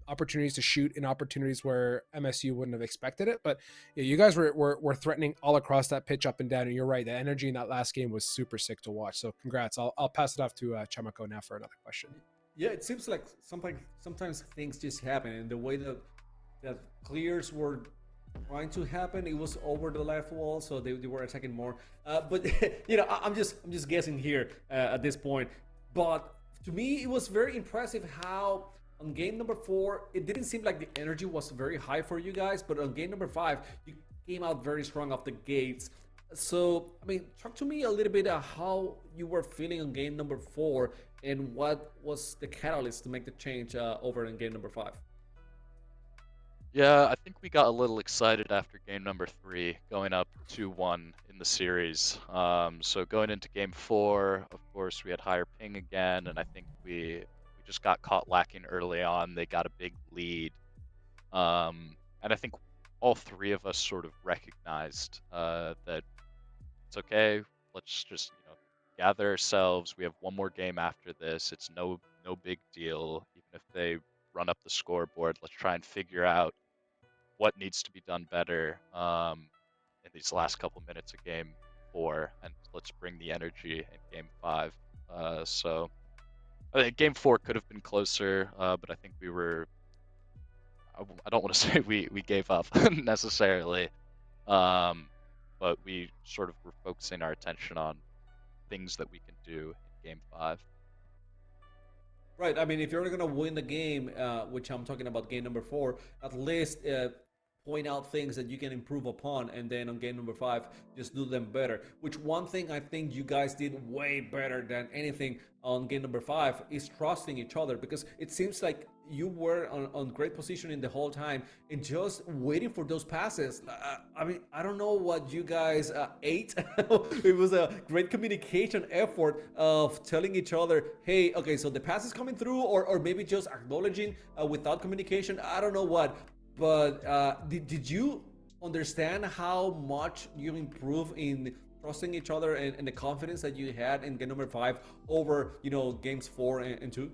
opportunities to shoot in opportunities where MSU wouldn't have expected it. But yeah, you guys were threatening all across that pitch, up and down. And you're right, the energy in that last game was super sick to watch. So congrats. I'll pass it off to Chamako now for another question. Yeah, it seems like sometimes things just happen, and the way that clears were trying to happen, it was over the left wall, so they were attacking more. But I'm just guessing here at this point. But to me, it was very impressive how on game number 4, it didn't seem like the energy was very high for you guys, but on game number 5, you came out very strong off the gates. So, I mean, talk to me a little bit about how you were feeling on game number 4 and what was the catalyst to make the change over in game number 5. Yeah, I think we got a little excited after game number 3, going up 2-1 in the series. So going into game 4, of course, we had higher ping again, and I think we just got caught lacking early on. They got a big lead, and I think all 3 of us sort of recognized that it's okay. Let's just gather ourselves. We have one more game after this. It's no big deal, even if they run up the scoreboard. Let's try and figure out what needs to be done better in these last couple minutes of game 4, and let's bring the energy in game 5. So I think game 4 could have been closer, but I think we were. I don't want to say we gave up necessarily, um, but we sort of were focusing our attention on things that we can do in game 5. Right. I mean, if you're gonna win the game, which I'm talking about game number 4, at least point out things that you can improve upon, and then on game number 5, just do them better. Which one thing I think you guys did way better than anything on game number 5 is trusting each other, because it seems like you were on great positioning the whole time and just waiting for those passes. I mean, I don't know what you guys ate. It was a great communication effort of telling each other, hey, okay, so the pass is coming through, or maybe just acknowledging without communication. I don't know what. But did you understand how much you improve in trusting each other and the confidence that you had in game number 5 over, games 4 and 2?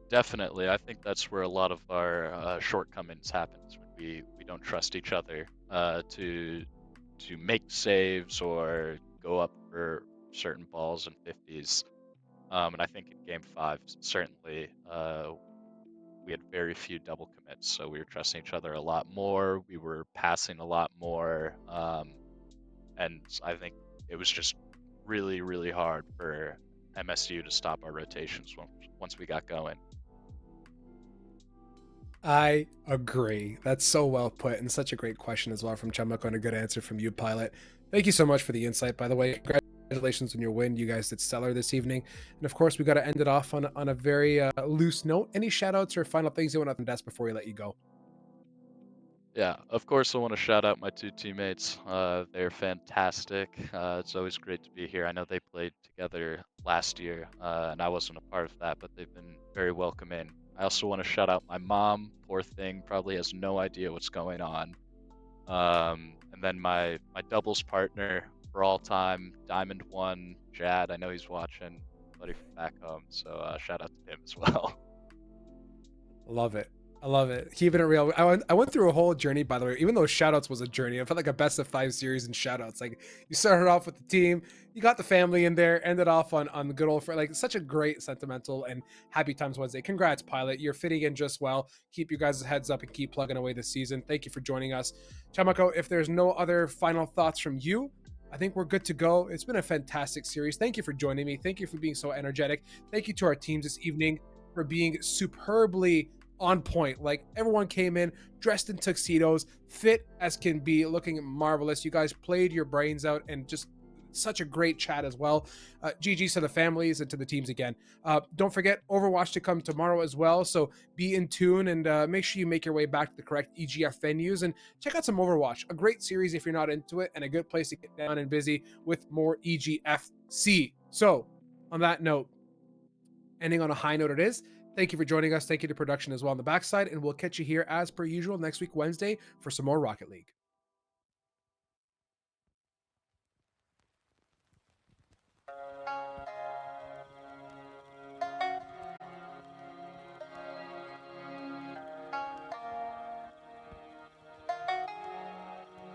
Definitely, I think that's where a lot of our shortcomings happens when we don't trust each other to make saves or go up for certain balls and 50s. And I think in game 5, certainly, we had very few double commits, so we were trusting each other a lot more. We were passing a lot more, and I think it was just really, really hard for MSU to stop our rotations once we got going. I agree. That's so well put, and such a great question as well from Chumako, and a good answer from you, Pilot. Thank you so much for the insight, by the way. Congratulations on your win. You guys did stellar this evening. And of course, we got to end it off on a very loose note. Any shout outs or final things you want to desk before we let you go? Yeah, of course, I want to shout out my 2 teammates. They're fantastic. It's always great to be here. I know they played together last year, and I wasn't a part of that, but they've been very welcoming. I also want to shout out my mom. Poor thing, probably has no idea what's going on. And then my doubles partner for all time, Diamond One, Jad. I know he's watching, buddy from back home. So shout out to him as well. Love it. I love it. Keeping it real. I went through a whole journey, by the way, even though shoutouts was a journey. I felt like a best of 5 series in shoutouts. Like, you started off with the team, you got the family in there, ended off on the good old friend. Like, such a great, sentimental, and happy times Wednesday. Congrats, Pilot. You're fitting in just well. Keep you guys' heads up and keep plugging away this season. Thank you for joining us. Chamako, if there's no other final thoughts from you, I think we're good to go. It's been a fantastic series. Thank you for joining me. Thank you for being so energetic. Thank you to our teams this evening for being superbly on point. Like, everyone came in dressed in tuxedos, fit as can be, looking marvelous. You guys played your brains out, and just such a great chat as well. GG's to the families and to the teams again. Don't forget Overwatch to come tomorrow as well, so be in tune, and make sure you make your way back to the correct EGF venues and check out some Overwatch. A great series if you're not into it, and a good place to get down and busy with more EGFC. So on that note, ending on a high note it is. Thank you for joining us. Thank you to production as well on the backside, and we'll catch you here as per usual next week, Wednesday, for some more Rocket League.